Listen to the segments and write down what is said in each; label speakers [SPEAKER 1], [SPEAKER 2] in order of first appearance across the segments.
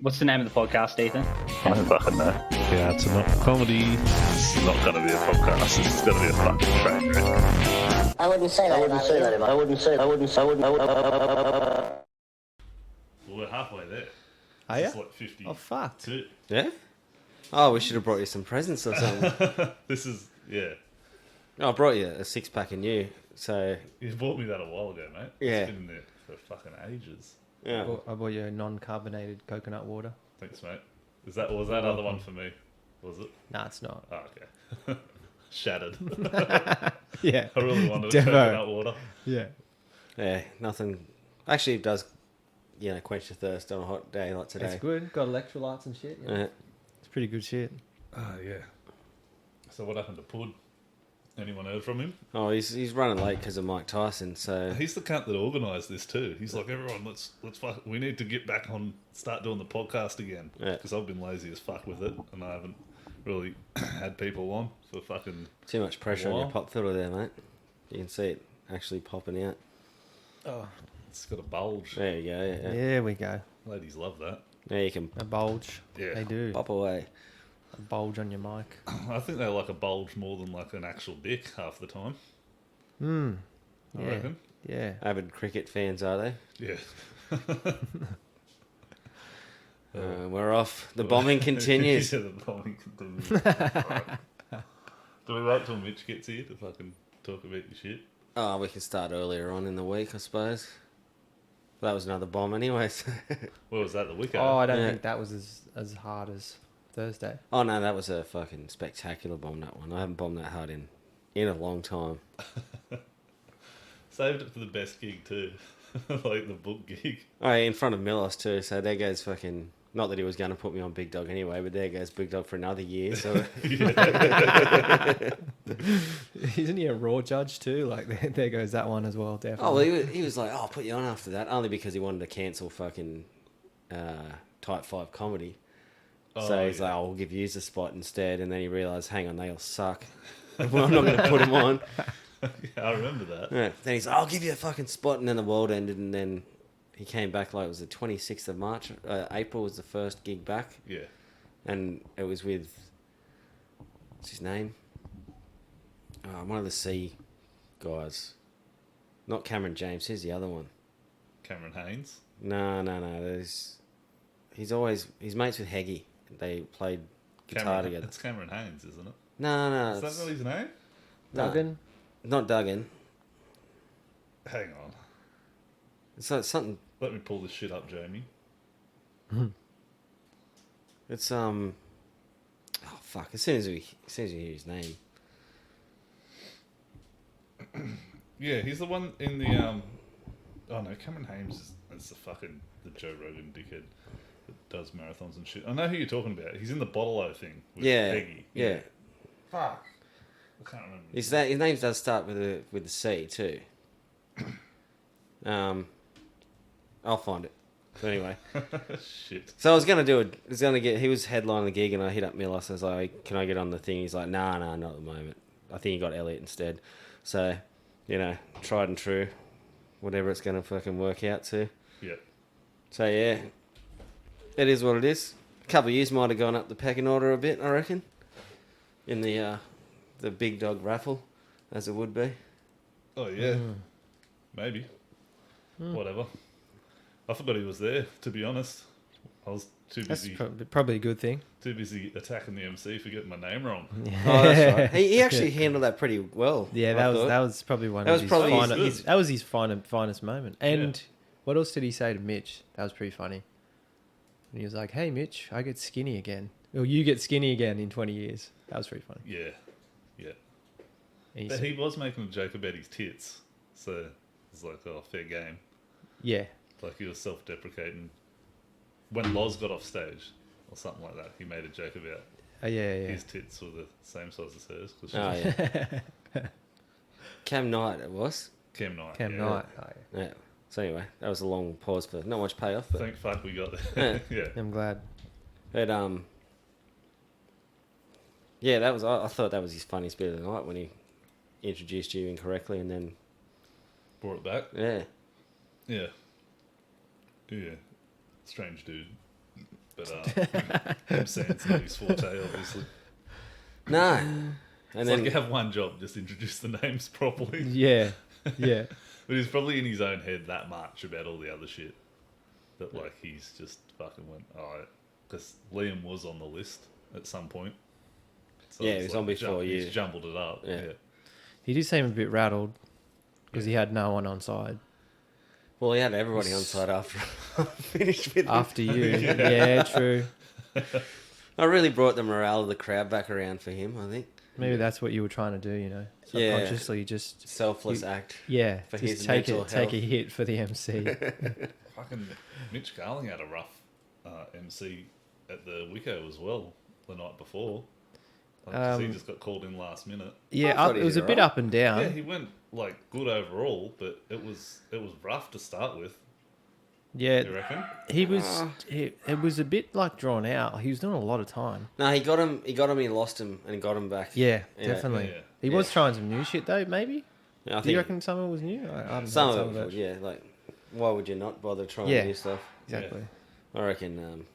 [SPEAKER 1] What's the name of the podcast, Ethan?
[SPEAKER 2] I don't fucking know.
[SPEAKER 3] Yeah, it's not comedy.
[SPEAKER 2] This is not going to be a podcast. This is going to be a fucking train wreck.
[SPEAKER 4] I wouldn't say that. I wouldn't say that. I wouldn't.
[SPEAKER 2] Well, we're halfway there.
[SPEAKER 5] Are
[SPEAKER 2] It's
[SPEAKER 5] you?
[SPEAKER 2] like 50.
[SPEAKER 5] Oh, fuck.
[SPEAKER 6] Yeah? Oh, we should have brought you some presents or something.
[SPEAKER 2] This is, yeah.
[SPEAKER 6] I brought you a six-pack of new, so...
[SPEAKER 2] You bought me that a while ago, mate.
[SPEAKER 6] Yeah.
[SPEAKER 2] It's been in there for fucking ages.
[SPEAKER 6] Yeah.
[SPEAKER 5] I bought you a non-carbonated coconut water.
[SPEAKER 2] Thanks, mate. Was that other one for me? Was it?
[SPEAKER 5] Nah, it's not.
[SPEAKER 2] Oh, okay. Shattered.
[SPEAKER 5] Yeah.
[SPEAKER 2] I really wanted
[SPEAKER 5] Devo.
[SPEAKER 2] coconut water.
[SPEAKER 5] Yeah.
[SPEAKER 6] Yeah, nothing... Actually, it does, quench your thirst on a hot day like today.
[SPEAKER 5] It's good. Got electrolytes and shit. Yeah.
[SPEAKER 6] Yeah.
[SPEAKER 5] It's pretty good shit.
[SPEAKER 2] Oh, yeah. So what happened to Pud? Anyone heard from him?
[SPEAKER 6] Oh, he's running late because of Mike Tyson, so...
[SPEAKER 2] He's the cunt that organised this too. He's like, everyone, let's fuck. We need to get back on, start doing the podcast again.
[SPEAKER 6] Yeah.
[SPEAKER 2] Because I've been lazy as fuck with it, and I haven't really had people on for fucking.
[SPEAKER 6] Too much pressure on your
[SPEAKER 2] Wow.
[SPEAKER 6] pop filter there, mate. You can see it actually popping out.
[SPEAKER 5] Oh.
[SPEAKER 2] It's got a bulge.
[SPEAKER 6] There you go, yeah.
[SPEAKER 5] There we go.
[SPEAKER 2] Ladies love that.
[SPEAKER 6] There you can
[SPEAKER 5] A bulge.
[SPEAKER 2] Yeah.
[SPEAKER 5] They do.
[SPEAKER 6] pop away.
[SPEAKER 5] A bulge on your mic.
[SPEAKER 2] I think they like a bulge more than like an actual dick half the time.
[SPEAKER 5] Hmm.
[SPEAKER 2] I
[SPEAKER 5] Yeah.
[SPEAKER 2] reckon.
[SPEAKER 5] Yeah.
[SPEAKER 6] Avid cricket fans, are they?
[SPEAKER 2] Yeah.
[SPEAKER 6] We're off. The bombing continues.
[SPEAKER 2] Yeah, the bombing continues. Alright. Do we wait till Mitch gets here to fucking talk about your shit?
[SPEAKER 6] Oh, we can start earlier on in the week, I suppose. That was another bomb anyways.
[SPEAKER 2] Where was that, the weekend?
[SPEAKER 5] Oh, I don't
[SPEAKER 6] Yeah.
[SPEAKER 5] think that was as hard as Thursday.
[SPEAKER 6] Oh no, that was a fucking spectacular bomb, that one. I haven't bombed that hard in a long time.
[SPEAKER 2] Saved it for the best gig too. Like the book gig.
[SPEAKER 6] Oh, yeah, in front of Milos too, so there goes fucking... Not that he was going to put me on Big Dog anyway, but there goes Big Dog for another year, so...
[SPEAKER 5] Isn't he a raw judge too? Like there goes that one as well. Definitely.
[SPEAKER 6] Oh, well, he was like, oh, I'll put you on after that, only because he wanted to cancel fucking Type 5 comedy. So he's like, oh, we'll give you the spot instead, and then he realised, hang on, they all suck. Well, I'm not going to put him on.
[SPEAKER 2] Yeah, I remember that.
[SPEAKER 6] Yeah. Then he's like, I'll give you a fucking spot, and then the world ended, and then he came back like it was the 26th of March. April was the first gig back,
[SPEAKER 2] Yeah.
[SPEAKER 6] and it was with, what's his name? One of the C guys. Not Cameron James, who's the other one?
[SPEAKER 2] Cameron Haynes.
[SPEAKER 6] No. He's mates with Heggie. They played guitar together.
[SPEAKER 2] It's Cameron Haynes, isn't it?
[SPEAKER 6] No.
[SPEAKER 2] Is that not his name?
[SPEAKER 6] no,
[SPEAKER 5] Duggan.
[SPEAKER 6] Not Duggan.
[SPEAKER 2] Hang on.
[SPEAKER 6] It's like something.
[SPEAKER 2] Let me pull this shit up, Jamie.
[SPEAKER 6] It's Oh fuck! As soon as you hear his name.
[SPEAKER 2] Yeah, he's the one in the Oh no, Cameron Haynes is the fucking the Joe Rogan dickhead that does marathons and shit. I know who you're talking about. He's in the Bottle-O thing with
[SPEAKER 6] Yeah,
[SPEAKER 2] Peggy.
[SPEAKER 6] yeah.
[SPEAKER 2] Fuck. I can't remember.
[SPEAKER 6] His name does start with a C too. I'll find it. So anyway,
[SPEAKER 2] Shit.
[SPEAKER 6] so I was gonna do it. He was headlining the gig, and I hit up Milos. I was like, "Can I get on the thing?" He's like, "Nah, not at the moment. I think he got Elliot instead." So, tried and true, whatever it's gonna fucking work out to.
[SPEAKER 2] Yeah.
[SPEAKER 6] So yeah, it is what it is. A couple of years might have gone up the pecking order a bit, I reckon, in the Big Dog raffle, as it would be.
[SPEAKER 2] Oh yeah. Maybe. Whatever. I forgot he was there, to be honest. I was too
[SPEAKER 5] That's
[SPEAKER 2] busy
[SPEAKER 5] probably a good thing.
[SPEAKER 2] attacking the MC for getting my name wrong.
[SPEAKER 6] Oh, that's right. He actually handled that pretty well.
[SPEAKER 5] Yeah,
[SPEAKER 6] I thought.
[SPEAKER 5] that was probably one
[SPEAKER 6] That
[SPEAKER 5] of
[SPEAKER 6] was
[SPEAKER 5] his
[SPEAKER 6] probably
[SPEAKER 5] finest.
[SPEAKER 2] his-
[SPEAKER 5] That was his finest moment. And what else did he say to Mitch? That was pretty funny. And he was like, "Hey, Mitch, I get skinny again. Or you get skinny again in 20 years." That was pretty funny.
[SPEAKER 2] Yeah. Yeah.
[SPEAKER 5] And he
[SPEAKER 2] But
[SPEAKER 5] said,
[SPEAKER 2] he was making a joke about his tits. So it's like, oh, fair game.
[SPEAKER 5] yeah,
[SPEAKER 2] Like he was self-deprecating. When Loz got off stage or something like that, he made a joke about
[SPEAKER 5] yeah.
[SPEAKER 2] his tits were the same size as hers. 'Cause
[SPEAKER 6] Oh yeah. Cam Knight it was.
[SPEAKER 2] Cam Knight.
[SPEAKER 5] Cam
[SPEAKER 2] yeah.
[SPEAKER 5] Knight. Oh, yeah.
[SPEAKER 6] Yeah. So anyway, that was a long pause for not much payoff, but
[SPEAKER 2] Thank fuck we got there. Yeah.
[SPEAKER 5] I'm glad.
[SPEAKER 6] but yeah, that was. I thought that was his funniest bit of the night when he introduced you incorrectly, and then
[SPEAKER 2] Brought it back.
[SPEAKER 6] yeah.
[SPEAKER 2] Yeah. Yeah. Strange dude. but MC's not his forte, obviously.
[SPEAKER 6] No. And
[SPEAKER 2] It's
[SPEAKER 6] then
[SPEAKER 2] like you have one job, just introduce the names properly.
[SPEAKER 5] Yeah, yeah.
[SPEAKER 2] But he's probably in his own head that much about all the other shit that like he's just fucking went, oh, because Liam was on the list at some point. So
[SPEAKER 6] Yeah,
[SPEAKER 2] it's
[SPEAKER 6] he was on before you.
[SPEAKER 2] He's jumbled it up.
[SPEAKER 6] Yeah.
[SPEAKER 2] Yeah.
[SPEAKER 5] He did seem a bit rattled because he had no one on side
[SPEAKER 6] well, he had everybody on side after I finished with him.
[SPEAKER 5] after you. Yeah, true.
[SPEAKER 6] I really brought the morale of the crowd back around for him, I think.
[SPEAKER 5] Maybe that's what you were trying to do, you know.
[SPEAKER 6] Yeah.
[SPEAKER 5] Subconsciously, just
[SPEAKER 6] Selfless act.
[SPEAKER 5] yeah,
[SPEAKER 6] For
[SPEAKER 5] just
[SPEAKER 6] his
[SPEAKER 5] take
[SPEAKER 6] mental
[SPEAKER 5] take a
[SPEAKER 6] health.
[SPEAKER 5] hit for the MC.
[SPEAKER 2] Fucking Mitch Garling had a rough MC at the Wico as well the night before. Like, 'cause he just got called in last minute.
[SPEAKER 5] Yeah,
[SPEAKER 6] thought he
[SPEAKER 5] it was
[SPEAKER 6] did
[SPEAKER 5] a bit
[SPEAKER 6] alright.
[SPEAKER 5] up and down.
[SPEAKER 2] Yeah, he went like good overall, but it was rough to start with.
[SPEAKER 5] Yeah,
[SPEAKER 2] You reckon?
[SPEAKER 5] he was. It was a bit like drawn out. He was doing a lot of time.
[SPEAKER 6] No, he got him, he lost him, and he got him back.
[SPEAKER 5] Yeah,
[SPEAKER 6] Yeah.
[SPEAKER 5] definitely.
[SPEAKER 2] Yeah.
[SPEAKER 5] He was trying some new shit though. Maybe.
[SPEAKER 6] Yeah, I
[SPEAKER 5] Do you
[SPEAKER 6] think
[SPEAKER 5] reckon some of it was new? I haven't
[SPEAKER 6] some
[SPEAKER 5] heard
[SPEAKER 6] of it, yeah. Like, why would you not bother trying
[SPEAKER 5] Yeah.
[SPEAKER 6] new stuff?
[SPEAKER 5] Exactly.
[SPEAKER 6] I reckon,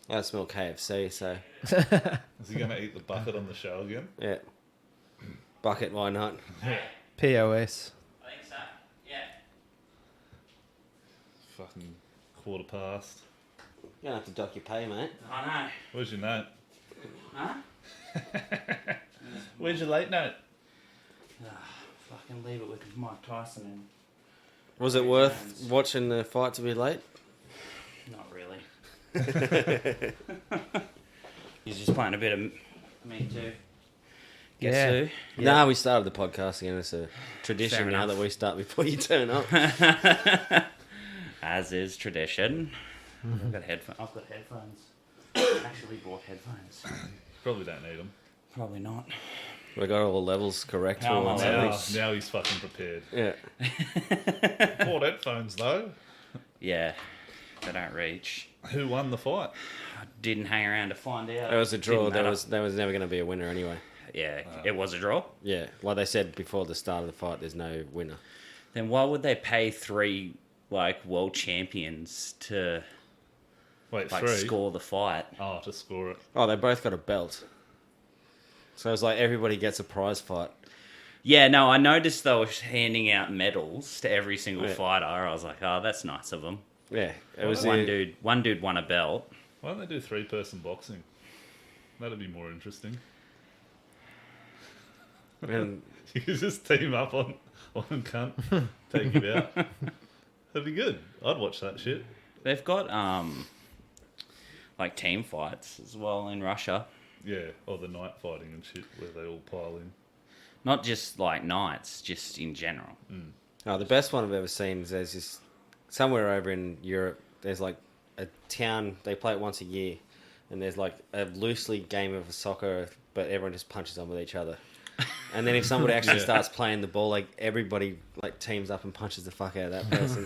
[SPEAKER 6] I smell KFC, so,
[SPEAKER 2] Is he going to eat the bucket on the show again?
[SPEAKER 6] yeah. Bucket, why not?
[SPEAKER 5] POS.
[SPEAKER 1] I think so. Yeah.
[SPEAKER 2] Fucking 15:15.
[SPEAKER 6] You're going to have to dock your pay, mate.
[SPEAKER 1] I know.
[SPEAKER 2] Where's your note?
[SPEAKER 1] Huh?
[SPEAKER 2] Where's your late note?
[SPEAKER 1] Fucking leave it with Mike Tyson and
[SPEAKER 6] Was it worth watching the fight to be late?
[SPEAKER 1] not really. He's just playing a bit of Me Too. Guess
[SPEAKER 5] Yeah.
[SPEAKER 1] who?
[SPEAKER 6] Nah, we started the podcast again. It's a tradition
[SPEAKER 1] Fair
[SPEAKER 6] now
[SPEAKER 1] enough.
[SPEAKER 6] that we start before you turn up.
[SPEAKER 1] As is tradition. I've got headphones. Actually bought headphones.
[SPEAKER 2] Probably don't need them.
[SPEAKER 1] Probably not.
[SPEAKER 6] We got all the levels correct.
[SPEAKER 1] How am I
[SPEAKER 6] all
[SPEAKER 1] levels?
[SPEAKER 6] levels.
[SPEAKER 2] Now he's fucking prepared.
[SPEAKER 6] Yeah.
[SPEAKER 2] Bought headphones though.
[SPEAKER 1] Yeah. They don't reach.
[SPEAKER 2] Who won the fight?
[SPEAKER 1] I didn't hang around to find out.
[SPEAKER 6] It was a draw.
[SPEAKER 1] Didn't
[SPEAKER 6] There
[SPEAKER 1] matter.
[SPEAKER 6] was never going to be a winner anyway.
[SPEAKER 1] Yeah, it was a draw.
[SPEAKER 6] Yeah. Like they said before the start of the fight, there's no winner.
[SPEAKER 1] Then why would they pay 3 world champions to
[SPEAKER 2] Wait,
[SPEAKER 1] like
[SPEAKER 2] 3?
[SPEAKER 1] score the fight?
[SPEAKER 2] Oh, to score it.
[SPEAKER 6] Oh, they both got a belt. So it's like everybody gets a prize fight.
[SPEAKER 1] Yeah, no, I noticed they were handing out medals to every single
[SPEAKER 6] Yeah.
[SPEAKER 1] fighter. I was like, oh, that's nice of them.
[SPEAKER 6] Yeah. It was
[SPEAKER 1] One
[SPEAKER 6] the-
[SPEAKER 1] dude won a belt.
[SPEAKER 2] Why don't they do 3-person boxing? That'd be more interesting.
[SPEAKER 6] and
[SPEAKER 2] You could just team up on cunt, take it out. That'd be good. I'd watch that shit.
[SPEAKER 1] They've got like team fights as well in Russia.
[SPEAKER 2] Yeah, or the night fighting and shit where they all pile in.
[SPEAKER 1] Not just like nights, just in general.
[SPEAKER 6] Oh, the best one I've ever seen is there's this somewhere over in Europe. There's like a town. They play it once a year, and there's like a loosely game of soccer, but everyone just punches on with each other. And then if somebody actually
[SPEAKER 2] Yeah.
[SPEAKER 6] starts playing the ball, like everybody like teams up and punches the fuck out of that person.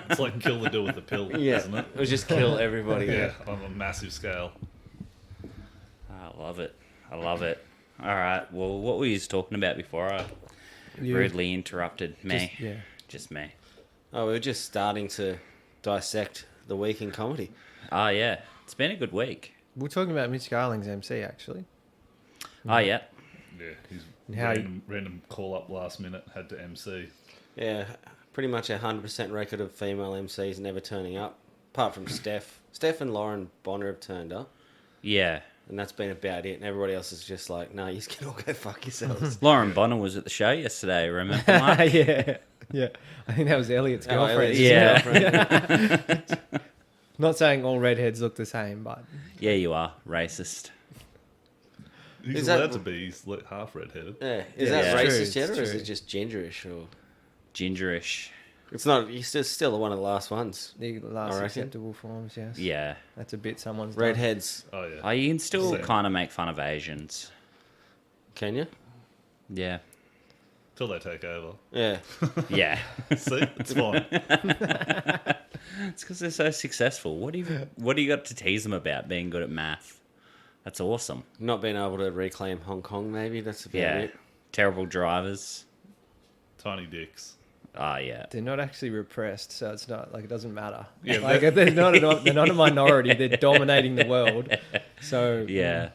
[SPEAKER 2] It's like Kill the Deal with the Pill,
[SPEAKER 6] Yeah,
[SPEAKER 2] isn't it?
[SPEAKER 6] it was just kill everybody.
[SPEAKER 2] Yeah, on a massive scale.
[SPEAKER 1] I love it. I love it. All right. Well, what were you talking about before I
[SPEAKER 5] You-
[SPEAKER 1] rudely interrupted me?
[SPEAKER 5] Just, yeah.
[SPEAKER 1] Just me.
[SPEAKER 6] Oh, we were just starting to dissect the week in comedy.
[SPEAKER 1] Oh, yeah. It's been a good week.
[SPEAKER 5] We're talking about Mitch Garling's MC actually.
[SPEAKER 1] Oh, yeah.
[SPEAKER 2] Yeah, he's
[SPEAKER 5] And how
[SPEAKER 2] random call up last minute, had to MC.
[SPEAKER 6] Yeah, pretty much 100% record of female MCs never turning up, apart from Steph. Steph and Lauren Bonner have turned up,
[SPEAKER 1] Yeah.
[SPEAKER 6] and that's been about it. And everybody else is just like, no, you can all go fuck yourselves.
[SPEAKER 1] Lauren Bonner was at the show yesterday, remember, Mark?
[SPEAKER 5] yeah, yeah. I think that was Elliot's
[SPEAKER 6] Oh,
[SPEAKER 5] girlfriend.
[SPEAKER 6] Elliot's
[SPEAKER 1] Yeah.
[SPEAKER 6] girlfriend.
[SPEAKER 5] Not saying all redheads look the same, but
[SPEAKER 1] Yeah, you are. Racist.
[SPEAKER 2] He's
[SPEAKER 6] Is that-
[SPEAKER 2] allowed to be. He's like half redheaded.
[SPEAKER 6] Yeah, is
[SPEAKER 5] Yeah,
[SPEAKER 6] that
[SPEAKER 1] it's
[SPEAKER 6] racist
[SPEAKER 5] true,
[SPEAKER 6] yet,
[SPEAKER 5] it's
[SPEAKER 6] or is
[SPEAKER 5] true.
[SPEAKER 6] it just genderish? Or
[SPEAKER 1] Gingerish.
[SPEAKER 6] it's not. He's still one of the last ones.
[SPEAKER 5] the last
[SPEAKER 6] reckon.
[SPEAKER 5] acceptable forms, yes.
[SPEAKER 1] Yeah.
[SPEAKER 5] That's a bit someone's done.
[SPEAKER 6] Redheads,
[SPEAKER 2] Oh yeah.
[SPEAKER 1] Oh, you can still
[SPEAKER 2] Same.
[SPEAKER 1] kind of make fun of Asians.
[SPEAKER 6] can you?
[SPEAKER 1] Yeah.
[SPEAKER 2] Till they take over.
[SPEAKER 6] Yeah,
[SPEAKER 1] Yeah.
[SPEAKER 2] See, it's fine.
[SPEAKER 1] It's because they're so successful. What do you got to tease them about being good at math? That's awesome.
[SPEAKER 6] not being able to reclaim Hong Kong. Maybe that's about
[SPEAKER 1] Yeah.
[SPEAKER 6] it.
[SPEAKER 1] Terrible drivers.
[SPEAKER 2] Tiny dicks.
[SPEAKER 1] Oh, yeah.
[SPEAKER 5] they're not actually repressed, so it's not like it doesn't matter.
[SPEAKER 2] Yeah,
[SPEAKER 5] Like they're not a minority. They're dominating the world. So
[SPEAKER 1] Yeah.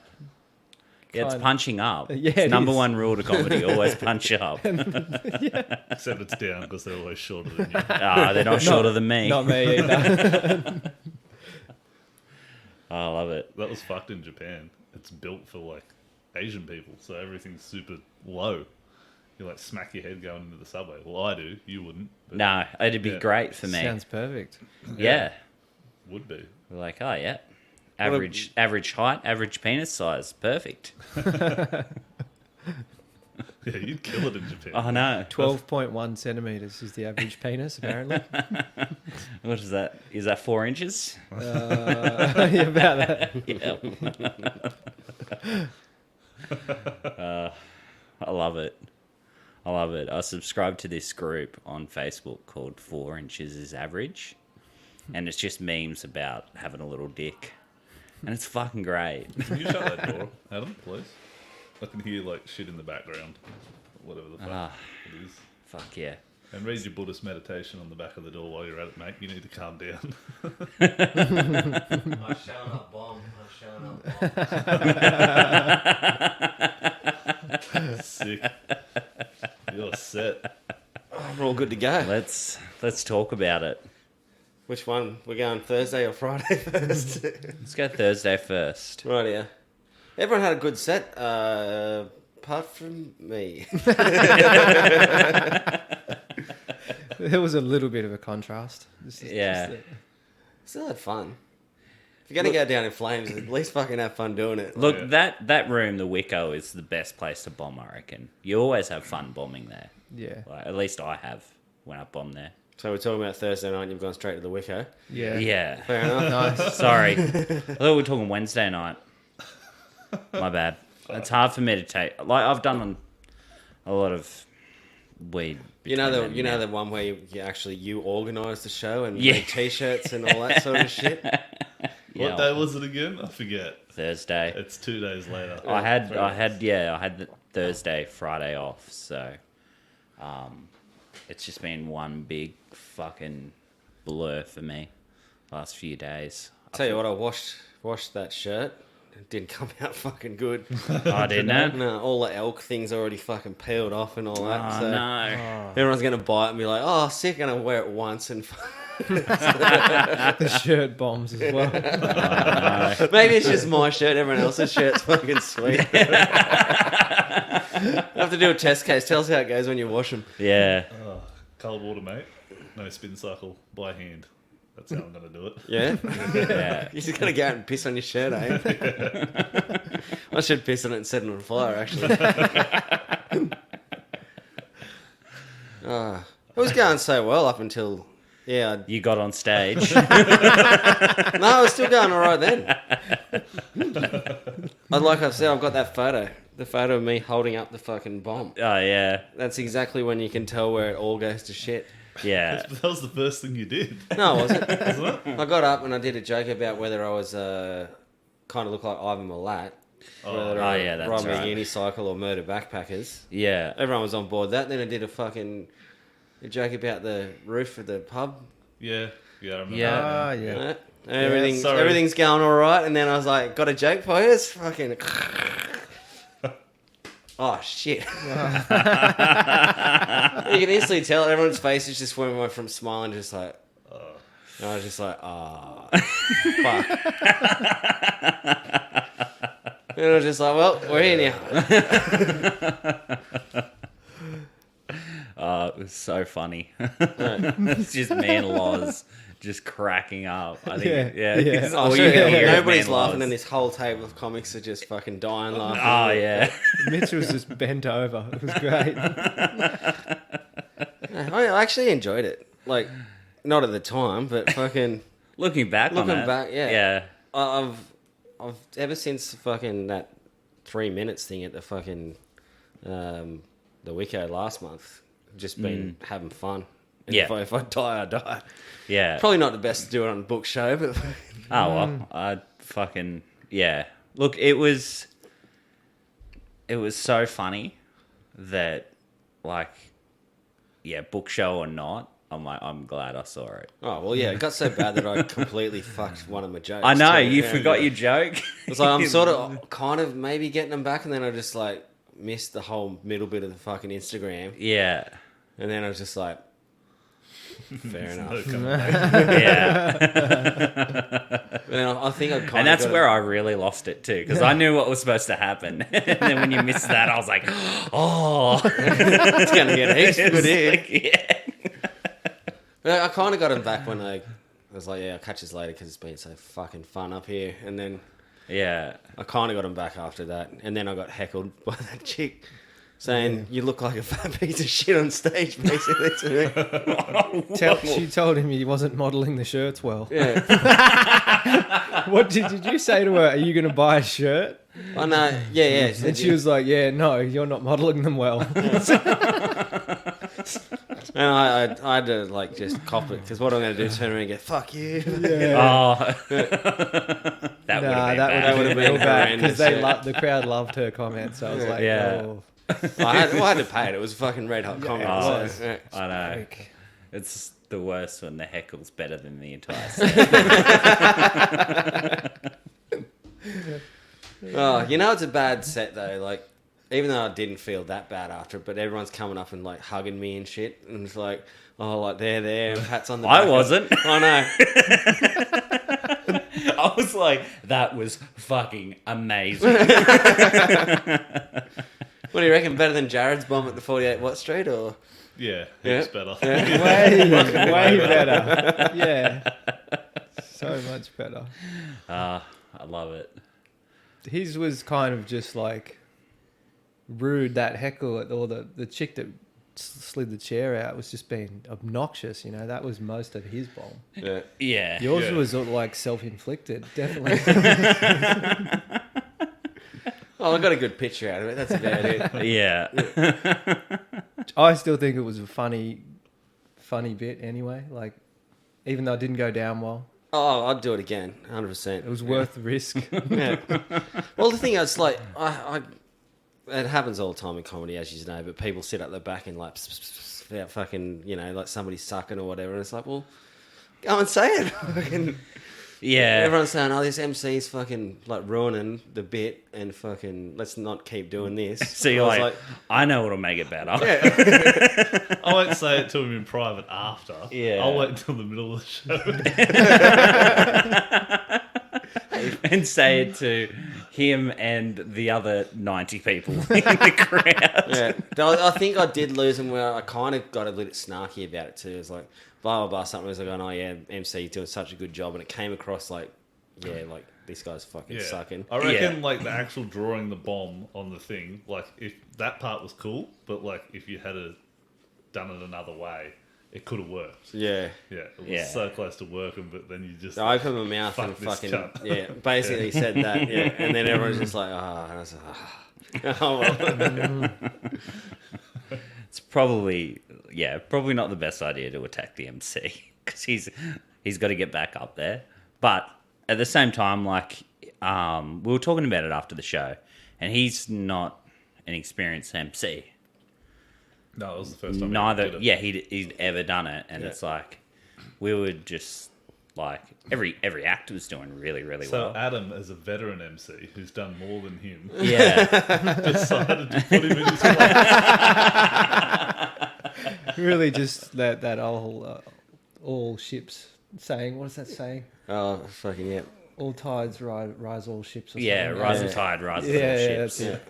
[SPEAKER 1] Yeah, it's
[SPEAKER 5] Kind-
[SPEAKER 1] punching up.
[SPEAKER 5] Yeah,
[SPEAKER 1] It's
[SPEAKER 5] it
[SPEAKER 1] number
[SPEAKER 5] is.
[SPEAKER 1] one rule to comedy, always punch up.
[SPEAKER 2] Except it's down because they're always shorter than you.
[SPEAKER 1] Ah, they're not shorter than me.
[SPEAKER 5] Not me either.
[SPEAKER 1] Oh, I love it.
[SPEAKER 2] That was fucked in Japan. It's built for like Asian people, so everything's super low. You like smack your head going into the subway. Well, I do. You wouldn't. But
[SPEAKER 1] No, it'd be
[SPEAKER 2] Yeah.
[SPEAKER 1] great for me.
[SPEAKER 5] Sounds perfect.
[SPEAKER 1] Yeah.
[SPEAKER 2] would be.
[SPEAKER 1] We're like, oh, yeah. Average height, average penis size. Perfect.
[SPEAKER 2] Yeah, you'd kill it in Japan.
[SPEAKER 1] Oh, no.
[SPEAKER 5] 12.1 centimeters is the average penis, apparently.
[SPEAKER 1] What is that? Is that 4 inches?
[SPEAKER 5] Yeah, about that.
[SPEAKER 1] Yeah. I love it. I love it. I subscribe to this group on Facebook called 4 Inches is Average. And it's just memes about having a little dick. And it's fucking great.
[SPEAKER 2] Can you shut that door, Adam, please? I can hear like shit in the background. Whatever the fuck it is.
[SPEAKER 1] Fuck yeah.
[SPEAKER 2] And read your Buddhist meditation on the back of the door while you're at it, mate. You need to calm down.
[SPEAKER 6] I shall not bomb. I shall not bomb.
[SPEAKER 2] Sick. You're set.
[SPEAKER 6] We're all good to go.
[SPEAKER 1] Let's talk about it.
[SPEAKER 6] Which one? We're going Thursday or Friday first?
[SPEAKER 1] Let's go Thursday first.
[SPEAKER 6] Right, yeah. Everyone had a good set, apart from me.
[SPEAKER 5] There was a little bit of a contrast. This is
[SPEAKER 1] Yeah.
[SPEAKER 5] just
[SPEAKER 6] Still had fun. If you're going to go down in flames, at least fucking have fun doing it.
[SPEAKER 1] Look,
[SPEAKER 2] Yeah.
[SPEAKER 1] that room, the Wicco, is the best place to bomb, I reckon. You always have fun bombing there.
[SPEAKER 5] yeah.
[SPEAKER 1] Like, at least I have when I bomb there.
[SPEAKER 6] So we're talking about Thursday night and you've gone straight to the Wicco.
[SPEAKER 5] Yeah.
[SPEAKER 1] Yeah.
[SPEAKER 6] Fair enough.
[SPEAKER 5] Nice.
[SPEAKER 1] Sorry. I thought we were talking Wednesday night. My bad. It's hard for me to take. Like, I've done a lot of weed.
[SPEAKER 6] You know
[SPEAKER 1] between them
[SPEAKER 6] the
[SPEAKER 1] now.
[SPEAKER 6] one where you organise the show and
[SPEAKER 1] Yeah.
[SPEAKER 6] make t-shirts and all that sort of shit.
[SPEAKER 1] Yeah,
[SPEAKER 2] What day was it again? I forget.
[SPEAKER 1] Thursday.
[SPEAKER 2] It's 2 days later.
[SPEAKER 1] I had the Thursday, Friday off, so it's just been one big fucking blur for me last few days.
[SPEAKER 6] Tell you what, I washed that shirt. It didn't come out fucking good.
[SPEAKER 1] I didn't know.
[SPEAKER 6] No, all the elk things already fucking peeled off and all that.
[SPEAKER 1] Oh
[SPEAKER 6] so
[SPEAKER 1] no.
[SPEAKER 6] everyone's gonna buy it and be like, "Oh, sick!" And I wear it once and
[SPEAKER 5] The shirt bombs as well.
[SPEAKER 6] maybe it's just my shirt. Everyone else's shirt's fucking sweet. I have to do a test case. Tell us how it goes when you wash them.
[SPEAKER 1] Yeah.
[SPEAKER 2] Cold water, mate. No spin cycle. By hand. That's how I'm going to do it.
[SPEAKER 6] Yeah,
[SPEAKER 1] Yeah.
[SPEAKER 6] you just gotta go out and piss on your shirt, eh? I should piss on it and set it on fire. Actually, it was going so well up until
[SPEAKER 1] You got on stage.
[SPEAKER 6] No, I was still going all right then. Like I said, I've got that photo. The photo of me holding up the fucking bomb.
[SPEAKER 1] Oh yeah.
[SPEAKER 6] That's exactly when you can tell where it all goes to shit.
[SPEAKER 1] Yeah.
[SPEAKER 2] That was the first thing you did.
[SPEAKER 6] No, it wasn't.
[SPEAKER 2] Wasn't it?
[SPEAKER 6] I got up and I did a joke about whether I was kind of look like Ivan Milat. Whether
[SPEAKER 1] Oh,
[SPEAKER 6] I
[SPEAKER 1] yeah, that's
[SPEAKER 6] ride
[SPEAKER 1] right.
[SPEAKER 6] a unicycle or murder backpackers.
[SPEAKER 1] Yeah.
[SPEAKER 6] Everyone was on board that. Then I did a joke about the roof of the pub.
[SPEAKER 2] Yeah. Yeah, I remember.
[SPEAKER 1] Yeah.
[SPEAKER 2] that now.
[SPEAKER 5] Ah, yeah.
[SPEAKER 2] sorry.
[SPEAKER 6] Everything's going all right. And then I was like, got a joke for you? Fucking... Oh, shit. You can instantly tell everyone's faces just went from smiling just like... And I was just like, fuck. And I was just like, well, we're here now.
[SPEAKER 1] It was so funny. It's just me and Loz just cracking up. I think,
[SPEAKER 5] Yeah,
[SPEAKER 1] yeah.
[SPEAKER 5] yeah.
[SPEAKER 1] It's
[SPEAKER 6] Oh,
[SPEAKER 1] all
[SPEAKER 6] sure,
[SPEAKER 1] you can hear is
[SPEAKER 6] nobody's
[SPEAKER 1] me and
[SPEAKER 6] laughing,
[SPEAKER 1] Loz.
[SPEAKER 6] and this whole table of comics are just fucking dying laughing.
[SPEAKER 1] Oh, yeah.
[SPEAKER 5] Mitch was just bent over. It was great.
[SPEAKER 6] I actually enjoyed it. Like, not at the time, but fucking...
[SPEAKER 1] Looking back on
[SPEAKER 6] Looking
[SPEAKER 1] it.
[SPEAKER 6] back, yeah.
[SPEAKER 1] Yeah.
[SPEAKER 6] I've ever since fucking that 3 minutes thing at the fucking the Wicco last month, just been having fun. And
[SPEAKER 1] Yeah.
[SPEAKER 6] if I die, I die.
[SPEAKER 1] Yeah.
[SPEAKER 6] Probably not the best to do it on a book show, but
[SPEAKER 1] Oh, well. I fucking... Yeah. Look, it was so funny that, like... book show or not, I'm glad I saw it.
[SPEAKER 6] Oh, well, yeah, it got so bad that I completely fucked one of my jokes.
[SPEAKER 1] I know,
[SPEAKER 6] too.
[SPEAKER 1] you
[SPEAKER 6] Yeah.
[SPEAKER 1] forgot your joke.
[SPEAKER 6] It's like, I'm sort of kind of maybe getting them back, and then I just, like, missed the whole middle bit of the fucking Instagram.
[SPEAKER 1] Yeah.
[SPEAKER 6] And then I was just like, fair enough.
[SPEAKER 1] Yeah.
[SPEAKER 6] And then I think I kind of
[SPEAKER 1] And that's where I really lost it too, because I knew what was supposed to happen. And then when you missed that, I was like, oh.
[SPEAKER 6] it's going to get heaps
[SPEAKER 1] It
[SPEAKER 6] good
[SPEAKER 1] was
[SPEAKER 6] here.
[SPEAKER 1] like, yeah.
[SPEAKER 6] But I kind of got him back when I was like, yeah, I'll catch us later because it's been so fucking fun up here. And then
[SPEAKER 1] Yeah.
[SPEAKER 6] I kind of got him back after that. And then I got heckled by that chick saying, you look like a fat piece of shit on stage, basically, to me.
[SPEAKER 5] She told him he wasn't modelling the shirts well.
[SPEAKER 6] Yeah.
[SPEAKER 5] What did you say to her? Are you going to buy a shirt?
[SPEAKER 6] Oh, no. Yeah.
[SPEAKER 5] And she was like, yeah, no, you're not modelling them well.
[SPEAKER 6] And I had to, like, just cop it. Because what I'm going to do is turn around and go, fuck you.
[SPEAKER 1] Oh. that would have been
[SPEAKER 6] That would've been
[SPEAKER 5] real bad
[SPEAKER 6] horrendous,
[SPEAKER 5] because
[SPEAKER 6] yeah.
[SPEAKER 5] the crowd loved her comment. So I was like,
[SPEAKER 1] Yeah.
[SPEAKER 5] oh.
[SPEAKER 6] I had to pay it. It was a fucking red hot comment.
[SPEAKER 1] Oh,
[SPEAKER 6] so, yeah.
[SPEAKER 1] I know.
[SPEAKER 5] Like,
[SPEAKER 1] It's the worst when the heckle's better than the entire set.
[SPEAKER 6] Oh, you know it's a bad set though. Like, even though I didn't feel that bad after it, but everyone's coming up and like hugging me and shit, and it's like, oh, like they're there, and pats on the back.
[SPEAKER 1] I wasn't.
[SPEAKER 6] I know.
[SPEAKER 1] I was like, that was fucking amazing.
[SPEAKER 6] What do you reckon? Better than Jared's bomb at the 48 Watt Street, or
[SPEAKER 2] Yeah,
[SPEAKER 6] Yeah.
[SPEAKER 2] it's better.
[SPEAKER 5] way better. Yeah. So much better.
[SPEAKER 1] I love it.
[SPEAKER 5] His was kind of just like rude, that heckle at or the chick that slid the chair out was just being obnoxious, you know. That was most of his bomb.
[SPEAKER 6] yeah.
[SPEAKER 1] Yeah.
[SPEAKER 5] Yours
[SPEAKER 2] Yeah.
[SPEAKER 5] was like self-inflicted, definitely.
[SPEAKER 6] Oh, I got a good picture out of it. That's about it.
[SPEAKER 1] Yeah.
[SPEAKER 5] I still think it was a funny bit anyway. Like, even though it didn't go down well,
[SPEAKER 6] Oh, I'd do it again, 100%.
[SPEAKER 5] it was worth the risk.
[SPEAKER 6] Yeah. Well, the thing is, like, it happens all the time in comedy, as you know, but people sit up the back and, like, without fucking, you know, like somebody's sucking or whatever, and it's like, well, go and say it. Fucking,
[SPEAKER 1] Yeah.
[SPEAKER 6] everyone's saying, oh, this MC's fucking, like, ruining the bit, and fucking, let's not keep doing this.
[SPEAKER 1] So you're like, I know what'll make it better.
[SPEAKER 2] I won't say it to him in private after.
[SPEAKER 1] Yeah.
[SPEAKER 2] I'll wait until the middle of the show.
[SPEAKER 1] And say it to him and the other 90 people in the crowd.
[SPEAKER 6] Yeah. I think I did lose him where I kind of got a little bit snarky about it too. It was like, blah, blah, blah, something was like, oh, yeah, MC doing such a good job. And it came across like, yeah, like, this guy's fucking
[SPEAKER 2] Yeah.
[SPEAKER 6] sucking.
[SPEAKER 2] I reckon,
[SPEAKER 1] Yeah.
[SPEAKER 2] like, the actual drawing the bomb on the thing, like, if that part was cool, but, like, if you had done it another way, it could have worked.
[SPEAKER 6] Yeah.
[SPEAKER 2] Yeah, it was
[SPEAKER 1] Yeah.
[SPEAKER 2] so close to working, but then you just...
[SPEAKER 6] I opened my mouth
[SPEAKER 2] Fuck
[SPEAKER 6] and
[SPEAKER 2] this
[SPEAKER 6] fucking,
[SPEAKER 2] cunt.
[SPEAKER 6] yeah, basically said that, yeah. And then everyone's just like, oh, and I was like, oh, well.
[SPEAKER 1] It's probably not the best idea to attack the MC because he's got to get back up there. But at the same time, like, we were talking about it after the show, and he's not an experienced MC.
[SPEAKER 2] No, it was the first time
[SPEAKER 1] Neither,
[SPEAKER 2] he did it.
[SPEAKER 1] yeah, he'd ever done it, and
[SPEAKER 6] Yeah.
[SPEAKER 1] it's like we were just like every act was doing really, really
[SPEAKER 2] So
[SPEAKER 1] well.
[SPEAKER 2] Adam, as a veteran MC who's done more than him,
[SPEAKER 1] Yeah,
[SPEAKER 2] decided to put him in his place.
[SPEAKER 5] Really, just that all ships saying. What is that saying?
[SPEAKER 6] Oh, fucking, yeah.
[SPEAKER 5] All tides rise, all ships. Or
[SPEAKER 1] yeah,
[SPEAKER 5] something.
[SPEAKER 1] rising
[SPEAKER 6] Yeah.
[SPEAKER 1] tide, rising
[SPEAKER 5] Yeah, yeah,
[SPEAKER 1] ships.
[SPEAKER 5] that's it.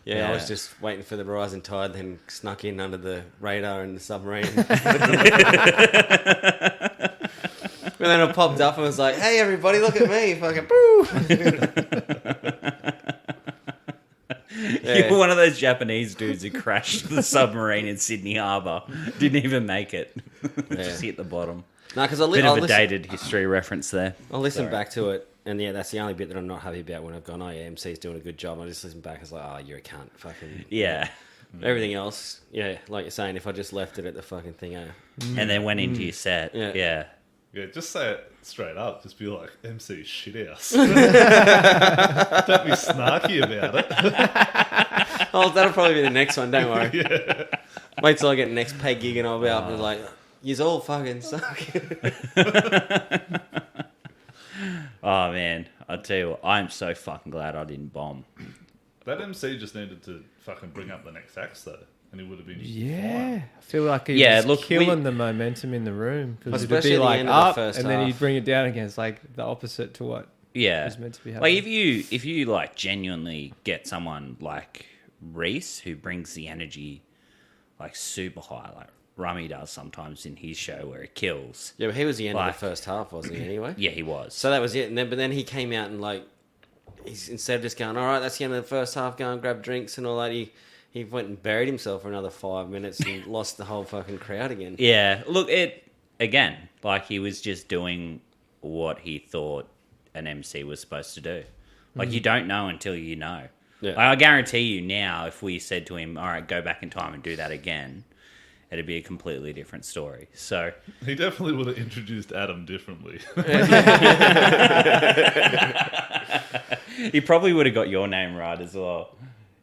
[SPEAKER 6] Yeah, I was
[SPEAKER 1] Yeah.
[SPEAKER 6] just waiting for the rising tide, then snuck in under the radar in the submarine. And then I popped up and was like, hey, everybody, look at me. Fucking boo.
[SPEAKER 1] You were one of those Japanese dudes who crashed the submarine in Sydney Harbour. Didn't even make it. Just hit the bottom.
[SPEAKER 6] No, because I
[SPEAKER 1] Bit of a
[SPEAKER 6] listen,
[SPEAKER 1] dated history reference there.
[SPEAKER 6] I'll listen
[SPEAKER 1] Sorry.
[SPEAKER 6] back to it, and yeah, that's the only bit that I'm not happy about when I've gone, oh yeah, MC's doing a good job. I just listen back, it's like, oh, you're a cunt. Fucking
[SPEAKER 1] Yeah.
[SPEAKER 6] everything else, yeah, like you're saying, if I just left it at the fucking thing,
[SPEAKER 1] And then went into your set.
[SPEAKER 6] Yeah.
[SPEAKER 1] Yeah.
[SPEAKER 2] Yeah, just say it straight up. Just be like, MC shit house. Don't be snarky about it.
[SPEAKER 6] I Oh, that'll probably be the next one. Don't worry. Wait till I get the next paid gig and I'll be up and like, yous all fucking suck.
[SPEAKER 1] Oh man, I tell you what, I'm so fucking glad I didn't bomb.
[SPEAKER 2] That MC just needed to fucking bring up the next acts though, and he would have been
[SPEAKER 5] Yeah,
[SPEAKER 2] fine.
[SPEAKER 5] I feel like he
[SPEAKER 1] Yeah,
[SPEAKER 5] was
[SPEAKER 1] look,
[SPEAKER 5] killing the momentum in the room because it'd
[SPEAKER 6] Especially
[SPEAKER 5] be
[SPEAKER 6] at the
[SPEAKER 5] like
[SPEAKER 6] end of the
[SPEAKER 5] up,
[SPEAKER 6] first
[SPEAKER 5] and then
[SPEAKER 6] half.
[SPEAKER 5] he'd bring it down again. It's like the opposite to what
[SPEAKER 1] Yeah,
[SPEAKER 5] was meant to be
[SPEAKER 1] like
[SPEAKER 5] happening.
[SPEAKER 1] if you like genuinely get someone like Reese who brings the energy like super high, like Rummy does sometimes in his show where he kills.
[SPEAKER 6] Yeah, but he was the end
[SPEAKER 1] Like-
[SPEAKER 6] of the first half, wasn't he? Anyway.
[SPEAKER 1] Yeah, he was.
[SPEAKER 6] So that was it. But then he came out and like, he's instead of just going, all right, that's the end of the first half. Go and grab drinks and all that. He went and buried himself for another 5 minutes and lost the whole fucking crowd again.
[SPEAKER 1] Yeah, look, it again, like he was just doing what he thought an MC was supposed to do. Like you don't know until you know.
[SPEAKER 6] Yeah.
[SPEAKER 1] Like, I guarantee you now, if we said to him, "All right, go back in time and do that again," it'd be a completely different story. So
[SPEAKER 2] He definitely would have introduced Adam differently.
[SPEAKER 1] he probably would have got your name right as well.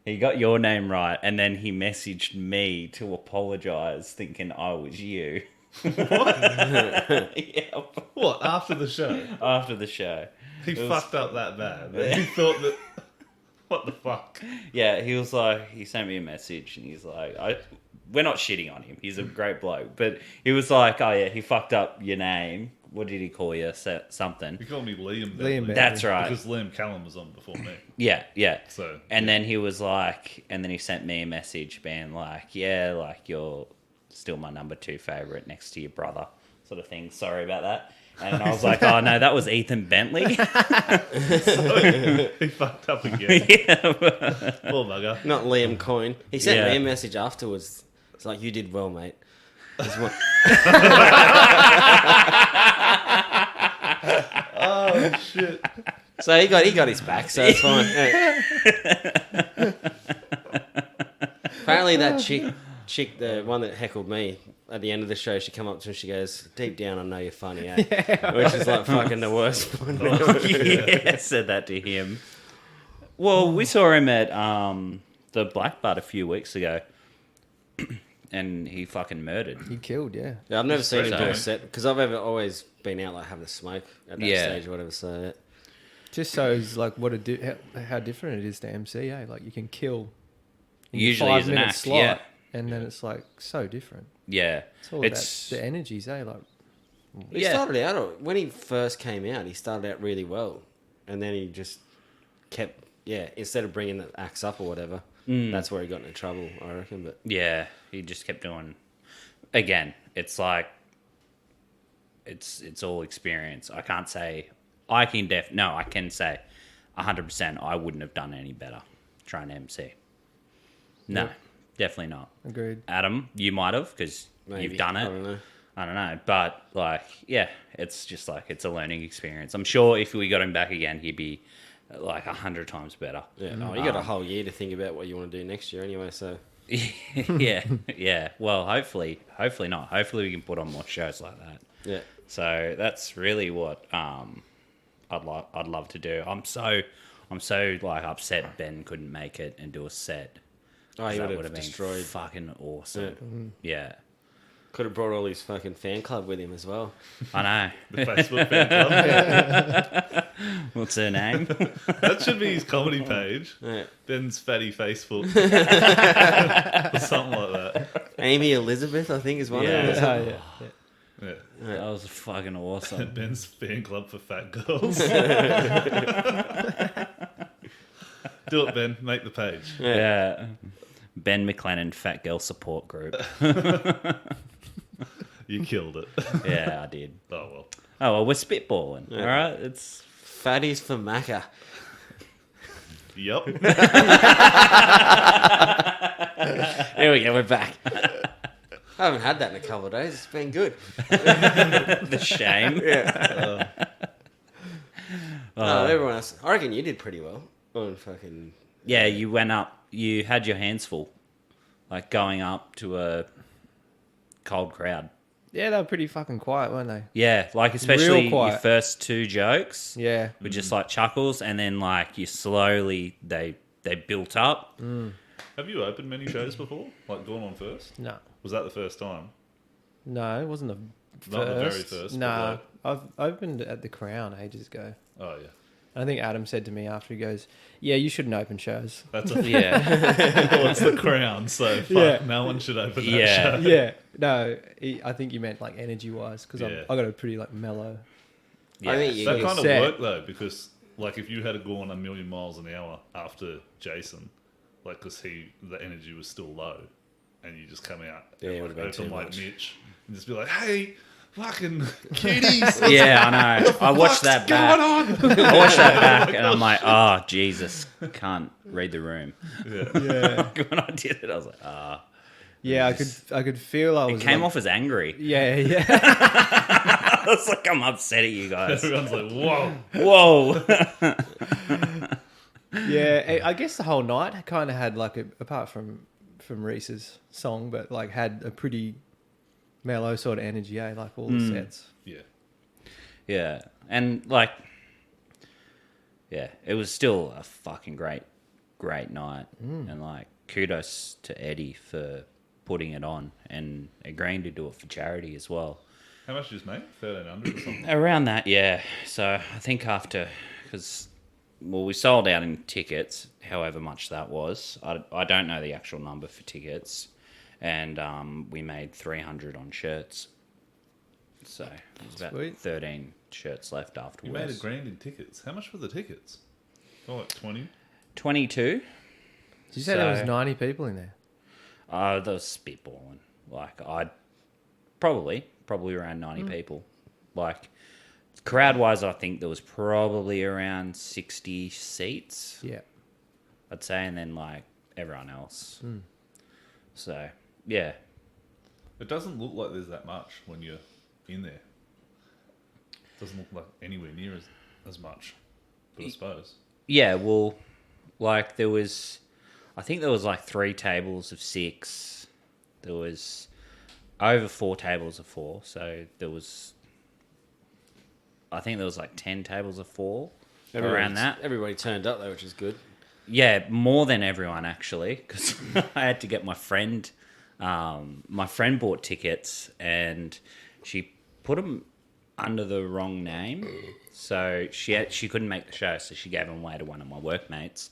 [SPEAKER 1] He got your name right, and then he messaged me to apologize, thinking I was you. Yeah,
[SPEAKER 2] What, after the show?
[SPEAKER 1] after the show.
[SPEAKER 2] He fucked up that bad. He thought that... What the fuck?
[SPEAKER 1] Yeah, he was like, he sent me a message, and he's like, we're not shitting on him. He's a great bloke, but he was like, oh yeah, he fucked up your name. What did he call you? Something.
[SPEAKER 2] He called me Liam.
[SPEAKER 5] Liam
[SPEAKER 2] Bentley.
[SPEAKER 5] Bentley.
[SPEAKER 1] That's right.
[SPEAKER 2] Because Liam Callum was on before me.
[SPEAKER 1] Yeah, yeah.
[SPEAKER 2] So,
[SPEAKER 1] And then he was like, and then he sent me a message being like, yeah, like you're still my number 2 favorite next to your brother, sort of thing. Sorry about that. And I was like, oh no, that was Ethan Bentley.
[SPEAKER 2] So he fucked up again.
[SPEAKER 1] Yeah.
[SPEAKER 2] Poor bugger.
[SPEAKER 6] Not Liam Coyne. He sent
[SPEAKER 1] Yeah.
[SPEAKER 6] me a message afterwards. It's like, you did well, mate. It's what-
[SPEAKER 2] Oh, shit.
[SPEAKER 6] So he got his back, so it's fine. Yeah. Apparently that chick, the one that heckled me at the end of the show, she come up to me and she goes, deep down I know you're funny, eh? Which is like fucking the worst one.
[SPEAKER 1] Yeah, said that to him. Well, we saw him at the Black Butt a few weeks ago, and he fucking murdered.
[SPEAKER 5] He killed, yeah.
[SPEAKER 6] Yeah, I've never seen him do
[SPEAKER 1] So-
[SPEAKER 6] a set because I've always been out like having a smoke at that
[SPEAKER 1] Yeah.
[SPEAKER 6] stage or whatever. So yeah.
[SPEAKER 5] Just shows like how different it is to MC, eh? Like you can kill in your
[SPEAKER 1] Usually as an
[SPEAKER 5] 5-minute
[SPEAKER 1] act,
[SPEAKER 5] slot,
[SPEAKER 1] yeah.
[SPEAKER 5] and then it's like so different.
[SPEAKER 1] Yeah,
[SPEAKER 5] It's all about the energies, eh? Like
[SPEAKER 6] He started out when he first came out. He started out really well, and then he just kept instead of bringing the axe up or whatever, that's where he got into trouble, I reckon. But
[SPEAKER 1] yeah, he just kept doing. Again, it's like it's all experience. I can't say I can say 100% I wouldn't have done any better trying to MC. No,
[SPEAKER 5] Yep.
[SPEAKER 1] definitely not.
[SPEAKER 5] agreed.
[SPEAKER 1] Adam, you might have because
[SPEAKER 6] maybe
[SPEAKER 1] you've done it.
[SPEAKER 6] I don't know.
[SPEAKER 1] I don't know, but like, yeah, it's just like it's a learning experience. I'm sure if we got him back again, he'd be like 100 times better.
[SPEAKER 6] Yeah, you got a whole year to think about what you want to do next year, anyway. So
[SPEAKER 1] Yeah, yeah. Well, hopefully not. Hopefully, we can put on more shows like that.
[SPEAKER 6] yeah,
[SPEAKER 1] So that's really what I'd love to do. I'm so like upset Ben couldn't make it and do a set.
[SPEAKER 6] oh, he
[SPEAKER 1] That
[SPEAKER 6] would
[SPEAKER 1] would
[SPEAKER 6] have
[SPEAKER 1] have been
[SPEAKER 6] destroyed.
[SPEAKER 1] fucking awesome. Yeah,
[SPEAKER 6] Could have brought all his fucking fan club with him as well.
[SPEAKER 1] I know.
[SPEAKER 2] The Facebook fan club.
[SPEAKER 1] What's her name?
[SPEAKER 2] That should be his comedy page.
[SPEAKER 6] Yeah.
[SPEAKER 2] Ben's Fatty Facebook. Or something like that.
[SPEAKER 6] Amy Elizabeth, I think, is one
[SPEAKER 1] Yeah.
[SPEAKER 6] of them.
[SPEAKER 5] Oh, yeah.
[SPEAKER 2] Yeah.
[SPEAKER 1] That was fucking awesome.
[SPEAKER 2] Ben's fan club for fat girls. Do it, Ben. Make the page.
[SPEAKER 1] Yeah. Ben McLennan Fat Girl Support Group.
[SPEAKER 2] You killed it.
[SPEAKER 1] Yeah, I did.
[SPEAKER 2] Oh, well.
[SPEAKER 1] Oh well, we're spitballing. All right, it's
[SPEAKER 6] Fatties for Macca.
[SPEAKER 2] Yep.
[SPEAKER 6] There we go, we're back. I haven't had that in a couple of days. It's been good.
[SPEAKER 1] the shame.
[SPEAKER 6] Everyone else, I reckon you did pretty well on fucking.
[SPEAKER 1] Yeah, you went up. You had your hands full, like going up to a cold crowd.
[SPEAKER 5] Yeah, they were pretty fucking quiet, weren't they?
[SPEAKER 1] Yeah, like especially your
[SPEAKER 5] quiet.
[SPEAKER 1] first 2 jokes
[SPEAKER 5] Yeah.
[SPEAKER 1] were just like chuckles, and then like you slowly they built up,
[SPEAKER 2] Have you opened many shows before? Like gone on first?
[SPEAKER 5] No.
[SPEAKER 2] Was that the first time?
[SPEAKER 5] No, it wasn't the first.
[SPEAKER 2] Not the very first, but
[SPEAKER 5] Nah,
[SPEAKER 2] like-
[SPEAKER 5] I've opened at the Crown ages ago.
[SPEAKER 2] Oh yeah.
[SPEAKER 5] I think Adam said to me after, he goes, "Yeah, you shouldn't open shows."
[SPEAKER 2] That's a
[SPEAKER 1] Yeah.
[SPEAKER 2] well, it's the Crown, so fuck,
[SPEAKER 5] Yeah.
[SPEAKER 2] no one should open that
[SPEAKER 1] Yeah.
[SPEAKER 2] show.
[SPEAKER 5] Yeah, no, I think you meant like energy wise because
[SPEAKER 2] Yeah.
[SPEAKER 5] I got a pretty like mellow.
[SPEAKER 1] Yeah.
[SPEAKER 6] I think you
[SPEAKER 2] That
[SPEAKER 6] got
[SPEAKER 2] kind of
[SPEAKER 5] set.
[SPEAKER 2] worked though, because like if you had gone a million miles an hour after Jason, like because the energy was still low, and you just come out
[SPEAKER 6] Yeah, it
[SPEAKER 2] and
[SPEAKER 6] would've been
[SPEAKER 2] open
[SPEAKER 6] too
[SPEAKER 2] like
[SPEAKER 6] much.
[SPEAKER 2] Mitch and just be like, "Hey, fucking kiddies,
[SPEAKER 1] Yeah, I know. I watched that back.
[SPEAKER 2] going on?"
[SPEAKER 1] I watched that back, and I'm like, oh Jesus, can't read the room.
[SPEAKER 2] Yeah.
[SPEAKER 5] Yeah,
[SPEAKER 1] When I did it, I was like, ah.
[SPEAKER 5] yeah, I could feel I was.
[SPEAKER 1] It came
[SPEAKER 5] like-
[SPEAKER 1] off as angry.
[SPEAKER 5] Yeah, yeah,
[SPEAKER 1] I was like, I'm upset at you guys.
[SPEAKER 2] Everyone's like, "Whoa."
[SPEAKER 1] Whoa.
[SPEAKER 5] yeah. I guess the whole night kind of had like apart from Reese's song, but like had a pretty mellow sort of energy. Like all the sets.
[SPEAKER 2] Yeah.
[SPEAKER 1] Yeah, and like, yeah, it was still a fucking great night, and like, kudos to Eddie for putting it on and agreeing to do it for charity as well.
[SPEAKER 2] How much did you make? 1,300 or something.
[SPEAKER 1] Around that, yeah. So I think because we sold out in tickets, however much that was. I don't know the actual number for tickets, and we made 300 on shirts. So it was about
[SPEAKER 5] Sweet.
[SPEAKER 1] 13 shirts left
[SPEAKER 2] You
[SPEAKER 1] afterwards.
[SPEAKER 2] made $1,000 in tickets. How much were the tickets? Oh, like 20.
[SPEAKER 1] 22.
[SPEAKER 5] Did you say there was
[SPEAKER 1] So-
[SPEAKER 5] 90 people in there?
[SPEAKER 1] That was spitballing. Like I'd probably around 90 people. Like crowd wise, I think there was probably around 60 seats.
[SPEAKER 5] Yeah.
[SPEAKER 1] I'd say, and then like everyone else. So yeah,
[SPEAKER 2] It doesn't look like there's that much when you're in there. Doesn't look like anywhere near as much. But I suppose.
[SPEAKER 1] yeah. Well, like I think there was like 3 tables of 6. There was over 4 tables of 4. So I think there was like 10 tables of 4 around that.
[SPEAKER 6] Everybody turned up though, which is good.
[SPEAKER 1] Yeah, more than everyone actually, because I had to get my friend. My friend bought tickets, and she put them under the wrong name, so she couldn't make the show. So she gave them away to one of my workmates,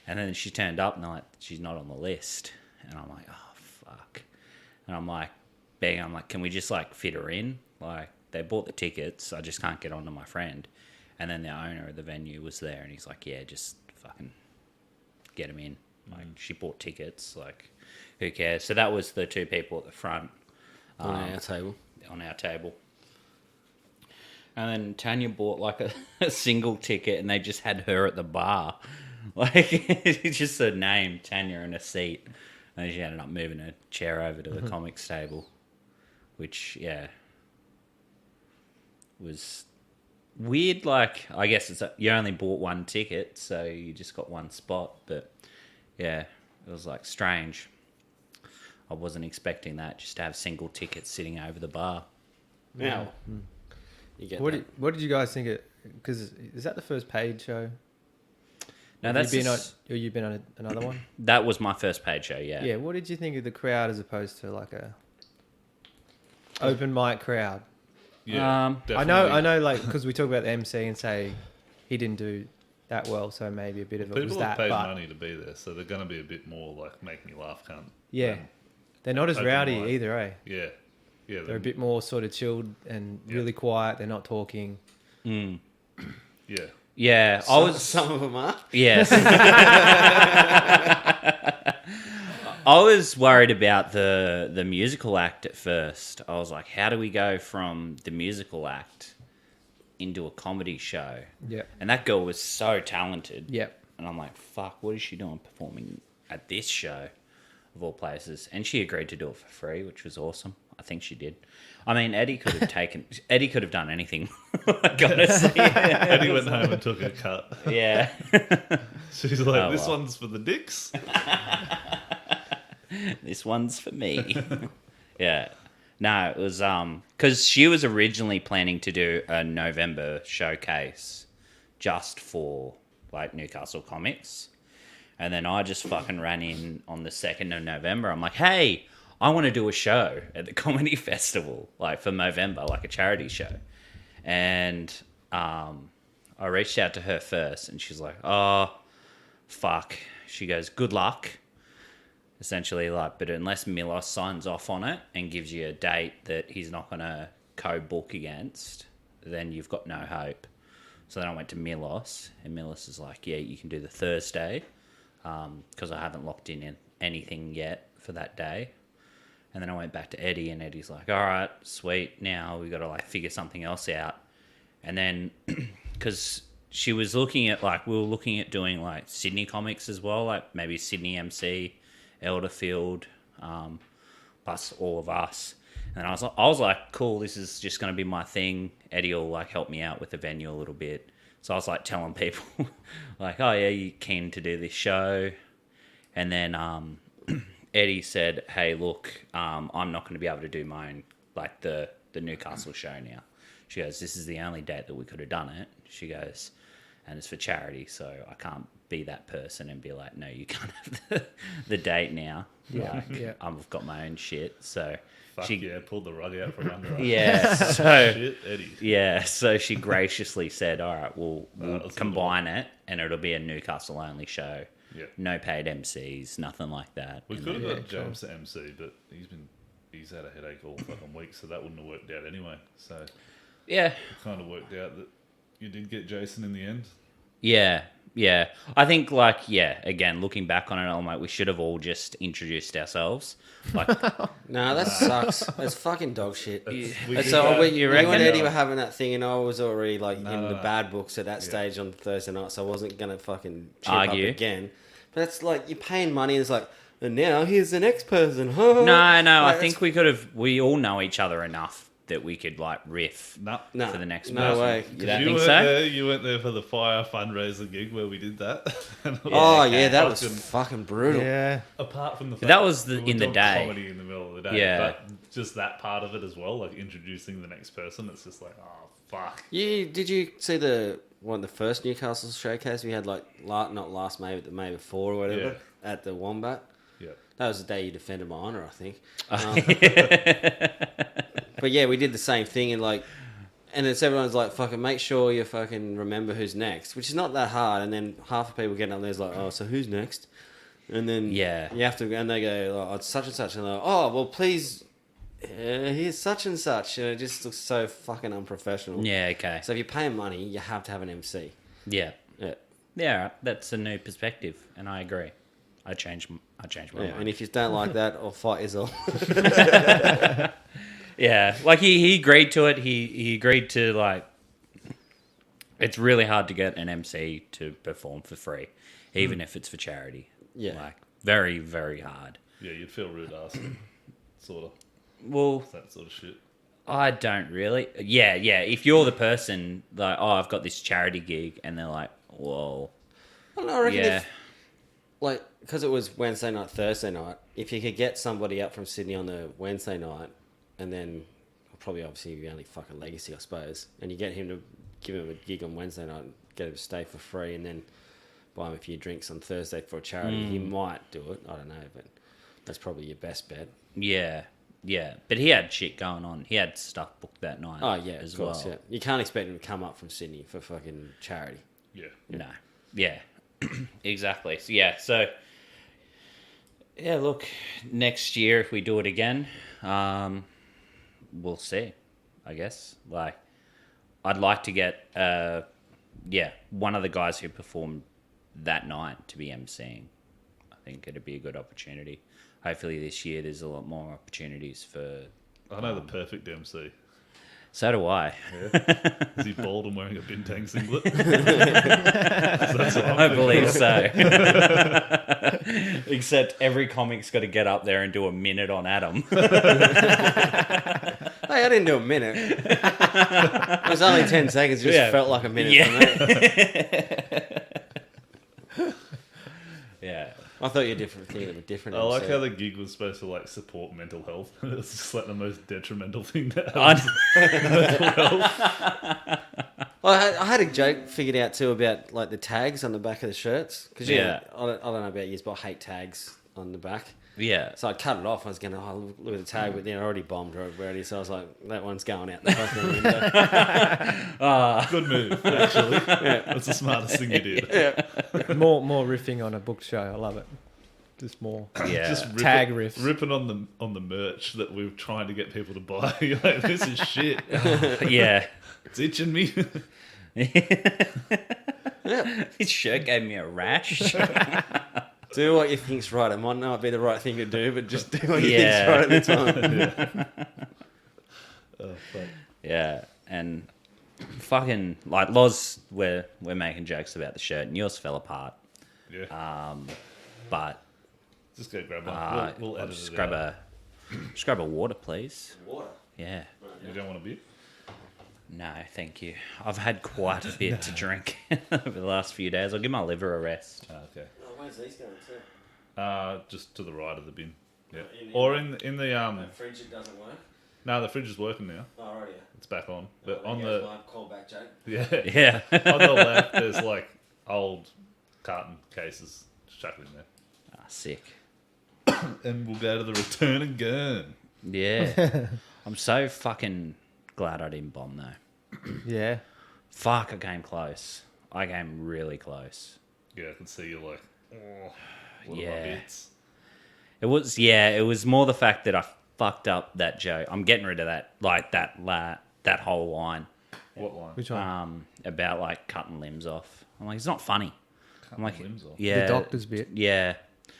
[SPEAKER 1] and then she turned up, and they're like, she's not on the list, and I'm like, oh fuck, and I'm like, can we just like fit her in? Like they bought the tickets, I just can't get onto my friend, and then the owner of the venue was there, and he's like, yeah, just fucking get him in. Like she bought tickets, like who cares? So that was the 2 people at the front
[SPEAKER 6] On our table.
[SPEAKER 1] on our table. And then Tanya bought like a single ticket, and they just had her at the bar. Like it's just a name, Tanya, and a seat. And she ended up moving a chair over to the comics table, which was weird. Like I guess you only bought 1 ticket, so you just got 1 spot. But yeah, it was like strange. I wasn't expecting that, just to have single tickets sitting over the bar.
[SPEAKER 6] Now, you get
[SPEAKER 5] What
[SPEAKER 6] that.
[SPEAKER 5] did you guys think? Because is that the first paid show?
[SPEAKER 1] No,
[SPEAKER 5] Have
[SPEAKER 1] that's
[SPEAKER 5] you been on, or you've been on another one?
[SPEAKER 1] that was my first paid show. Yeah.
[SPEAKER 5] Yeah. What did you think of the crowd as opposed to like a open mic crowd?
[SPEAKER 2] Yeah.
[SPEAKER 5] I
[SPEAKER 2] definitely.
[SPEAKER 5] know, like because we talk about the MC and say he didn't do that well, so maybe a bit of it was
[SPEAKER 2] People
[SPEAKER 5] that.
[SPEAKER 2] have paid
[SPEAKER 5] But
[SPEAKER 2] money to be there, so they're going to be a bit more like make me laugh, cunt.
[SPEAKER 5] yeah,
[SPEAKER 2] than-
[SPEAKER 5] they're not as
[SPEAKER 2] open
[SPEAKER 5] rowdy
[SPEAKER 2] mic.
[SPEAKER 5] either, eh?
[SPEAKER 2] Yeah. Yeah.
[SPEAKER 5] They're a bit more sort of chilled and
[SPEAKER 2] Yeah.
[SPEAKER 5] really quiet. They're not talking.
[SPEAKER 2] Yeah.
[SPEAKER 1] Yeah, I was.
[SPEAKER 6] Some of them are.
[SPEAKER 1] Yes. I was worried about the musical act at first. I was like, how do we go from the musical act into a comedy show?
[SPEAKER 5] Yep.
[SPEAKER 1] And that girl was so talented.
[SPEAKER 5] Yep.
[SPEAKER 1] And I'm like, fuck, what is she doing performing at this show of all places? And she agreed to do it for free, which was awesome. I think she did. I mean, Eddie could have done anything. Like, honestly.
[SPEAKER 2] Eddie went home and took a cut.
[SPEAKER 1] Yeah.
[SPEAKER 2] She's like,
[SPEAKER 1] Oh,
[SPEAKER 2] this
[SPEAKER 1] well.
[SPEAKER 2] one's for the dicks.
[SPEAKER 1] This one's for me. Yeah. No, it was because she was originally planning to do a Movember showcase just for like Newcastle comics, And then I just fucking ran in on the 2nd of November. I'm like, hey, I want to do a show at the comedy festival, like for Movember, like a charity show. And I reached out to her first, and she's like, oh, fuck. She goes, good luck. Essentially, like, but unless Milos signs off on it and gives you a date that he's not going to co-book against, then you've got no hope. So then I went to Milos, and Milos is like, yeah, you can do the Thursday, because I haven't locked in anything yet for that day. And then I went back to Eddie, and Eddie's like, all right, sweet, now we got to like figure something else out. And then, because she was looking at, like, we were looking at doing like Sydney comics as well, like maybe Sydney MC, Elderfield, plus all of us. And I was like, cool, this is just going to be my thing. Eddie will like help me out with the venue a little bit. So I was like telling people, like, oh yeah, you keen to do this show? And then Eddie said, hey, look, I'm not going to be able to do my own, like the Newcastle show now. She goes, this is the only date that we could have done it. She goes, and it's for charity, so I can't be that person and be like, no, you can't have the date now.
[SPEAKER 5] Yeah,
[SPEAKER 1] Like,
[SPEAKER 5] yeah.
[SPEAKER 1] I've got my own shit. So
[SPEAKER 2] Fuck yeah, pulled the rug out from under us.
[SPEAKER 1] yeah, so
[SPEAKER 2] Shit, Eddie.
[SPEAKER 1] yeah, so she graciously said, all right, we'll
[SPEAKER 2] that's
[SPEAKER 1] combine it, and it'll be a Newcastle only show.
[SPEAKER 2] Yeah.
[SPEAKER 1] No paid MCs, nothing like that.
[SPEAKER 2] We
[SPEAKER 1] And
[SPEAKER 2] could have
[SPEAKER 1] then-
[SPEAKER 2] got James to MC, but he's had a headache all fucking week, so that wouldn't have worked out anyway. So it
[SPEAKER 1] yeah,
[SPEAKER 2] kind of worked out that you did get Jason in the end.
[SPEAKER 1] yeah. Yeah, I think like again, looking back on it, I'm like we should have all just introduced ourselves. Like,
[SPEAKER 6] No, that sucks. That's fucking dog shit.
[SPEAKER 2] We
[SPEAKER 6] That's
[SPEAKER 2] did
[SPEAKER 6] so
[SPEAKER 2] that.
[SPEAKER 6] you
[SPEAKER 1] reckon?
[SPEAKER 6] and Eddie were having that thing, and I was already like in
[SPEAKER 2] no,
[SPEAKER 6] the
[SPEAKER 2] no.
[SPEAKER 6] bad books at that stage on Thursday night, so I wasn't gonna fucking chip
[SPEAKER 1] Argue.
[SPEAKER 6] up again. But it's like you're paying money, and it's like, and now here's the next person. Huh?
[SPEAKER 1] no,
[SPEAKER 6] Like,
[SPEAKER 1] I think we could have. We all know each other enough that we could like riff
[SPEAKER 2] No.
[SPEAKER 6] no,
[SPEAKER 1] for the next
[SPEAKER 6] no
[SPEAKER 1] person.
[SPEAKER 6] way.
[SPEAKER 1] You don't
[SPEAKER 2] You
[SPEAKER 1] think
[SPEAKER 2] weren't
[SPEAKER 1] so?
[SPEAKER 2] there. You went there for the fire fundraiser gig where we did that. And
[SPEAKER 6] Oh
[SPEAKER 1] okay.
[SPEAKER 6] yeah, that was
[SPEAKER 2] Fucking-
[SPEAKER 6] fucking brutal.
[SPEAKER 5] Yeah.
[SPEAKER 2] apart from the fact
[SPEAKER 1] That was
[SPEAKER 2] we
[SPEAKER 1] the-
[SPEAKER 2] were
[SPEAKER 1] in the
[SPEAKER 2] doing
[SPEAKER 1] day.
[SPEAKER 2] comedy in the middle of the day,
[SPEAKER 1] Yeah.
[SPEAKER 2] but just that part of it as well, like introducing the next person, it's just like, oh fuck.
[SPEAKER 6] Did you see the first Newcastle showcase we had like not last May but the May before or whatever at the Wombat?
[SPEAKER 2] Yeah.
[SPEAKER 6] That was the day you defended my honour, I think. But yeah, we did the same thing and it's everyone's like, fucking make sure you fucking remember who's next, which is not that hard. And then half the people getting up there's like, oh, so who's next? And then
[SPEAKER 1] Yeah.
[SPEAKER 6] you have to, and they go, oh, it's such and such, and they're like, oh, well, please, here's such and such, and it just looks so fucking unprofessional.
[SPEAKER 1] Yeah, okay.
[SPEAKER 6] So if you're paying money, you have to have an MC.
[SPEAKER 1] Yeah.
[SPEAKER 6] Yeah.
[SPEAKER 1] Yeah, that's a new perspective, and I agree. I changed my
[SPEAKER 6] Yeah,
[SPEAKER 1] mind.
[SPEAKER 6] and if you don't like that, or fight yourself.
[SPEAKER 1] Yeah, like he agreed to it. He agreed to like. It's really hard to get an MC to perform for free, even if it's for charity.
[SPEAKER 6] Yeah.
[SPEAKER 1] like very very hard.
[SPEAKER 2] Yeah, you'd feel rude asking, sort of,
[SPEAKER 1] Well,
[SPEAKER 2] that sort of shit.
[SPEAKER 1] I don't really. Yeah. If you're the person like, oh, I've got this charity gig, and they're like, well,
[SPEAKER 6] I don't know, I reckon
[SPEAKER 1] yeah,
[SPEAKER 6] if, like, because it was Wednesday night, Thursday night, if you could get somebody up from Sydney on the Wednesday night, and then probably obviously the only fucking legacy, I suppose, and you get him to give him a gig on Wednesday night, and get him to stay for free, and then buy him a few drinks on Thursday for a charity, he might do it. I don't know, but that's probably your best bet.
[SPEAKER 1] yeah. But he had shit going on. He had stuff booked that night.
[SPEAKER 6] Oh yeah,
[SPEAKER 1] as
[SPEAKER 6] of course.
[SPEAKER 1] well.
[SPEAKER 6] Yeah, you can't expect him to come up from Sydney for fucking charity.
[SPEAKER 2] Yeah.
[SPEAKER 1] No. Yeah. Exactly. So, yeah. So, yeah, look, next year, if we do it again, we'll see, I guess. Like, I'd like to get, one of the guys who performed that night to be emceeing. I think it'd be a good opportunity. Hopefully this year there's a lot more opportunities for...
[SPEAKER 2] I know the perfect MC.
[SPEAKER 1] So do I.
[SPEAKER 2] Is he bald and wearing a bintang singlet? That's what I'm
[SPEAKER 1] I
[SPEAKER 2] thinking.
[SPEAKER 1] believe so. Except every comic's got to get up there and do a minute on Adam.
[SPEAKER 6] Hey, I didn't do a minute. It was only 10 seconds. It just
[SPEAKER 1] Yeah.
[SPEAKER 6] felt like a minute
[SPEAKER 1] Yeah.
[SPEAKER 6] for me.
[SPEAKER 1] Yeah.
[SPEAKER 6] I thought you were thinking of a different
[SPEAKER 2] I like
[SPEAKER 6] MC.
[SPEAKER 2] how the gig was supposed to like support mental health. It's just like the most detrimental thing to
[SPEAKER 1] I
[SPEAKER 2] happen.
[SPEAKER 6] Well, I had a joke figured out too about like the tags on the back of the shirts because
[SPEAKER 1] Yeah.
[SPEAKER 6] I don't know about you, but I hate tags on the back.
[SPEAKER 1] Yeah.
[SPEAKER 6] So I cut it off. I was going to look at the tag, but then I already bombed already. So I was like, that one's going out the fucking window.
[SPEAKER 2] Good move, actually. That's the smartest thing you did.
[SPEAKER 5] More riffing on a book show. I love it. Just more
[SPEAKER 1] Yeah.
[SPEAKER 2] Just
[SPEAKER 5] tag riffs.
[SPEAKER 2] ripping on the merch that we're trying to get people to buy. You're like, this is shit.
[SPEAKER 1] Yeah.
[SPEAKER 2] It's itching me.
[SPEAKER 1] His shirt gave me a rash.
[SPEAKER 6] Do what you think's right. It might not be the right thing to do, but just do what you
[SPEAKER 1] Yeah.
[SPEAKER 6] think's right at the time.
[SPEAKER 2] Oh, fuck.
[SPEAKER 1] Yeah. And fucking, like, Loz, we're making jokes about the shirt, and yours fell apart.
[SPEAKER 2] Yeah.
[SPEAKER 1] But
[SPEAKER 2] Just go grab one. We'll edit
[SPEAKER 1] just
[SPEAKER 2] it
[SPEAKER 1] grab
[SPEAKER 2] out.
[SPEAKER 1] just grab a water, please.
[SPEAKER 6] Water.
[SPEAKER 1] Yeah.
[SPEAKER 2] You don't want a beer?
[SPEAKER 1] No, thank you. I've had quite a bit to drink over the last few days. I'll give my liver a rest.
[SPEAKER 2] Ah, okay.
[SPEAKER 6] Oh, where's these going to?
[SPEAKER 2] Just to the right of the bin. Yeah.
[SPEAKER 6] In the-
[SPEAKER 2] Or in the
[SPEAKER 6] The fridge, it doesn't work.
[SPEAKER 2] No, the fridge is working now.
[SPEAKER 6] Oh, right, yeah.
[SPEAKER 2] It's back on. But
[SPEAKER 6] There
[SPEAKER 2] on
[SPEAKER 6] goes
[SPEAKER 2] the
[SPEAKER 6] my callback joke.
[SPEAKER 2] yeah,
[SPEAKER 1] Yeah.
[SPEAKER 2] on the left there's like old carton cases chucked in there.
[SPEAKER 1] Ah, sick.
[SPEAKER 2] And we'll go to the return and gun.
[SPEAKER 1] Yeah. I'm so fucking glad I didn't bomb, though.
[SPEAKER 5] Yeah.
[SPEAKER 1] Fuck, I came close. I came really close.
[SPEAKER 2] Yeah, I can see you like, oh, what are my
[SPEAKER 1] Yeah.
[SPEAKER 2] bits?
[SPEAKER 1] It was more the fact that I fucked up that joke. I'm getting rid of that, like, that whole line.
[SPEAKER 2] What line?
[SPEAKER 5] Which one?
[SPEAKER 1] About, like, cutting limbs off. I'm like, it's not funny. I'm like,
[SPEAKER 2] limbs off?
[SPEAKER 1] yeah.
[SPEAKER 5] The doctor's bit.
[SPEAKER 1] Yeah.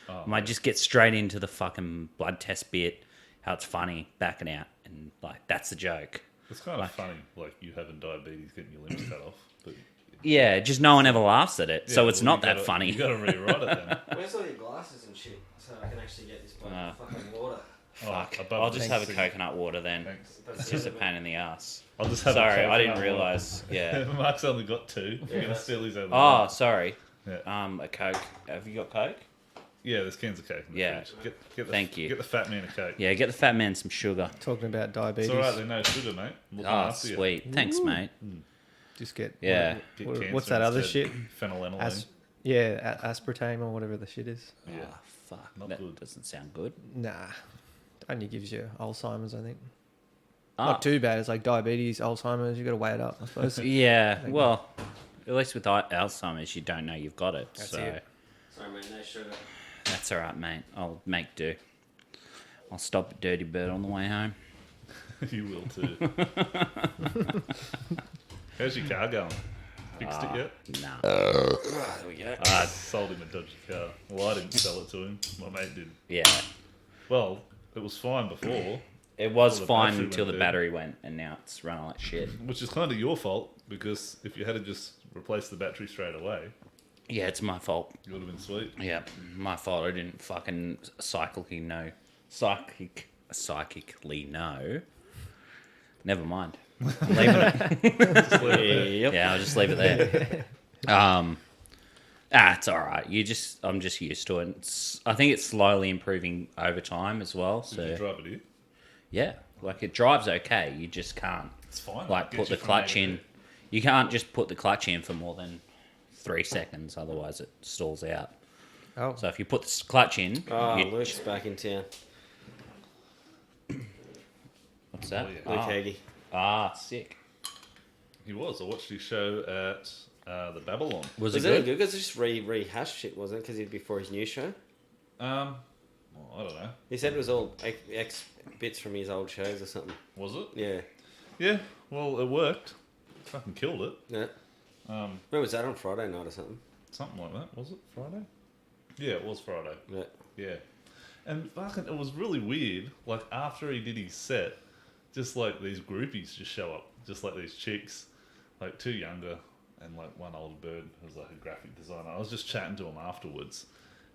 [SPEAKER 2] Oh,
[SPEAKER 1] I might just get straight into the fucking blood test bit, how it's funny, backing out, and, like, that's the joke.
[SPEAKER 2] It's kind of funny, like you having diabetes, getting your limbs cut off. But
[SPEAKER 1] Yeah, just no one ever laughs at it, so
[SPEAKER 2] yeah,
[SPEAKER 1] it's
[SPEAKER 2] well,
[SPEAKER 1] not
[SPEAKER 2] you
[SPEAKER 1] that
[SPEAKER 2] gotta-
[SPEAKER 1] funny.
[SPEAKER 2] You got to rewrite it then.
[SPEAKER 6] Where's all your glasses and shit so I can actually get this fucking water?
[SPEAKER 1] Fuck.
[SPEAKER 2] above
[SPEAKER 1] I'll
[SPEAKER 2] the
[SPEAKER 1] just have a
[SPEAKER 2] thing.
[SPEAKER 1] coconut water then.
[SPEAKER 2] Thanks.
[SPEAKER 1] It's just a pain in the ass.
[SPEAKER 2] I'll just have.
[SPEAKER 1] Sorry,
[SPEAKER 2] a
[SPEAKER 1] I didn't
[SPEAKER 2] coconut
[SPEAKER 1] realise.
[SPEAKER 2] water.
[SPEAKER 1] Yeah.
[SPEAKER 2] Mark's only got two. You're gonna steal his own.
[SPEAKER 1] Oh, sorry.
[SPEAKER 2] Yeah.
[SPEAKER 1] A Coke. Have you got Coke?
[SPEAKER 2] Yeah, there's cans of Coke in the
[SPEAKER 1] Yeah.
[SPEAKER 2] fridge. Get the,
[SPEAKER 1] Thank you.
[SPEAKER 2] Get the fat man a Coke.
[SPEAKER 1] Yeah, get the fat man some sugar.
[SPEAKER 5] Talking about diabetes.
[SPEAKER 2] It's alright, there's no sugar, mate. I'm looking
[SPEAKER 1] Oh,
[SPEAKER 2] after you.
[SPEAKER 1] sweet. Thanks, mate.
[SPEAKER 5] Just get
[SPEAKER 1] Yeah.
[SPEAKER 2] Get
[SPEAKER 5] What's
[SPEAKER 2] cancer
[SPEAKER 5] that other
[SPEAKER 2] instead.
[SPEAKER 5] shit?
[SPEAKER 2] Phenylalanine.
[SPEAKER 5] Aspartame or whatever the shit is.
[SPEAKER 2] Yeah.
[SPEAKER 1] Oh, fuck.
[SPEAKER 2] Not
[SPEAKER 1] That
[SPEAKER 2] good.
[SPEAKER 1] doesn't sound good.
[SPEAKER 5] Nah, only gives you Alzheimer's. I think
[SPEAKER 1] Ah.
[SPEAKER 5] not too bad. It's like diabetes, Alzheimer's. You got to weigh it up, I suppose.
[SPEAKER 1] Yeah, well, at least with Alzheimer's, you don't know you've got it.
[SPEAKER 5] That's
[SPEAKER 1] so
[SPEAKER 5] it.
[SPEAKER 6] Sorry, mate, no sugar.
[SPEAKER 1] that's all right, mate. I'll make do. I'll stop at Dirty Bird on the way home.
[SPEAKER 2] You will too. How's your car going? Fixed it yet?
[SPEAKER 1] Nah.
[SPEAKER 6] There we go.
[SPEAKER 2] I sold him a dodgy car. Well, I didn't sell it to him. My mate did.
[SPEAKER 1] Yeah.
[SPEAKER 2] Well, it was fine before,
[SPEAKER 1] It was
[SPEAKER 2] Well, the
[SPEAKER 1] fine
[SPEAKER 2] battery
[SPEAKER 1] until the
[SPEAKER 2] went dead.
[SPEAKER 1] battery went, and now it's running like shit.
[SPEAKER 2] which is kind of your fault because if you had to just replace the battery straight away,
[SPEAKER 1] Yeah, it's my fault.
[SPEAKER 2] it would have been sweet.
[SPEAKER 1] Yeah, my fault. I didn't fucking psychically know. Psychically know. Never mind. I'm leaving it.
[SPEAKER 6] Yep.
[SPEAKER 1] Yeah, I'll just leave it there. It's all right. I'm just used to it. I think it's slowly improving over time as well.
[SPEAKER 2] Did
[SPEAKER 1] So
[SPEAKER 2] you drive it here?
[SPEAKER 1] yeah, like it drives okay. You just can't
[SPEAKER 2] It's fine.
[SPEAKER 1] like
[SPEAKER 2] Gets
[SPEAKER 1] put
[SPEAKER 2] you
[SPEAKER 1] the
[SPEAKER 2] from
[SPEAKER 1] clutch
[SPEAKER 2] A to
[SPEAKER 1] in.
[SPEAKER 2] B.
[SPEAKER 1] You can't just put the clutch in for more than 3 seconds, otherwise it stalls out.
[SPEAKER 5] Oh,
[SPEAKER 1] So if you put the clutch in,
[SPEAKER 6] Oh,
[SPEAKER 1] you,
[SPEAKER 6] Luke's back in town.
[SPEAKER 1] what's that?
[SPEAKER 2] Oh, yeah.
[SPEAKER 6] Luke
[SPEAKER 1] Ah.
[SPEAKER 6] Hagee.
[SPEAKER 1] Sick.
[SPEAKER 2] He was. I watched his show at the Babylon.
[SPEAKER 1] Was
[SPEAKER 6] Was
[SPEAKER 1] it
[SPEAKER 6] it
[SPEAKER 1] good?
[SPEAKER 6] good? Because it's just rehashed shit, wasn't it? Because he'd before his new show.
[SPEAKER 2] Well, I don't know.
[SPEAKER 6] He said it was all X bits from his old shows or something.
[SPEAKER 2] Was it?
[SPEAKER 6] Yeah.
[SPEAKER 2] Yeah. Well, it worked. Fucking killed it.
[SPEAKER 6] Yeah. Where was that on Friday night or something?
[SPEAKER 2] Something like that. Was it Friday? Yeah, it was Friday.
[SPEAKER 6] Yeah.
[SPEAKER 2] Yeah. And fucking, it was really weird. Like, after he did his set, just like these groupies just show up. Just like these chicks. Like, 2 younger and like 1 older bird who's like a graphic designer. I was just chatting to him afterwards.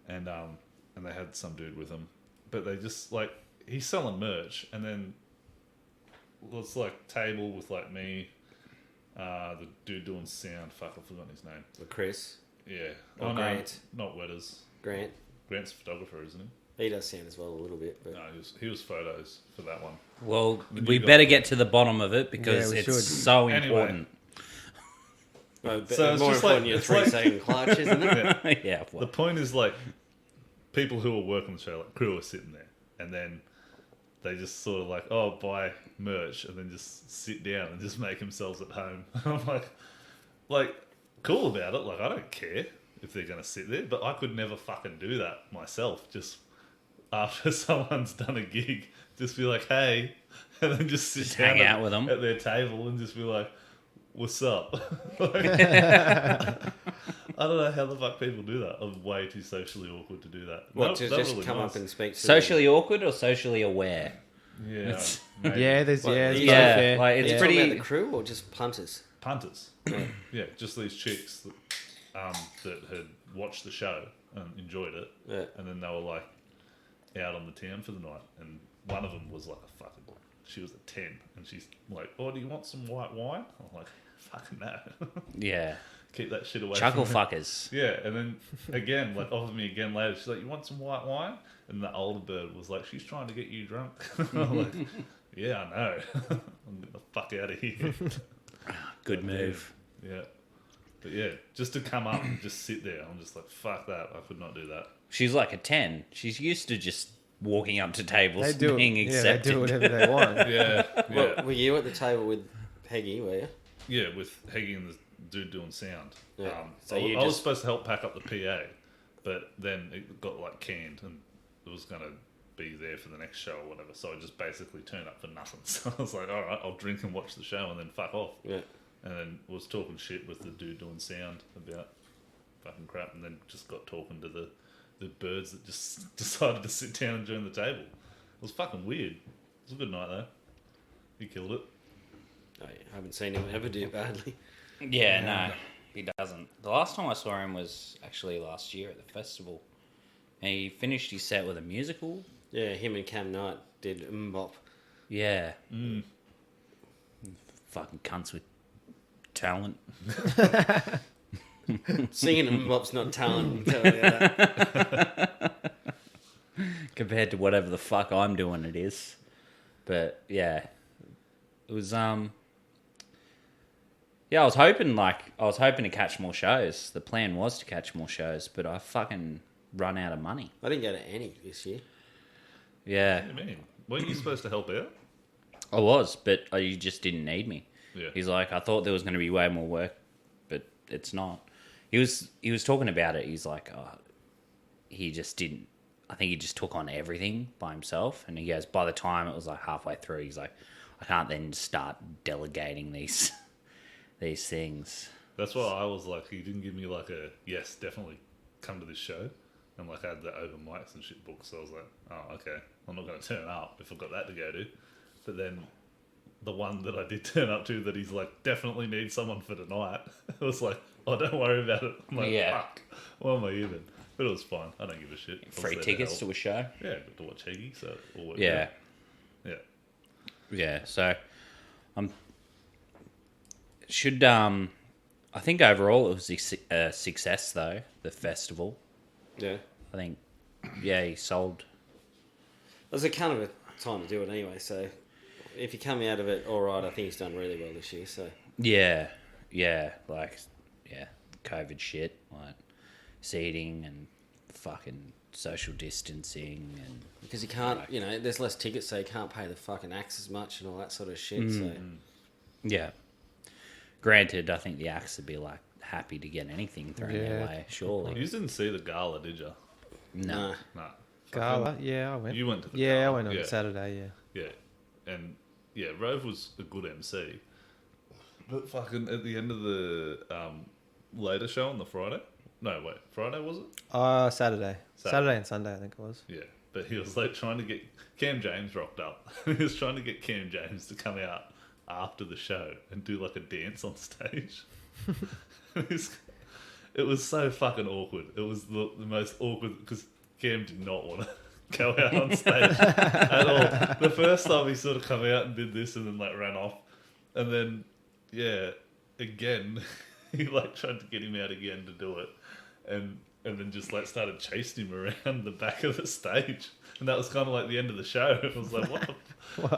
[SPEAKER 2] And they had some dude with them. But they just, like, he's selling merch. And then it's like table with like me, the dude doing sound. Fuck, I've forgotten his name.
[SPEAKER 6] With Chris.
[SPEAKER 2] Yeah.
[SPEAKER 6] Or
[SPEAKER 2] no,
[SPEAKER 6] Grant.
[SPEAKER 2] not Wetters.
[SPEAKER 6] Grant.
[SPEAKER 2] Grant's a photographer, isn't he?
[SPEAKER 6] He does sound as well a little bit. But
[SPEAKER 2] No, he was photos for that one.
[SPEAKER 1] Well,
[SPEAKER 2] When
[SPEAKER 1] we
[SPEAKER 2] you got-
[SPEAKER 1] better get to the bottom of it because
[SPEAKER 5] Yeah, we
[SPEAKER 1] it's
[SPEAKER 5] should.
[SPEAKER 1] so
[SPEAKER 2] Anyway.
[SPEAKER 1] important.
[SPEAKER 6] Well, but
[SPEAKER 2] So it's
[SPEAKER 6] more
[SPEAKER 2] just
[SPEAKER 6] important
[SPEAKER 2] like-
[SPEAKER 6] your
[SPEAKER 2] it's
[SPEAKER 6] 3-second clutch, isn't it?
[SPEAKER 1] Yeah.
[SPEAKER 2] The
[SPEAKER 1] Well,
[SPEAKER 2] point is like people who are working the show, like crew, are sitting there, and then they just sort of like, oh, buy merch, and then just sit down and just make themselves at home. I'm like cool about it. Like I don't care if they're gonna sit there, but I could never fucking do that myself. Just after someone's done a gig, just be like, hey, and then just sit down
[SPEAKER 1] hang out with them.
[SPEAKER 2] at their table and just be like, what's up? Like, I don't know how the fuck people do that. I'm way too socially awkward to do that.
[SPEAKER 6] What,
[SPEAKER 2] No,
[SPEAKER 6] to
[SPEAKER 2] that
[SPEAKER 6] just
[SPEAKER 2] really
[SPEAKER 6] come
[SPEAKER 2] nice.
[SPEAKER 6] up and speak to
[SPEAKER 1] socially awkward or socially aware?
[SPEAKER 2] Yeah, maybe.
[SPEAKER 5] Yeah, there's
[SPEAKER 6] What,
[SPEAKER 5] yeah, it's
[SPEAKER 6] yeah,
[SPEAKER 5] both there.
[SPEAKER 1] like, it's
[SPEAKER 6] Are you
[SPEAKER 1] pretty-
[SPEAKER 6] talking about the crew or just punters?
[SPEAKER 2] Punters. Yeah, just these chicks that had watched the show and enjoyed it,
[SPEAKER 6] Yeah.
[SPEAKER 2] and then they were like out on the town for the night, and one of them was like a fucking. She was a 10, and she's like, "Oh, do you want some white wine?" I'm like, "Fucking no,
[SPEAKER 1] Yeah.
[SPEAKER 2] keep that shit away."
[SPEAKER 1] Chuckle
[SPEAKER 2] from me.
[SPEAKER 1] fuckers.
[SPEAKER 2] Yeah, and then again, like offered me again later. She's like, "You want some white wine?" And the older bird was like, "She's trying to get you drunk." I'm like, "Yeah, I know. I'm getting the fuck out of here."
[SPEAKER 1] Good move.
[SPEAKER 2] Yeah. But yeah, just to come up and just sit there, I'm just like, fuck that. I could not do that.
[SPEAKER 1] She's like a 10. She's used to just walking up to tables,
[SPEAKER 5] They do
[SPEAKER 1] being
[SPEAKER 5] it. Yeah, they
[SPEAKER 1] accepted.
[SPEAKER 5] do whatever they want.
[SPEAKER 2] Yeah.
[SPEAKER 6] Well,
[SPEAKER 2] Yeah.
[SPEAKER 6] were you at the table with Peggy, were you?
[SPEAKER 2] Yeah, with Heggy and the dude doing sound.
[SPEAKER 6] Yeah.
[SPEAKER 2] So
[SPEAKER 6] So you
[SPEAKER 2] I was
[SPEAKER 6] just-
[SPEAKER 2] supposed to help pack up the PA, but then it got like canned and it was going to be there for the next show or whatever. So I just basically turned up for nothing. So I was like, all right, I'll drink and watch the show and then fuck off.
[SPEAKER 6] Yeah.
[SPEAKER 2] And then was talking shit with the dude doing sound about fucking crap, and then just got talking to the birds that just decided to sit down and join the table. It was fucking weird. It was a good night though. He killed it.
[SPEAKER 6] I haven't seen him ever do badly.
[SPEAKER 1] Yeah, no, he doesn't. The last time I saw him was actually last year at the festival. And he finished his set with a musical.
[SPEAKER 6] Yeah, him and Cam Knight did Mbop.
[SPEAKER 1] Yeah. Fucking cunts with talent.
[SPEAKER 6] Singing Mbop's not talent. I'll tell you that.
[SPEAKER 1] Compared to whatever the fuck I'm doing, it is. But yeah, it was yeah, I was hoping to catch more shows. The plan was to catch more shows, but I fucking run out of money.
[SPEAKER 6] I didn't go to any this year.
[SPEAKER 1] Yeah,
[SPEAKER 2] What do you mean? Weren't you supposed to help out?
[SPEAKER 1] I was, but you just didn't need me.
[SPEAKER 2] Yeah.
[SPEAKER 1] He's like, I thought there was going to be way more work, but it's not. He was talking about it. He's like, oh, he just didn't. I think he just took on everything by himself. And he goes, by the time it was like halfway through, he's like, I can't then start delegating these things.
[SPEAKER 2] That's why I was like, he didn't give me like a yes, definitely come to this show, and like I had the open mics and shit booked. So I was like, oh, okay, I'm not going to turn up if I've got that to go to. But then the one that I did turn up to, that he's like, definitely need someone for tonight. I was like, oh, don't worry about it. I'm like,
[SPEAKER 1] Yeah.
[SPEAKER 2] fuck, why am I even? But it was fine. I don't give a shit. I was
[SPEAKER 1] Free
[SPEAKER 2] there
[SPEAKER 1] tickets
[SPEAKER 2] help.
[SPEAKER 1] to a show.
[SPEAKER 2] Yeah, got to watch Heggy, so it all worked
[SPEAKER 1] Yeah.
[SPEAKER 2] out. Yeah.
[SPEAKER 1] Yeah, so I think overall it was a success though, the festival.
[SPEAKER 6] Yeah.
[SPEAKER 1] I think he sold.
[SPEAKER 6] It was a kind of a time to do it anyway, so if you come out of it all right, I think he's done really well this year, so...
[SPEAKER 1] Yeah, COVID shit, like seating and fucking social distancing and
[SPEAKER 6] Because you can't, you know, there's less tickets, so you can't pay the fucking acts as much and all that sort of shit, so...
[SPEAKER 1] yeah. Granted, I think the acts would be like happy to get anything thrown their
[SPEAKER 5] Yeah.
[SPEAKER 1] way, surely.
[SPEAKER 2] You didn't see the gala, did you?
[SPEAKER 1] No.
[SPEAKER 2] Nah.
[SPEAKER 5] Gala, yeah, I went.
[SPEAKER 2] You went to the
[SPEAKER 5] Yeah,
[SPEAKER 2] gala.
[SPEAKER 5] I went on
[SPEAKER 2] Yeah.
[SPEAKER 5] Saturday. Yeah.
[SPEAKER 2] Yeah, and yeah, Rove was a good MC, but fucking at the end of the later show on the Friday. No, wait, Friday was it?
[SPEAKER 5] Saturday. Saturday and Sunday, I think it was.
[SPEAKER 2] Yeah, but he was like trying to get Cam James rocked up. He was trying to get Cam James to come out after the show and do like a dance on stage. It was so fucking awkward. It was the most awkward because Cam did not want to go out on stage at all. The first time he sort of come out and did this and then like ran off, and then yeah, again he like tried to get him out again to do it, and and then just like started chasing him around the back of the stage. And that was kind of like the end of the show. I was like, what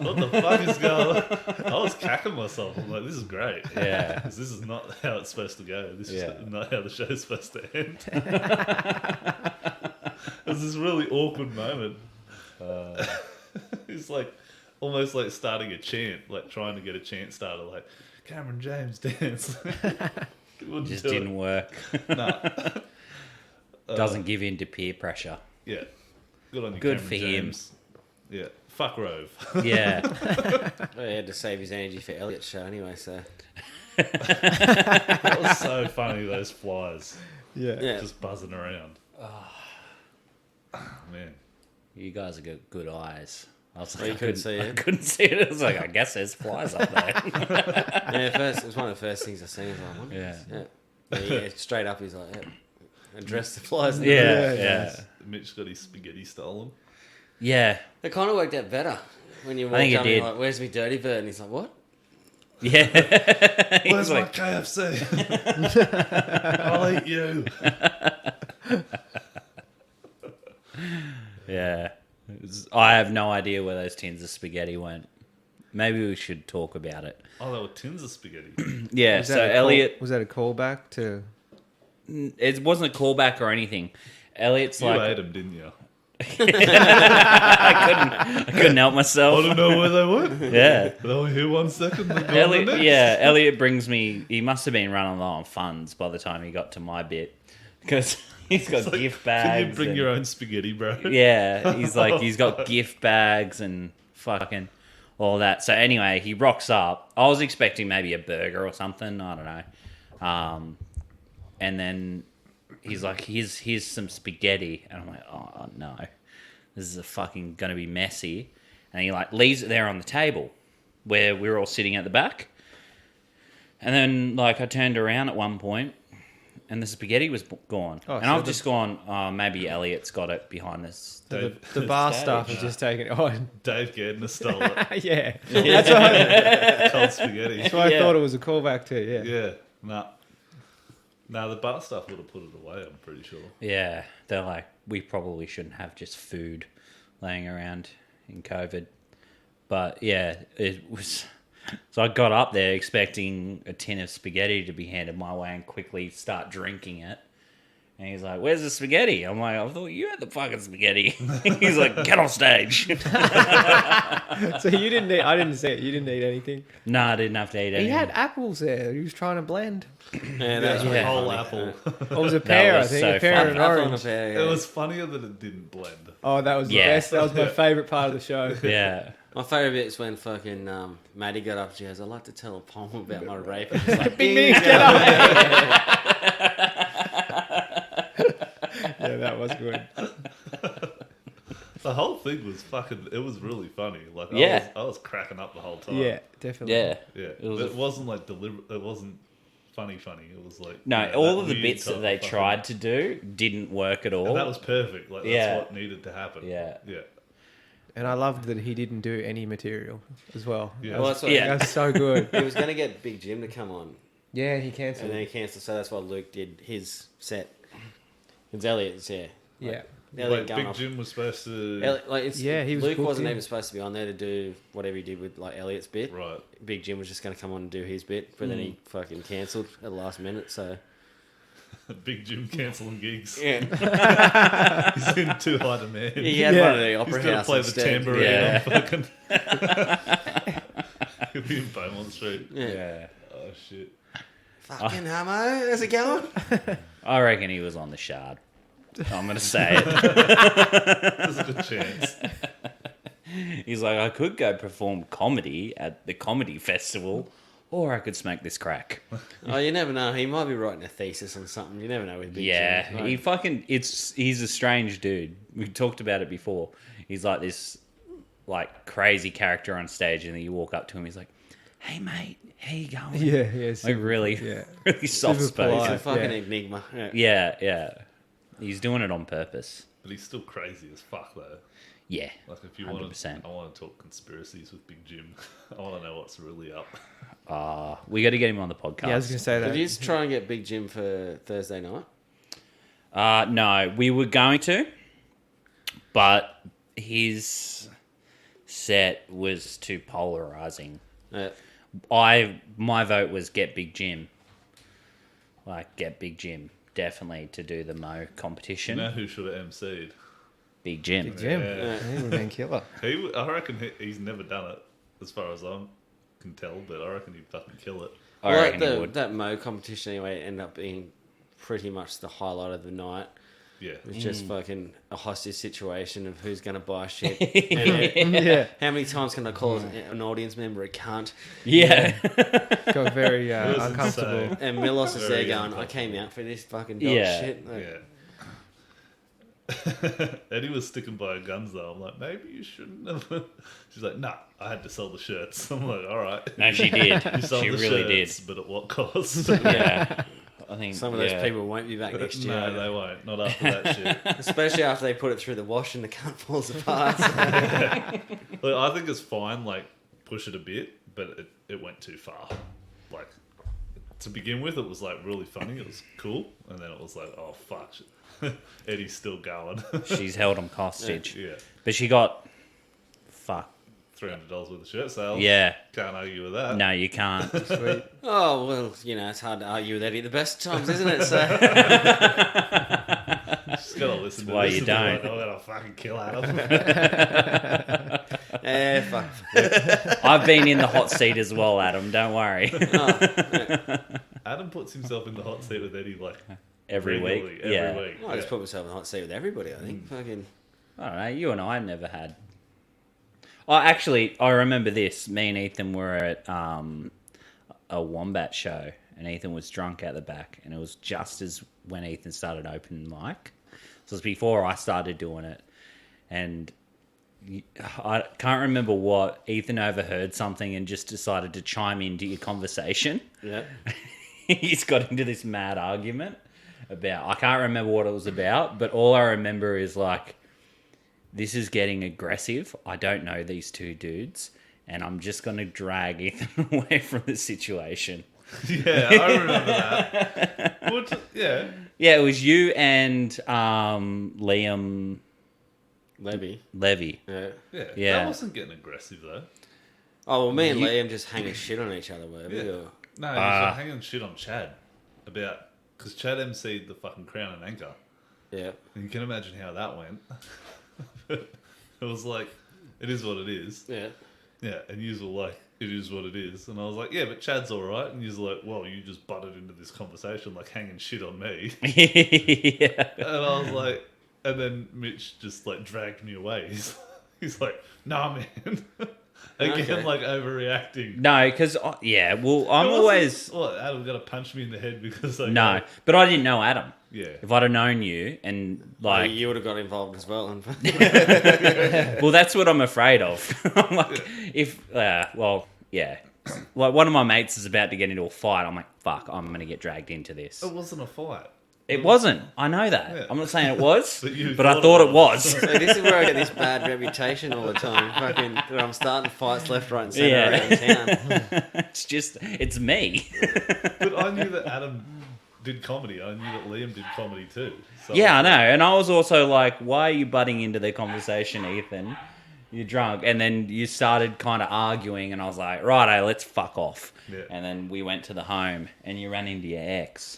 [SPEAKER 2] the fuck is going on? I was cacking myself. I'm like, this is great.
[SPEAKER 1] Yeah.
[SPEAKER 2] 'Cause this is not how it's supposed to go. This
[SPEAKER 1] Yeah.
[SPEAKER 2] is not how the show's supposed to end. It was this really awkward moment. It's like almost like starting a chant, like trying to get a chant started, like Cameron James dance. It
[SPEAKER 1] Just didn't work.
[SPEAKER 2] Nah.
[SPEAKER 1] Doesn't give in to peer pressure.
[SPEAKER 2] Yeah. Good on you,
[SPEAKER 1] Good
[SPEAKER 2] Cameron
[SPEAKER 1] for him.
[SPEAKER 2] James. Yeah. Fuck Rove.
[SPEAKER 1] Yeah.
[SPEAKER 6] Well, he had to save his energy for Elliot's show anyway, so.
[SPEAKER 2] That was so funny, those flies
[SPEAKER 6] Yeah.
[SPEAKER 2] just buzzing around. Man.
[SPEAKER 1] You guys have got good eyes. I was
[SPEAKER 6] Well, you
[SPEAKER 1] like,
[SPEAKER 6] couldn't see
[SPEAKER 1] I
[SPEAKER 6] it.
[SPEAKER 1] couldn't see it. I was like, I guess there's flies up there.
[SPEAKER 6] Yeah, first, it was one of the first things I seen. I was like, what is this? Yeah, straight up, he's like, yeah. Address the flies.
[SPEAKER 1] Yeah,
[SPEAKER 5] Yeah,
[SPEAKER 1] yeah.
[SPEAKER 5] nice.
[SPEAKER 2] Mitch got his spaghetti stolen.
[SPEAKER 1] Yeah.
[SPEAKER 6] It kind of worked out better when you walk
[SPEAKER 1] think it
[SPEAKER 6] up and you're
[SPEAKER 1] did.
[SPEAKER 6] like, where's my dirty bird? And he's like, what?
[SPEAKER 1] Yeah.
[SPEAKER 2] Where's
[SPEAKER 1] He's
[SPEAKER 2] my
[SPEAKER 1] like,
[SPEAKER 2] KFC? I'll eat you.
[SPEAKER 1] yeah. I have no idea where those tins of spaghetti went. Maybe we should talk about it.
[SPEAKER 2] Oh, there were tins of spaghetti.
[SPEAKER 1] Yeah,
[SPEAKER 5] Was
[SPEAKER 1] so
[SPEAKER 5] that a
[SPEAKER 1] Elliot,
[SPEAKER 5] was that a callback to?
[SPEAKER 1] it wasn't a callback or anything. Elliot's
[SPEAKER 2] You
[SPEAKER 1] like,
[SPEAKER 2] ate them, didn't you?
[SPEAKER 1] I couldn't help
[SPEAKER 2] I
[SPEAKER 1] myself.
[SPEAKER 2] don't know where they went.
[SPEAKER 1] Yeah.
[SPEAKER 2] They were here 1 second. They're gone the
[SPEAKER 1] Elliot,
[SPEAKER 2] next.
[SPEAKER 1] yeah, Elliot brings me. He must have been running low on funds by the time he got to my bit because he's got
[SPEAKER 2] It's like,
[SPEAKER 1] gift bags.
[SPEAKER 2] Can you bring
[SPEAKER 1] and-
[SPEAKER 2] your own spaghetti, bro?
[SPEAKER 1] Yeah, he's like he's got gift bags and fucking all that. So anyway, he rocks up. I was expecting maybe a burger or something. I don't know. And then he's like, "Here's some spaghetti," and I'm like, "Oh no, this is fucking gonna be messy." And he like leaves it there on the table where we were all sitting at the back. And then like I turned around at one point, and the spaghetti was gone.
[SPEAKER 5] Oh,
[SPEAKER 1] and
[SPEAKER 5] so
[SPEAKER 1] I've just gone, maybe Elliot's got it behind this.
[SPEAKER 5] The bar staff has just taken it. Oh,
[SPEAKER 2] Dave Gardner stole it.
[SPEAKER 5] yeah. That's why,
[SPEAKER 2] Cold spaghetti.
[SPEAKER 5] that's why I
[SPEAKER 1] Yeah.
[SPEAKER 5] thought it was a callback to. Yeah.
[SPEAKER 2] Yeah, nah, the bar staff would have put it away, I'm pretty sure.
[SPEAKER 1] Yeah, they're like, we probably shouldn't have just food laying around in COVID. But yeah, it was. So I got up there expecting a tin of spaghetti to be handed my way and quickly start drinking it. And he's like, "Where's the spaghetti?" I'm like, "I thought you had the fucking spaghetti." He's like, "Get off stage."
[SPEAKER 5] So you didn't eat. I didn't see it. You didn't eat anything.
[SPEAKER 1] No, I didn't have to eat
[SPEAKER 5] He
[SPEAKER 1] anything.
[SPEAKER 5] had apples there. He was trying to blend.
[SPEAKER 6] Yeah, that's
[SPEAKER 2] A
[SPEAKER 6] really
[SPEAKER 2] whole
[SPEAKER 6] funny.
[SPEAKER 2] apple.
[SPEAKER 5] Oh, it was a pear. I
[SPEAKER 1] was
[SPEAKER 5] think
[SPEAKER 1] so
[SPEAKER 5] a pear
[SPEAKER 1] funny.
[SPEAKER 5] and an
[SPEAKER 6] Apple and a
[SPEAKER 5] orange.
[SPEAKER 6] pear,
[SPEAKER 2] It
[SPEAKER 6] yeah.
[SPEAKER 2] was funnier that it didn't blend.
[SPEAKER 5] Oh, that was the
[SPEAKER 1] Yeah.
[SPEAKER 5] best. That was my favourite part of the show.
[SPEAKER 1] Yeah.
[SPEAKER 6] My favourite bit is when fucking Maddie got up. She goes, "I'd like to tell a poem about my rape." And it's like,
[SPEAKER 5] Bing, bing, get up. Yeah, that was good.
[SPEAKER 2] The whole thing was fucking. It was really funny. Like,
[SPEAKER 1] Yeah.
[SPEAKER 2] I was cracking up the whole time.
[SPEAKER 5] Yeah, definitely.
[SPEAKER 1] Yeah.
[SPEAKER 2] yeah.
[SPEAKER 1] It was
[SPEAKER 2] It wasn't like deliberate. It wasn't funny. It was like
[SPEAKER 1] No,
[SPEAKER 2] yeah,
[SPEAKER 1] all
[SPEAKER 2] that
[SPEAKER 1] of the
[SPEAKER 2] weird
[SPEAKER 1] bits
[SPEAKER 2] type
[SPEAKER 1] that
[SPEAKER 2] of
[SPEAKER 1] they
[SPEAKER 2] fucking-
[SPEAKER 1] tried to do didn't work at all.
[SPEAKER 2] And that was perfect. Like that's
[SPEAKER 1] Yeah.
[SPEAKER 2] what needed to happen.
[SPEAKER 1] Yeah.
[SPEAKER 2] Yeah.
[SPEAKER 5] And I loved that he didn't do any material as well.
[SPEAKER 2] Yeah.
[SPEAKER 6] well, that's what
[SPEAKER 1] Yeah.
[SPEAKER 5] That's so good.
[SPEAKER 6] he was going to get Big Jim to come on,
[SPEAKER 5] Yeah, he
[SPEAKER 6] and
[SPEAKER 5] cancelled.
[SPEAKER 6] then he cancelled. So that's why Luke did his set. It's Elliot's, yeah.
[SPEAKER 5] Yeah.
[SPEAKER 6] Elliot
[SPEAKER 2] Like
[SPEAKER 6] going
[SPEAKER 2] Big
[SPEAKER 6] off.
[SPEAKER 2] Jim was supposed to.
[SPEAKER 6] Elliot, like it's,
[SPEAKER 5] Yeah, he was
[SPEAKER 6] Luke
[SPEAKER 5] booked
[SPEAKER 6] wasn't
[SPEAKER 5] in.
[SPEAKER 6] even supposed to be on there to do whatever he did with like Elliot's bit.
[SPEAKER 2] Right.
[SPEAKER 6] Big Jim was just going to come on and do his bit, but then he fucking cancelled at the last minute. So
[SPEAKER 2] Big Jim cancelling gigs.
[SPEAKER 6] yeah,
[SPEAKER 2] He's in too high demand.
[SPEAKER 6] he had
[SPEAKER 5] Yeah.
[SPEAKER 6] one at the
[SPEAKER 2] He's
[SPEAKER 6] opera
[SPEAKER 2] got to
[SPEAKER 6] house
[SPEAKER 2] play
[SPEAKER 6] instead.
[SPEAKER 2] the tambourine
[SPEAKER 1] Yeah.
[SPEAKER 2] on fucking. He'll be in Beaumont Street.
[SPEAKER 6] Yeah.
[SPEAKER 1] Yeah.
[SPEAKER 2] Oh shit.
[SPEAKER 6] Fucking homo, how's it going?
[SPEAKER 1] I reckon he was on the shard. I'm going to say it.
[SPEAKER 2] There's a good chance.
[SPEAKER 1] He's like, I could go perform comedy at the comedy festival, or I could smoke this crack.
[SPEAKER 6] Oh, you never know. He might be writing a thesis on something. You never know with Big
[SPEAKER 1] Yeah,
[SPEAKER 6] Jim. Like,
[SPEAKER 1] he fucking. He's a strange dude. We talked about it before. He's like this, like crazy character on stage, and then you walk up to him. He's like, "Hey mate, how you going?"
[SPEAKER 5] Yeah, yeah.
[SPEAKER 1] Like
[SPEAKER 5] super-
[SPEAKER 1] really,
[SPEAKER 5] yeah.
[SPEAKER 1] really soft
[SPEAKER 5] Super
[SPEAKER 1] spoken.
[SPEAKER 6] he's a
[SPEAKER 5] polite.
[SPEAKER 6] fucking
[SPEAKER 5] Yeah.
[SPEAKER 6] enigma. Yeah.
[SPEAKER 1] Yeah, yeah. He's doing it on purpose.
[SPEAKER 2] But he's still crazy as fuck though.
[SPEAKER 1] Yeah,
[SPEAKER 2] Like if you want
[SPEAKER 1] 100%.
[SPEAKER 2] to, I want to talk conspiracies with Big Jim. I want to know what's really up.
[SPEAKER 1] we got to get him on the podcast.
[SPEAKER 5] Yeah, I was gonna say
[SPEAKER 6] Did
[SPEAKER 5] that.
[SPEAKER 6] you just try and get Big Jim for Thursday night?
[SPEAKER 1] No, we were going to, but his set was too polarizing. My vote was get Big Jim. Like, get Big Jim, definitely, to do the Mo competition.
[SPEAKER 2] You know who should have MC'd?
[SPEAKER 1] Big Jim.
[SPEAKER 5] Big Jim.
[SPEAKER 2] Yeah.
[SPEAKER 5] He would have been killer.
[SPEAKER 2] I reckon he's never done it, as far as I can tell, but I reckon he'd fucking kill it.
[SPEAKER 1] I reckon he
[SPEAKER 6] Well,
[SPEAKER 1] would.
[SPEAKER 6] that Mo competition anyway ended up being pretty much the highlight of the night.
[SPEAKER 2] Yeah.
[SPEAKER 6] It was just fucking a hostage situation of who's going to buy shit.
[SPEAKER 5] Yeah.
[SPEAKER 6] How many times can I call an audience member a cunt?
[SPEAKER 1] Yeah.
[SPEAKER 5] Got very
[SPEAKER 2] was
[SPEAKER 5] uncomfortable.
[SPEAKER 2] insane.
[SPEAKER 6] And Milos is there
[SPEAKER 2] Very
[SPEAKER 6] going, I
[SPEAKER 2] uncomfortable.
[SPEAKER 6] came out for this fucking dog
[SPEAKER 1] Yeah.
[SPEAKER 6] shit. Like,
[SPEAKER 2] Yeah. Eddie was sticking by her guns though. I'm like, maybe you shouldn't have. She's like, nah, I had to sell the shirts. I'm like, all right.
[SPEAKER 1] No, she did.
[SPEAKER 2] You sold
[SPEAKER 1] She
[SPEAKER 2] the
[SPEAKER 1] really
[SPEAKER 2] shirts,
[SPEAKER 1] did.
[SPEAKER 2] but at what cost?
[SPEAKER 1] Yeah. I think
[SPEAKER 6] Some of those people won't be back next year.
[SPEAKER 2] No, they won't. Not after that shit.
[SPEAKER 6] Especially after they put it through the wash and the cunt falls apart.
[SPEAKER 2] Look, I think it's fine, like, push it a bit, but it went too far. Like, to begin with, it was, like, really funny. It was cool. And then it was like, oh, fuck. Eddie's still going.
[SPEAKER 1] She's held him hostage.
[SPEAKER 2] Yeah.
[SPEAKER 1] But she got... Fuck.
[SPEAKER 2] $300 worth of shirt sales.
[SPEAKER 1] Yeah.
[SPEAKER 2] Can't argue with that.
[SPEAKER 1] No, you can't.
[SPEAKER 5] Sweet.
[SPEAKER 6] Oh, well, you know, it's hard to argue with Eddie at the best of times, isn't it? So,
[SPEAKER 2] Just gotta listen to
[SPEAKER 1] why
[SPEAKER 2] this
[SPEAKER 1] you
[SPEAKER 2] and be like,
[SPEAKER 1] don't.
[SPEAKER 2] I'm gonna fucking kill Adam.
[SPEAKER 6] fuck.
[SPEAKER 1] I've been in the hot seat as well, Adam. Don't worry.
[SPEAKER 2] Adam puts himself in the hot seat with Eddie, like,
[SPEAKER 1] Every
[SPEAKER 2] regularly,
[SPEAKER 1] week.
[SPEAKER 2] every
[SPEAKER 1] Yeah.
[SPEAKER 2] week.
[SPEAKER 6] I just put myself in the hot seat with everybody, I think. Fucking.
[SPEAKER 1] I don't know. You and I never had. Oh, actually, I remember this. Me and Ethan were at a Wombat show, and Ethan was drunk out the back, and it was just as when Ethan started open mic. So it was before I started doing it, and I can't remember what. Ethan overheard something and just decided to chime into your conversation.
[SPEAKER 6] Yeah.
[SPEAKER 1] He's got into this mad argument about, I can't remember what it was about, but all I remember is like, this is getting aggressive. I don't know these two dudes, and I'm just going to drag Ethan away from the situation.
[SPEAKER 2] Yeah, I remember that. Yeah.
[SPEAKER 1] Yeah, it was you and Liam
[SPEAKER 6] Levy.
[SPEAKER 1] Levy.
[SPEAKER 6] Yeah.
[SPEAKER 2] Yeah.
[SPEAKER 1] Yeah.
[SPEAKER 2] That wasn't getting aggressive, though.
[SPEAKER 6] Oh, well, me and Liam just hanging shit on each other, were we?
[SPEAKER 2] Yeah.
[SPEAKER 6] Or-
[SPEAKER 2] No, he was like hanging shit on Chad about... Because Chad MC'd the fucking Crown and Anchor.
[SPEAKER 6] Yeah.
[SPEAKER 2] And you can imagine how that went. It was like, it is what it is.
[SPEAKER 6] Yeah.
[SPEAKER 2] Yeah, and yous were like, it is what it is. And I was like, yeah, but Chad's all right. And yous were like, well, you just butted into this conversation like hanging shit on me.
[SPEAKER 1] Yeah.
[SPEAKER 2] And I was like, and then Mitch just like dragged me away. He's like, nah, man. Again,
[SPEAKER 6] Okay.
[SPEAKER 2] like overreacting.
[SPEAKER 1] No, because, yeah, well, I'm
[SPEAKER 2] It wasn't-
[SPEAKER 1] always...
[SPEAKER 2] What, Adam got to punch me in the head because I...
[SPEAKER 1] No, but I didn't know Adam.
[SPEAKER 2] Yeah.
[SPEAKER 1] If I'd have known you and
[SPEAKER 6] Like,
[SPEAKER 1] like...
[SPEAKER 6] you would have got involved as well.
[SPEAKER 1] Well, that's what I'm afraid of. I'm like, well, yeah. Like, one of my mates is about to get into a fight. I'm like, fuck, I'm going to get dragged into this.
[SPEAKER 2] It wasn't a fight.
[SPEAKER 1] It wasn't. I know that.
[SPEAKER 2] Yeah.
[SPEAKER 1] I'm not saying it was,
[SPEAKER 2] But you
[SPEAKER 1] but I
[SPEAKER 2] thought
[SPEAKER 1] thought
[SPEAKER 2] it
[SPEAKER 1] it was.
[SPEAKER 6] So this is where I get this bad reputation all the time. Fucking, that I'm starting fights left, right, and centre
[SPEAKER 1] Yeah.
[SPEAKER 6] around town.
[SPEAKER 1] It's me.
[SPEAKER 2] But I knew that Adam did comedy. I knew that Liam did comedy too. So
[SPEAKER 1] Yeah, I know. And I was also like, why are you butting into the conversation, Ethan? You're drunk. And then you started kind of arguing, and I was like, righto, let's fuck off.
[SPEAKER 2] Yeah.
[SPEAKER 1] And then we went to the home, and you ran into your ex.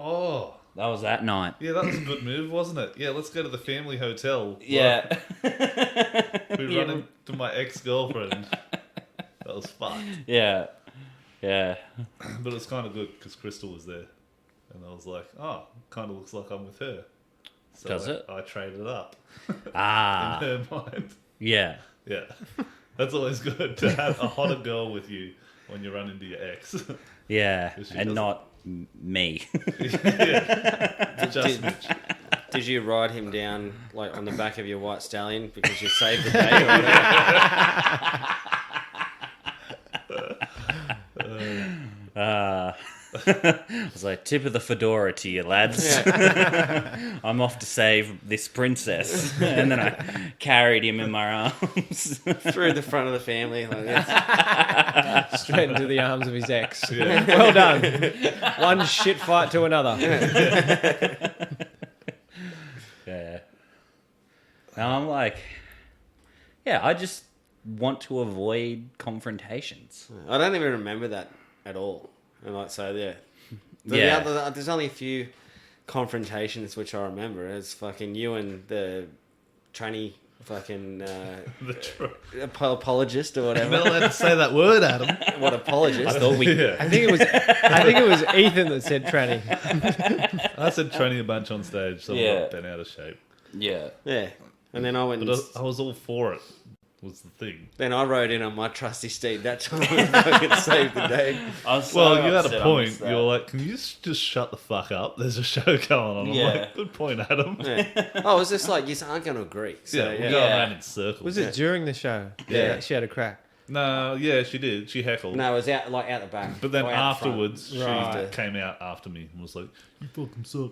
[SPEAKER 2] Oh,
[SPEAKER 1] That was that night.
[SPEAKER 2] yeah, that was a good move, wasn't it? Yeah, let's go to the family hotel.
[SPEAKER 1] Yeah.
[SPEAKER 2] We run into my ex-girlfriend. That was fucked.
[SPEAKER 1] Yeah. Yeah.
[SPEAKER 2] But it's kind of good because Crystal was there. And I was like, oh, kind of looks like I'm with her. So
[SPEAKER 1] Does it?
[SPEAKER 2] I traded up
[SPEAKER 1] Ah.
[SPEAKER 2] in her mind.
[SPEAKER 1] Yeah.
[SPEAKER 2] Yeah. That's always good to have a hotter girl with you when you run into your ex.
[SPEAKER 1] Yeah.
[SPEAKER 2] She
[SPEAKER 1] And
[SPEAKER 2] doesn't-
[SPEAKER 1] not me.
[SPEAKER 2] Just Mitch.
[SPEAKER 6] Did you ride him down like on the back of your white stallion because you saved the day? Or whatever?
[SPEAKER 1] I was like, tip of the fedora to you, lads. I'm off to save this princess. And then I carried him in my arms.
[SPEAKER 6] Through the front of the family. Like this.
[SPEAKER 5] Straight into the arms of his ex. Well done. One shit fight to another.
[SPEAKER 1] And I'm like, yeah, I just want to avoid confrontations.
[SPEAKER 6] I don't even remember that at all. And like, so yeah.
[SPEAKER 1] Yeah.
[SPEAKER 6] There's only a few confrontations which I remember. It's fucking you and the tranny fucking apologist or
[SPEAKER 2] You're
[SPEAKER 6] whatever.
[SPEAKER 2] not allowed to say that word, Adam.
[SPEAKER 6] What apologist?
[SPEAKER 1] I thought we.
[SPEAKER 2] Yeah.
[SPEAKER 5] I think it was Ethan that said tranny.
[SPEAKER 2] I said training a bunch on stage, so
[SPEAKER 1] Yeah.
[SPEAKER 2] I'm not bent out of shape.
[SPEAKER 1] Yeah.
[SPEAKER 6] Yeah. And then I went
[SPEAKER 2] But
[SPEAKER 6] and
[SPEAKER 2] I was all for it, was the thing.
[SPEAKER 6] then I rode in on my trusty steed that time and fucking saved the day.
[SPEAKER 1] I was so
[SPEAKER 2] Well, you had
[SPEAKER 1] upset
[SPEAKER 2] a
[SPEAKER 1] I
[SPEAKER 2] point.
[SPEAKER 1] missed
[SPEAKER 2] You
[SPEAKER 1] that.
[SPEAKER 2] were like, can you just shut the fuck up? There's a show going on. I'm
[SPEAKER 1] Yeah.
[SPEAKER 2] like, good point, Adam.
[SPEAKER 6] Yeah. Oh, it was just like, you aren't going to agree. So,
[SPEAKER 2] Yeah, we're
[SPEAKER 6] yeah.
[SPEAKER 2] going
[SPEAKER 1] Yeah.
[SPEAKER 2] around in circles.
[SPEAKER 5] Was it during the show?
[SPEAKER 6] Yeah.
[SPEAKER 5] She had a crack.
[SPEAKER 2] No, yeah, she did. She heckled.
[SPEAKER 6] No, it was out the back.
[SPEAKER 2] But then
[SPEAKER 6] or out the front.
[SPEAKER 2] afterwards,
[SPEAKER 5] Right.
[SPEAKER 2] she came out after me and was like, you fucking suck.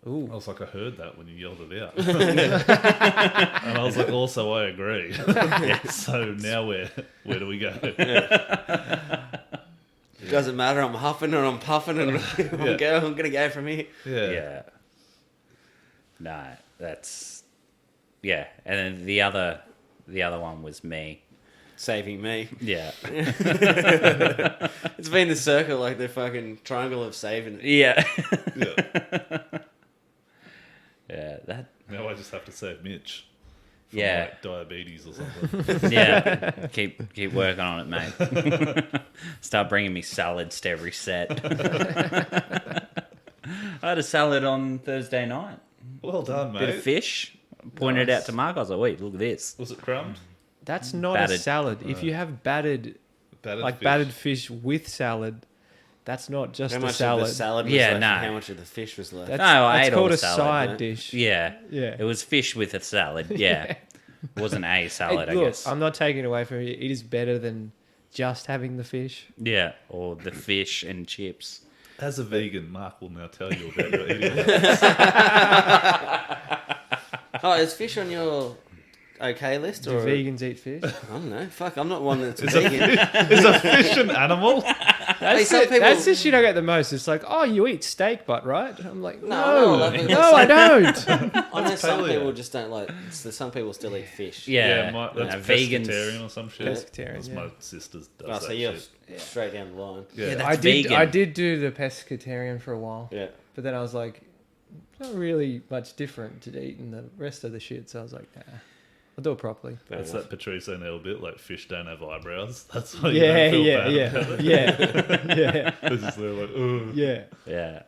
[SPEAKER 5] Ooh.
[SPEAKER 2] I was like, I heard that when you yelled it out. And I was like, also, I agree. So now where do we go?
[SPEAKER 6] It doesn't matter. I'm huffing and I'm puffing and I'm going to go from here.
[SPEAKER 2] Yeah.
[SPEAKER 1] Yeah. No, that's yeah. And then the other one was me.
[SPEAKER 6] Saving me.
[SPEAKER 1] Yeah.
[SPEAKER 6] It's been the circle, like the fucking triangle of saving.
[SPEAKER 1] Yeah.
[SPEAKER 2] Yeah.
[SPEAKER 1] Yeah. That.
[SPEAKER 2] Now I just have to save Mitch. From
[SPEAKER 1] Yeah.
[SPEAKER 2] like diabetes or something.
[SPEAKER 1] Yeah. Keep working on it, mate. Start bringing me salads to every set. I had a salad on Thursday night.
[SPEAKER 2] Well done,
[SPEAKER 1] Bit of
[SPEAKER 2] mate.
[SPEAKER 1] fish. Pointed it out to Mark. I was like, wait, look at this.
[SPEAKER 2] Was it crumbed?
[SPEAKER 5] That's not a
[SPEAKER 1] Battered.
[SPEAKER 5] salad. If you have battered fish with salad, that's not just
[SPEAKER 6] How
[SPEAKER 5] a
[SPEAKER 6] much
[SPEAKER 5] salad.
[SPEAKER 6] of the salad was
[SPEAKER 1] Yeah,
[SPEAKER 6] left
[SPEAKER 1] no.
[SPEAKER 6] and how much of the fish was left?
[SPEAKER 5] That's,
[SPEAKER 1] No, I
[SPEAKER 5] that's
[SPEAKER 1] ate all
[SPEAKER 5] called
[SPEAKER 1] the
[SPEAKER 5] a
[SPEAKER 1] salad,
[SPEAKER 5] side
[SPEAKER 6] right?
[SPEAKER 5] dish.
[SPEAKER 1] Yeah.
[SPEAKER 5] Yeah.
[SPEAKER 1] It was fish with a salad. Yeah. It wasn't a salad,
[SPEAKER 5] Hey,
[SPEAKER 1] I
[SPEAKER 5] look,
[SPEAKER 1] guess.
[SPEAKER 5] I'm not taking it away from you. It is better than just having the fish.
[SPEAKER 1] Yeah. Or the fish and chips.
[SPEAKER 2] As a vegan, Mark will now tell you about your eating habits.
[SPEAKER 6] Oh, is fish on your okay list?
[SPEAKER 5] Do
[SPEAKER 6] Or
[SPEAKER 5] vegans eat fish?
[SPEAKER 6] I don't know. Fuck, I'm not one that's a vegan.
[SPEAKER 2] Is a fish an animal?
[SPEAKER 6] Hey, some people...
[SPEAKER 5] That's the shit I get the most. It's like, oh, you eat steak butt, right? I'm like,
[SPEAKER 6] No,
[SPEAKER 5] no,
[SPEAKER 6] no,
[SPEAKER 5] no, I don't.
[SPEAKER 6] I know some
[SPEAKER 2] totally
[SPEAKER 6] people
[SPEAKER 2] it.
[SPEAKER 6] just don't like... So some people still eat fish.
[SPEAKER 1] Yeah.
[SPEAKER 2] That's
[SPEAKER 1] vegans.
[SPEAKER 2] pescatarian or some shit.
[SPEAKER 5] Pescatarian,
[SPEAKER 2] That's
[SPEAKER 5] yeah.
[SPEAKER 2] my sister's does
[SPEAKER 6] Oh,
[SPEAKER 2] that
[SPEAKER 6] so you're
[SPEAKER 2] shit.
[SPEAKER 6] straight down the line.
[SPEAKER 2] Yeah.
[SPEAKER 1] that's vegan.
[SPEAKER 5] I did do the pescatarian for a while,
[SPEAKER 6] Yeah.
[SPEAKER 5] but then I was like, not really much different to eating the rest of the shit. So I was like, nah, I'll do it properly.
[SPEAKER 6] Fair
[SPEAKER 2] That's
[SPEAKER 6] enough.
[SPEAKER 2] that Patrice O'Neill bit, like fish don't have eyebrows. That's why you
[SPEAKER 5] Yeah,
[SPEAKER 2] don't feel
[SPEAKER 5] yeah,
[SPEAKER 2] bad.
[SPEAKER 5] yeah, yeah,
[SPEAKER 2] It's just they're like, ugh.
[SPEAKER 5] yeah.
[SPEAKER 1] Yeah.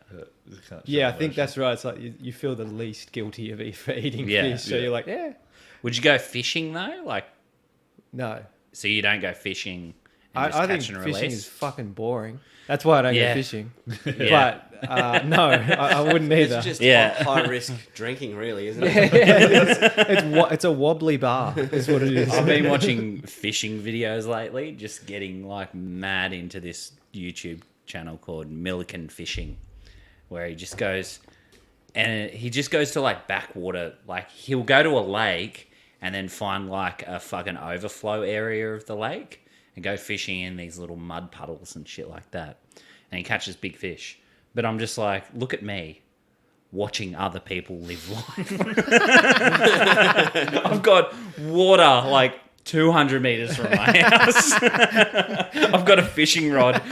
[SPEAKER 2] You can't
[SPEAKER 5] Yeah, I
[SPEAKER 2] show
[SPEAKER 5] think
[SPEAKER 2] emotion.
[SPEAKER 5] that's right. It's like you feel the least guilty of for eating
[SPEAKER 1] Yeah.
[SPEAKER 5] fish. So
[SPEAKER 2] Yeah.
[SPEAKER 5] you're like, yeah,
[SPEAKER 1] Would you go fishing though? Like,
[SPEAKER 5] no.
[SPEAKER 1] so you don't go fishing and just
[SPEAKER 5] I
[SPEAKER 1] catch
[SPEAKER 5] think
[SPEAKER 1] and
[SPEAKER 5] fishing
[SPEAKER 1] release?
[SPEAKER 5] is fucking boring. That's why I don't
[SPEAKER 1] Yeah.
[SPEAKER 5] go fishing.
[SPEAKER 1] Yeah.
[SPEAKER 5] But no, I wouldn't either.
[SPEAKER 6] It's just
[SPEAKER 1] Yeah.
[SPEAKER 6] high risk drinking, really, isn't it?
[SPEAKER 5] it's a wobbly bar, is what it is.
[SPEAKER 1] I've been watching fishing videos lately, just getting like mad into this YouTube channel called Milliken Fishing, where he just goes to like backwater, like he'll go to a lake and then find like a fucking overflow area of the lake and go fishing in these little mud puddles and shit like that. And he catches big fish. But I'm just like, look at me watching other people live life. I've got water like 200 meters from my house. I've got a fishing rod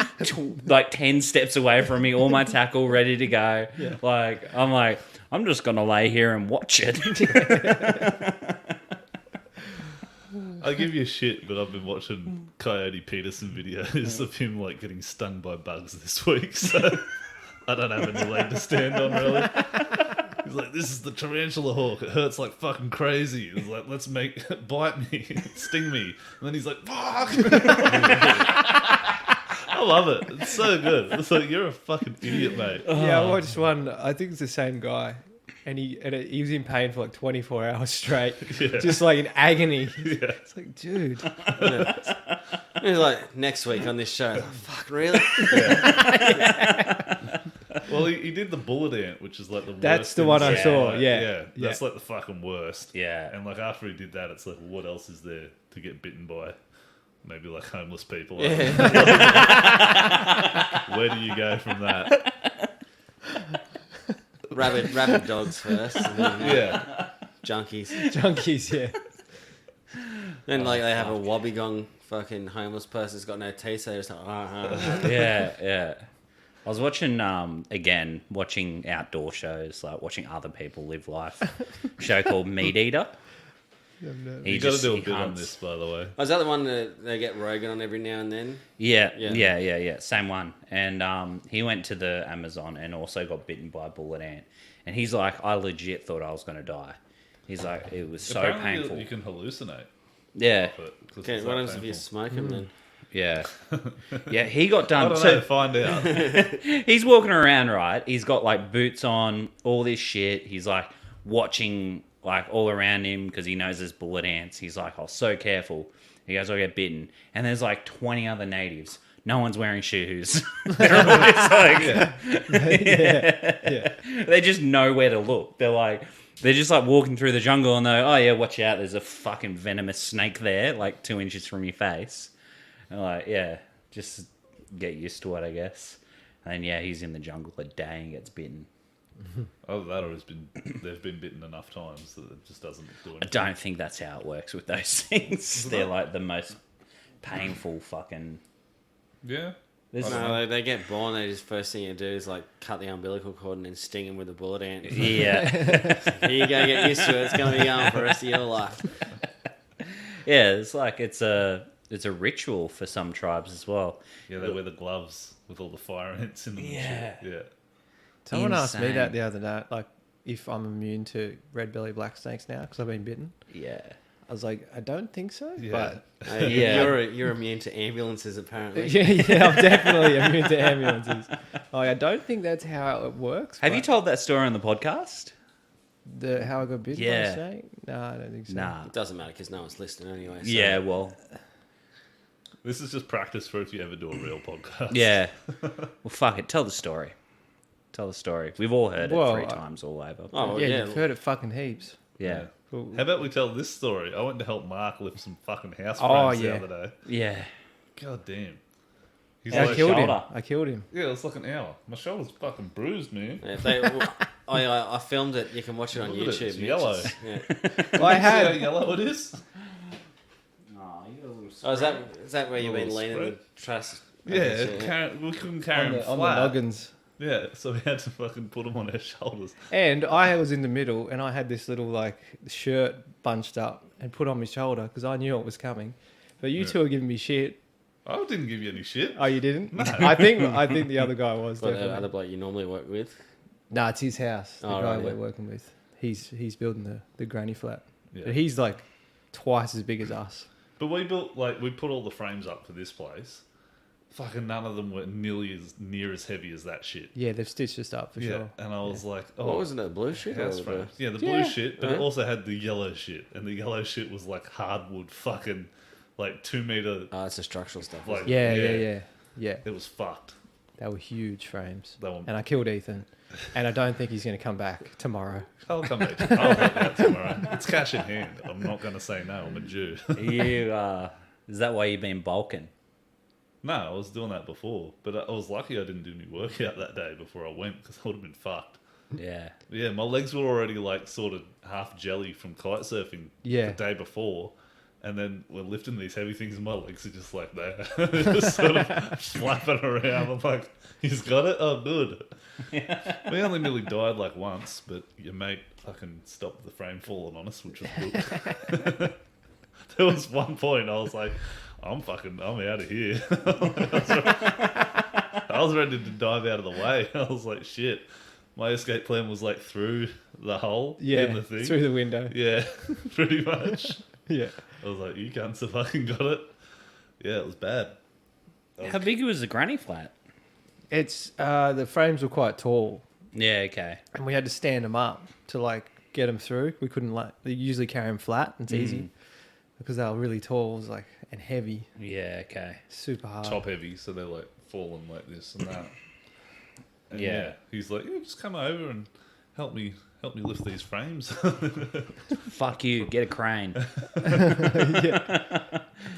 [SPEAKER 1] like 10 steps away from me, all my tackle ready to go.
[SPEAKER 5] Yeah.
[SPEAKER 1] I'm just going to lay here and watch it.
[SPEAKER 2] I give you shit, but I've been watching Coyote Peterson videos of him like getting stung by bugs this week, so I don't have any leg to stand on really. He's like, this is the tarantula hawk. It hurts like fucking crazy. He's like, let's make it bite me, sting me, and then he's like, fuck. I love it. It's so good. It's like you're a fucking idiot, mate.
[SPEAKER 5] Yeah, I watched one. I think it's the same guy, and he was in pain for like 24 hours straight,
[SPEAKER 2] Yeah.
[SPEAKER 5] just like in agony.
[SPEAKER 2] Yeah.
[SPEAKER 5] It's like, dude,
[SPEAKER 6] He's like, next week on this show. Like, fuck, really?
[SPEAKER 2] Well, he did the bullet ant, which is like the worst.
[SPEAKER 5] That's the one I
[SPEAKER 2] insect.
[SPEAKER 5] saw,
[SPEAKER 2] Like,
[SPEAKER 5] yeah.
[SPEAKER 2] That's like the fucking worst.
[SPEAKER 1] Yeah.
[SPEAKER 2] And like after he did that, it's like, what else is there to get bitten by? Maybe like homeless people.
[SPEAKER 6] Yeah.
[SPEAKER 2] Where do you go from that?
[SPEAKER 6] Rabid dogs first. And then,
[SPEAKER 2] Yeah.
[SPEAKER 6] Junkies.
[SPEAKER 5] Junkies, yeah.
[SPEAKER 6] Then like they have a wobbegong fucking homeless person who's got no teeth, so they're just like,
[SPEAKER 1] Yeah. I was watching watching outdoor shows, like watching other people live life. A show called Meat Eater.
[SPEAKER 2] You got to do a bit on this, by the way.
[SPEAKER 6] Oh, is that the one that they get Rogan on every now and then?
[SPEAKER 1] Yeah. Same one. And he went to the Amazon and also got bitten by a bullet ant. And he's like, I legit thought I was going to die. He's like, it was so
[SPEAKER 2] Apparently
[SPEAKER 1] painful.
[SPEAKER 2] You can hallucinate.
[SPEAKER 1] Yeah.
[SPEAKER 6] Okay, what happens if you smoke them then?
[SPEAKER 1] Yeah. Yeah, he got done.
[SPEAKER 2] I don't know, find out.
[SPEAKER 1] He's walking around, right? He's got like boots on, all this shit. He's like watching like all around him because he knows there's bullet ants. He's like, oh, so careful. He goes, I'll get bitten. And there's like 20 other natives. No one's wearing shoes. Everybody's like, they just know where to look. They're just like walking through the jungle and they're, oh yeah, watch out. There's a fucking venomous snake there, like 2 inches from your face. And like, yeah, just get used to it, I guess. And yeah, he's in the jungle a day and gets bitten.
[SPEAKER 2] Either that or they've been bitten enough times that it just doesn't do anything.
[SPEAKER 1] I don't think that's how it works with those things. They're like the most painful fucking...
[SPEAKER 2] Yeah.
[SPEAKER 6] No, they get born. They just first thing you do is like cut the umbilical cord and then sting them with a bullet ant.
[SPEAKER 1] Yeah.
[SPEAKER 6] Here you go, get used to it. It's going to be going for the rest of your life.
[SPEAKER 1] Yeah, it's like it's a ritual for some tribes as well.
[SPEAKER 2] Yeah, they wear the gloves with all the fire ants in them.
[SPEAKER 1] Yeah.
[SPEAKER 2] And shit. Yeah.
[SPEAKER 5] Someone asked me
[SPEAKER 1] Insane.
[SPEAKER 5] that the other day, like if I'm immune to red belly black snakes now because I've been bitten.
[SPEAKER 1] Yeah.
[SPEAKER 5] I was like, I don't think so,
[SPEAKER 2] Yeah.
[SPEAKER 5] but
[SPEAKER 1] Yeah.
[SPEAKER 6] You're immune to ambulances apparently.
[SPEAKER 5] yeah, I'm definitely immune to ambulances. Like, I don't think that's how it works.
[SPEAKER 1] Have you
[SPEAKER 5] but
[SPEAKER 1] told that story on the podcast?
[SPEAKER 5] how I got bitten by
[SPEAKER 1] Yeah.
[SPEAKER 5] a snake? No, I don't think so.
[SPEAKER 1] Nah.
[SPEAKER 6] It doesn't matter because no one's listening anyway. So.
[SPEAKER 1] Yeah, well,
[SPEAKER 2] This is just practice for if you ever do a real podcast.
[SPEAKER 1] yeah. Well, fuck it. Tell the story. Tell the story. We've all heard it
[SPEAKER 5] Well,
[SPEAKER 1] 3 times all over.
[SPEAKER 6] Oh, well,
[SPEAKER 5] yeah,
[SPEAKER 6] yeah.
[SPEAKER 5] you've heard it fucking heaps.
[SPEAKER 1] Yeah.
[SPEAKER 5] Cool.
[SPEAKER 2] How about we tell this story? I went to help Mark lift some fucking house frames
[SPEAKER 5] Oh,
[SPEAKER 2] the
[SPEAKER 5] yeah.
[SPEAKER 2] other day.
[SPEAKER 1] Yeah.
[SPEAKER 2] God damn. He's
[SPEAKER 5] I
[SPEAKER 2] like,
[SPEAKER 5] killed him.
[SPEAKER 1] shoulder.
[SPEAKER 5] I killed him.
[SPEAKER 2] yeah, it's like an hour. My shoulder's fucking bruised, man.
[SPEAKER 6] Yeah, I filmed it. You can watch it on
[SPEAKER 2] Look at it,
[SPEAKER 6] YouTube.
[SPEAKER 2] it's
[SPEAKER 6] Mitch.
[SPEAKER 2] yellow.
[SPEAKER 6] Yeah.
[SPEAKER 5] I
[SPEAKER 2] See how
[SPEAKER 5] had.
[SPEAKER 2] yellow it is?
[SPEAKER 6] Oh, is that where you've been
[SPEAKER 2] Little
[SPEAKER 6] leaning
[SPEAKER 2] spread.
[SPEAKER 6] the truss?
[SPEAKER 2] Yeah, we couldn't carry him
[SPEAKER 5] On the
[SPEAKER 2] flat.
[SPEAKER 5] noggins.
[SPEAKER 2] Yeah, so we had to fucking put him on our shoulders.
[SPEAKER 5] And I was in the middle, and I had this little like shirt bunched up and put on my shoulder because I knew it was coming. But you two are giving me shit.
[SPEAKER 2] I didn't give you any shit.
[SPEAKER 5] Oh, you didn't? I think the other guy was
[SPEAKER 6] But the
[SPEAKER 5] definitely.
[SPEAKER 6] other bloke you normally work with.
[SPEAKER 5] No, it's his house. The
[SPEAKER 6] Oh,
[SPEAKER 5] guy
[SPEAKER 6] right,
[SPEAKER 5] we're
[SPEAKER 6] yeah.
[SPEAKER 5] working with. He's building the granny flat.
[SPEAKER 2] Yeah.
[SPEAKER 5] But he's like twice as big as us.
[SPEAKER 2] But we put all the frames up for this place. Fucking none of them were nearly as near as heavy as that shit.
[SPEAKER 5] Yeah, they've stitched us up for
[SPEAKER 2] Yeah,
[SPEAKER 5] sure.
[SPEAKER 2] and I was like, oh,
[SPEAKER 6] What wasn't it, blue shit?
[SPEAKER 2] house
[SPEAKER 6] or the-
[SPEAKER 2] frames. Yeah, the blue
[SPEAKER 5] Yeah.
[SPEAKER 2] shit, but it also had the yellow shit, and the yellow shit was like hardwood, fucking like 2 meter.
[SPEAKER 6] Oh, it's the structural stuff.
[SPEAKER 2] Like,
[SPEAKER 5] Yeah.
[SPEAKER 2] It was fucked.
[SPEAKER 5] They were huge frames.
[SPEAKER 2] They were-
[SPEAKER 5] And I killed Ethan. And I don't think he's going to come back tomorrow.
[SPEAKER 2] I'll come back. I'll help out tomorrow. It's cash in hand. I'm not going to say no. I'm a Jew.
[SPEAKER 1] Is that why you've been bulking?
[SPEAKER 2] No, I was doing that before, but I was lucky I didn't do any workout that day before I went because I would have been fucked.
[SPEAKER 1] Yeah.
[SPEAKER 2] Yeah, my legs were already like sort of half jelly from kite surfing
[SPEAKER 5] Yeah.
[SPEAKER 2] the day before. And then we're lifting these heavy things and my legs are just like that. They're just sort of flapping around. I'm like, he's got it? Oh, good. We only nearly died like once, but your mate fucking stopped the frame falling on us, which was good. There was one point I was like, I'm out of here. I was ready to dive out of the way. I was like, shit. My escape plan was like through the hole in the thing.
[SPEAKER 5] through the window.
[SPEAKER 2] Yeah, pretty much.
[SPEAKER 5] Yeah.
[SPEAKER 2] I was like, you cunts have fucking got it. Yeah, it was bad.
[SPEAKER 1] How big was the granny flat?
[SPEAKER 5] It's the frames were quite tall,
[SPEAKER 1] Yeah, okay.
[SPEAKER 5] and we had to stand them up to like get them through. We couldn't they usually carry them flat. It's easy because they were really tall. It was like and heavy,
[SPEAKER 1] Yeah, okay.
[SPEAKER 5] super hard.
[SPEAKER 2] Top heavy, so they're like falling like this and that. And
[SPEAKER 1] Yeah.
[SPEAKER 2] he's like, yeah, just come over and help me lift these frames.
[SPEAKER 1] Fuck you. Get a crane.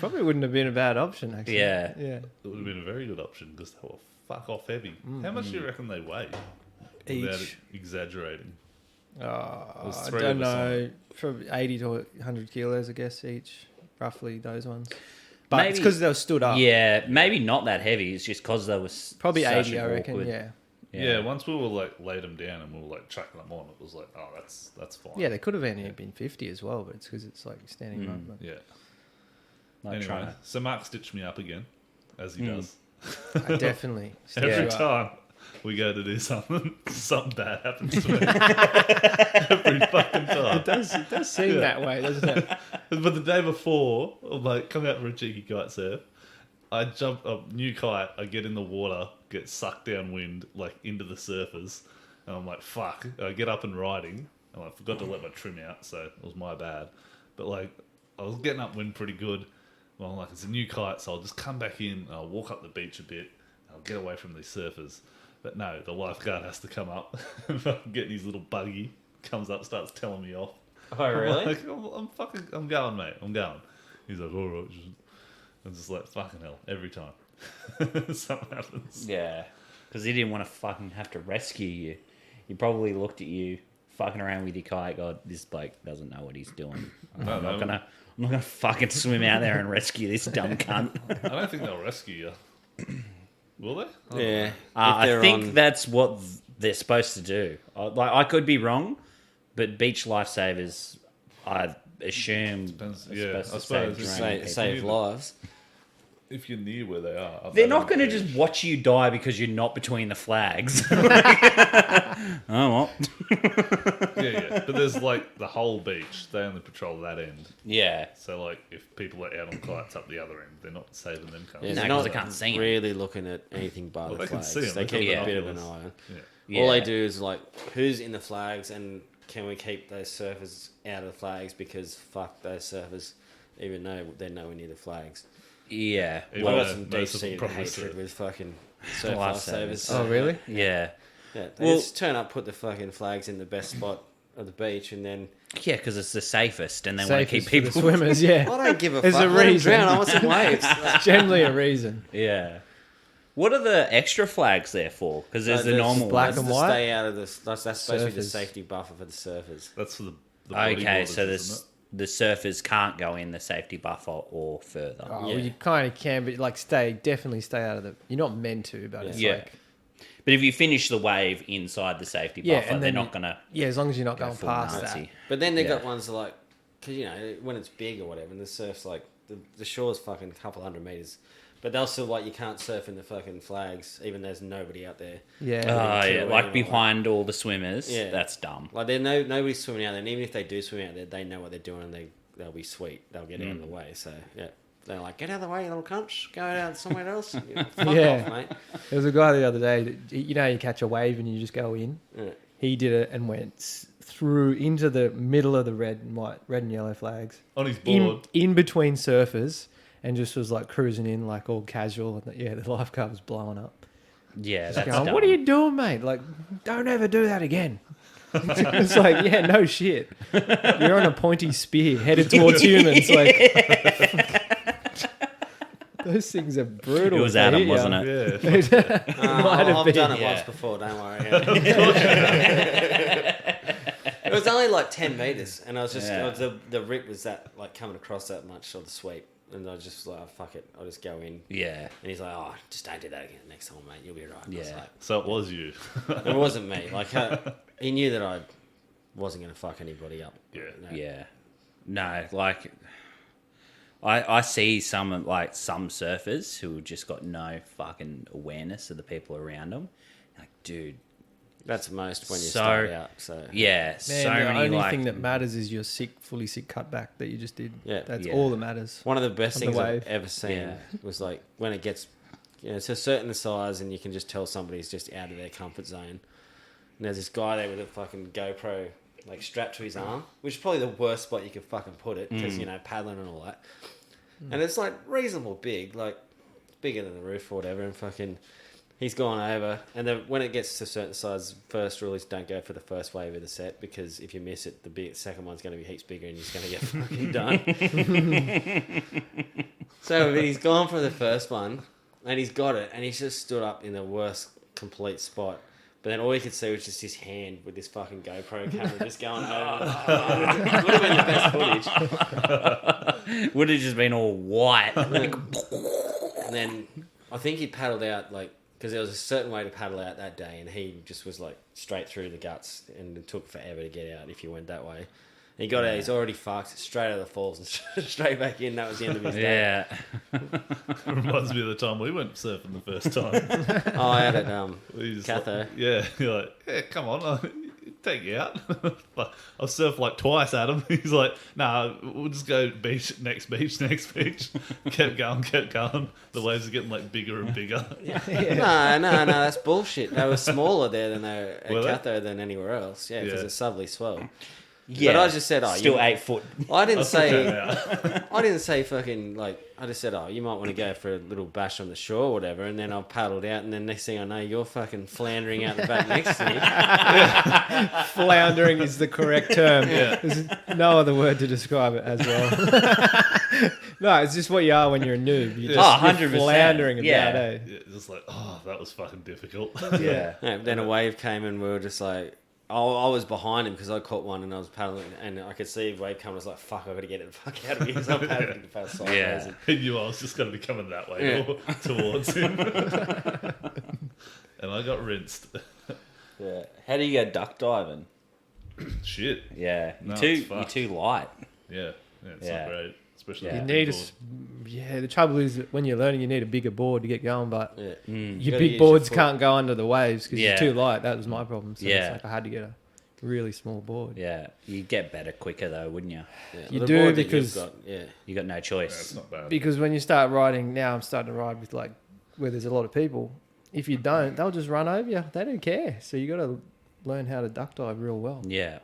[SPEAKER 5] Probably wouldn't have been a bad option actually.
[SPEAKER 1] Yeah.
[SPEAKER 5] Yeah.
[SPEAKER 2] It would have been a very good option because they were fuck off heavy. How much do you reckon they weigh? Without
[SPEAKER 5] Each.
[SPEAKER 2] exaggerating. was
[SPEAKER 5] I
[SPEAKER 2] 3
[SPEAKER 5] don't
[SPEAKER 2] of us on
[SPEAKER 5] know. From 80 to 100 kilos, I guess, each. Roughly those ones. But
[SPEAKER 1] Maybe-
[SPEAKER 5] it's because they were stood up.
[SPEAKER 1] Yeah, maybe not that heavy. It's just because they was
[SPEAKER 5] Probably
[SPEAKER 1] such
[SPEAKER 5] 80,
[SPEAKER 1] an
[SPEAKER 5] I reckon.
[SPEAKER 1] awkward-
[SPEAKER 5] Yeah.
[SPEAKER 2] Yeah, once we were like laid them down and we were like chucking them on, it was like, oh, that's fine.
[SPEAKER 5] Yeah, they could have been 50 as well, but it's because it's like standing up. But
[SPEAKER 2] Yeah.
[SPEAKER 1] Like
[SPEAKER 2] Anyway,
[SPEAKER 1] trying to-
[SPEAKER 2] so Mark stitched me up again, as he does.
[SPEAKER 5] I definitely. stitch you
[SPEAKER 2] Every
[SPEAKER 5] up.
[SPEAKER 2] time we go to do something, something bad happens to me. Every fucking time.
[SPEAKER 5] It does seem that way, doesn't it?
[SPEAKER 2] But the day before, I'm like, come out for a cheeky kite surf. I jump a new kite, I get in the water, get sucked downwind, like into the surfers. And I'm like, fuck. I get up and riding, and I forgot to let my trim out, so it was my bad. But like, I was getting upwind pretty good. Well, I'm like, it's a new kite, so I'll just come back in, and I'll walk up the beach a bit, and I'll get away from these surfers. But no, the lifeguard has to come up, and get in his little buggy, comes up, starts telling me off.
[SPEAKER 6] Oh, really?
[SPEAKER 2] I'm like, I'm going, mate. I'm going. He's like, all right. I'm just like, fucking hell, every time. Something happens.
[SPEAKER 1] Yeah, because he didn't want to fucking have to rescue you. He probably looked at you fucking around with your kite. God, this bloke doesn't know what he's doing. I'm not gonna fucking swim out there and rescue this dumb cunt.
[SPEAKER 2] I don't think they'll rescue you. Will they? I don't
[SPEAKER 6] Yeah.
[SPEAKER 2] know.
[SPEAKER 6] If
[SPEAKER 1] I
[SPEAKER 6] they're
[SPEAKER 1] think
[SPEAKER 6] on-
[SPEAKER 1] that's what they're supposed to do. I could be wrong, but beach lifesavers, I assume,
[SPEAKER 2] Depends-
[SPEAKER 1] are
[SPEAKER 2] yeah,
[SPEAKER 1] supposed
[SPEAKER 2] I
[SPEAKER 1] to
[SPEAKER 2] suppose.
[SPEAKER 1] save
[SPEAKER 2] Just
[SPEAKER 1] drowning
[SPEAKER 6] save
[SPEAKER 1] people.
[SPEAKER 6] lives.
[SPEAKER 2] If you're near where they are.
[SPEAKER 1] They're not going to just watch you die because you're not between the flags. Oh, well.
[SPEAKER 2] Yeah. But there's like the whole beach. They only patrol that end.
[SPEAKER 1] Yeah.
[SPEAKER 2] So like, if people are out on kites up the other end, they're not saving them.
[SPEAKER 6] Yeah,
[SPEAKER 1] No,
[SPEAKER 6] they're
[SPEAKER 1] 'cause
[SPEAKER 6] not
[SPEAKER 1] they can't see 'em.
[SPEAKER 6] really looking at anything but
[SPEAKER 2] Well,
[SPEAKER 6] the
[SPEAKER 2] they can
[SPEAKER 6] flags.
[SPEAKER 2] see 'em,
[SPEAKER 6] They
[SPEAKER 2] they
[SPEAKER 6] keep
[SPEAKER 2] got
[SPEAKER 6] a bit of an
[SPEAKER 2] binoculars.
[SPEAKER 6] eye on.
[SPEAKER 2] Yeah.
[SPEAKER 6] All they
[SPEAKER 1] Yeah.
[SPEAKER 6] do is like, who's in the flags and can we keep those surfers out of the flags because fuck those surfers, even though they're nowhere near the flags.
[SPEAKER 1] Yeah.
[SPEAKER 2] Even
[SPEAKER 6] Well,
[SPEAKER 2] though
[SPEAKER 6] got some
[SPEAKER 2] most
[SPEAKER 6] deep
[SPEAKER 2] of them
[SPEAKER 6] seated
[SPEAKER 2] probably
[SPEAKER 6] hatred
[SPEAKER 2] surf.
[SPEAKER 6] with fucking surf
[SPEAKER 1] Lifesavers.
[SPEAKER 6] lifesavers.
[SPEAKER 5] Oh, really?
[SPEAKER 1] Yeah.
[SPEAKER 6] Yeah, they
[SPEAKER 1] Well-
[SPEAKER 6] just turn up, put the fucking flags in the best spot of the beach, and then
[SPEAKER 1] Yeah, because it's the safest, and they want to keep
[SPEAKER 5] Safest for
[SPEAKER 1] people.
[SPEAKER 5] the swimmers, yeah.
[SPEAKER 6] I don't give a
[SPEAKER 5] There's
[SPEAKER 6] fuck.
[SPEAKER 5] a
[SPEAKER 6] Let 'em
[SPEAKER 5] reason.
[SPEAKER 6] drown. I want some waves.
[SPEAKER 5] It's generally a reason.
[SPEAKER 1] Yeah. What are the extra flags there for? Because there's the normal
[SPEAKER 5] black
[SPEAKER 1] ones.
[SPEAKER 5] and
[SPEAKER 6] to
[SPEAKER 5] white?
[SPEAKER 6] stay out of this. That's supposed to be the
[SPEAKER 5] Surfers.
[SPEAKER 6] safety buffer for the surfers.
[SPEAKER 2] That's for the
[SPEAKER 1] Okay,
[SPEAKER 2] bodyboarders,
[SPEAKER 1] so
[SPEAKER 2] isn't
[SPEAKER 1] the surfers can't go in the safety buffer or further.
[SPEAKER 5] Oh,
[SPEAKER 6] Yeah.
[SPEAKER 5] well, you kind of can, but like definitely stay out of the. You're not meant to, but it's
[SPEAKER 1] Yeah.
[SPEAKER 5] like
[SPEAKER 1] But if you finish the wave inside the safety
[SPEAKER 5] Yeah,
[SPEAKER 1] buffer,
[SPEAKER 5] and
[SPEAKER 1] they're
[SPEAKER 5] then
[SPEAKER 1] not going to
[SPEAKER 5] yeah, as long as you're not
[SPEAKER 1] go
[SPEAKER 5] going
[SPEAKER 1] full
[SPEAKER 5] past
[SPEAKER 1] Nazi.
[SPEAKER 5] that.
[SPEAKER 6] But then they
[SPEAKER 1] Yeah.
[SPEAKER 6] got ones that like, because you know when it's big or whatever, and the surf's like the shore's fucking a couple hundred meters, but they'll still like you can't surf in the fucking flags, even there's nobody out there.
[SPEAKER 5] Yeah,
[SPEAKER 1] Oh,
[SPEAKER 6] kill
[SPEAKER 1] yeah,
[SPEAKER 6] anyone,
[SPEAKER 1] like behind all the swimmers.
[SPEAKER 6] Yeah.
[SPEAKER 1] That's dumb.
[SPEAKER 6] Like nobody's swimming out there, and even if they do swim out there, they know what they're doing, and they'll be sweet. They'll get out of the way. So yeah, they're like, get out of the way, you little cunts. Go out somewhere else. Fuck
[SPEAKER 5] Yeah.
[SPEAKER 6] off, mate.
[SPEAKER 5] there was a guy the other day. That, you know, you catch a wave and you just go in.
[SPEAKER 6] Yeah.
[SPEAKER 5] He did it and went through into the middle of the red and yellow flags,
[SPEAKER 2] On his board.
[SPEAKER 5] in between surfers, and just was like cruising in like all casual. And yeah, the lifeguard was blowing up.
[SPEAKER 1] Yeah,
[SPEAKER 5] Just
[SPEAKER 1] that's
[SPEAKER 5] going,
[SPEAKER 1] dumb.
[SPEAKER 5] what are you doing, mate? Like, don't ever do that again. It's like, yeah, no shit. You're on a pointy spear headed towards humans. Like, those things are brutal.
[SPEAKER 1] It was
[SPEAKER 5] if they
[SPEAKER 1] Adam,
[SPEAKER 5] hit ya.
[SPEAKER 1] wasn't it?
[SPEAKER 2] Yeah.
[SPEAKER 5] Might have
[SPEAKER 6] I've
[SPEAKER 5] been,
[SPEAKER 6] done it
[SPEAKER 1] yeah.
[SPEAKER 6] once before. Don't worry. It was only like 10 meters, and I was just
[SPEAKER 1] Yeah.
[SPEAKER 6] the rip was that like coming across that much or the sweep, and I was just like, oh, fuck it, I'll just go in.
[SPEAKER 1] Yeah.
[SPEAKER 6] And he's like, oh, just don't do that again next time, mate. You'll be right. And I was
[SPEAKER 1] Yeah.
[SPEAKER 6] like,
[SPEAKER 2] So it was you.
[SPEAKER 6] it wasn't me. Like he knew that I wasn't going to fuck anybody up.
[SPEAKER 2] Yeah.
[SPEAKER 6] No.
[SPEAKER 1] Yeah. No, like I see some surfers who have just got no fucking awareness of the people around them. Like, dude,
[SPEAKER 6] That's most when you
[SPEAKER 1] So-
[SPEAKER 6] start out. So
[SPEAKER 1] yeah,
[SPEAKER 5] Man,
[SPEAKER 1] so
[SPEAKER 5] the
[SPEAKER 1] many
[SPEAKER 5] only
[SPEAKER 1] like
[SPEAKER 5] thing that matters is your fully sick cutback that you just did.
[SPEAKER 6] Yeah.
[SPEAKER 5] That's
[SPEAKER 1] Yeah.
[SPEAKER 5] all that matters.
[SPEAKER 6] one of the best
[SPEAKER 5] On the
[SPEAKER 6] things I've
[SPEAKER 5] wave.
[SPEAKER 6] ever seen
[SPEAKER 1] Yeah.
[SPEAKER 6] was like when it gets, it's a certain size, and you can just tell somebody's just out of their comfort zone. And there's this guy there with a fucking GoPro like strapped to his arm, which is probably the worst spot you could fucking put it because paddling and all that. And it's like reasonable big, like bigger than the roof or whatever, and fucking. He's gone over, and then when it gets to a certain size, first rule is don't go for the first wave of the set, because if you miss it, the second one's going to be heaps bigger and you're just going to get fucking done. So he's gone for the first one, and he's got it, and he's just stood up in the worst complete spot. But then all you could see was just his hand with this fucking GoPro camera just going over. It would have been the best footage.
[SPEAKER 1] Would have just been all white.
[SPEAKER 6] And then I think he paddled out, like, because there was a certain way to paddle out that day, and he just was, like, straight through the guts, and it took forever to get out if you went that way. And he got out, he's already fucked, straight out of the falls, and straight back in. That was the end of his day.
[SPEAKER 1] Yeah.
[SPEAKER 2] Reminds me of the time we went surfing the first time.
[SPEAKER 6] Oh, I had it,
[SPEAKER 2] We just
[SPEAKER 6] Catho.
[SPEAKER 2] like, yeah, you're like, yeah, come on, I'll take you out. But I've surfed like twice at him. He's like, nah, we'll just go beach, next beach. Kept going. The waves are getting like bigger and bigger.
[SPEAKER 6] No, that's bullshit. They were smaller there than they were
[SPEAKER 2] Were
[SPEAKER 6] at
[SPEAKER 2] they?
[SPEAKER 6] Catho than anywhere else. Yeah, because
[SPEAKER 2] Yeah.
[SPEAKER 6] it's southerly swell.
[SPEAKER 1] Yeah.
[SPEAKER 6] But I just said,
[SPEAKER 1] still 8 foot.
[SPEAKER 6] I didn't say,
[SPEAKER 2] Yeah.
[SPEAKER 6] I didn't say fucking, like, I just said, oh, you might want to go for a little bash on the shore or whatever, and then I paddled out, and then next thing I know, you're fucking floundering out the back next to me.
[SPEAKER 5] Floundering is the correct term.
[SPEAKER 2] Yeah.
[SPEAKER 5] There's no other word to describe it as well. No, it's just what you are when you're a noob. You're just
[SPEAKER 1] 100%.
[SPEAKER 5] floundering about,
[SPEAKER 1] Yeah.
[SPEAKER 5] eh?
[SPEAKER 2] Yeah, just like, oh, that was fucking difficult.
[SPEAKER 1] Yeah.
[SPEAKER 6] Yeah, then a wave came, and we were just like, I was behind him because I caught one and I was paddling, and I could see a wave coming. I was like, fuck, I've got to get it the fuck out of here. So I'm paddling fast sideways.
[SPEAKER 1] Yeah.
[SPEAKER 2] He knew I was just going to be coming that way towards him. And I got rinsed.
[SPEAKER 1] Yeah. How do you go duck diving?
[SPEAKER 2] Shit.
[SPEAKER 1] Yeah.
[SPEAKER 2] No,
[SPEAKER 1] You're
[SPEAKER 2] it's fucked.
[SPEAKER 1] too light.
[SPEAKER 2] Yeah, it's
[SPEAKER 1] Yeah.
[SPEAKER 2] not great. Especially
[SPEAKER 1] Yeah.
[SPEAKER 5] You
[SPEAKER 2] with
[SPEAKER 5] need
[SPEAKER 2] big
[SPEAKER 5] yeah. The trouble is that when you're learning, you need a bigger board to get going, but
[SPEAKER 6] Yeah.
[SPEAKER 5] your
[SPEAKER 6] gotta
[SPEAKER 5] big
[SPEAKER 6] use
[SPEAKER 5] boards
[SPEAKER 6] your foot.
[SPEAKER 5] can't go under the waves because
[SPEAKER 1] Yeah.
[SPEAKER 5] you're too light. That was my problem. So
[SPEAKER 1] Yeah.
[SPEAKER 5] it's like I had to get a really small board.
[SPEAKER 1] Yeah. You'd get better quicker though, wouldn't you?
[SPEAKER 6] Yeah.
[SPEAKER 5] You
[SPEAKER 6] The
[SPEAKER 5] do
[SPEAKER 6] board that you've
[SPEAKER 5] because-
[SPEAKER 6] got, yeah.
[SPEAKER 1] You got no
[SPEAKER 2] Yeah,
[SPEAKER 1] choice.
[SPEAKER 2] it's not bad.
[SPEAKER 5] Because when you start riding, now I'm starting to ride with like where there's a lot of people. If you don't, they'll just run over you. They don't care. So you got to learn how to duck dive real well.
[SPEAKER 1] Yeah.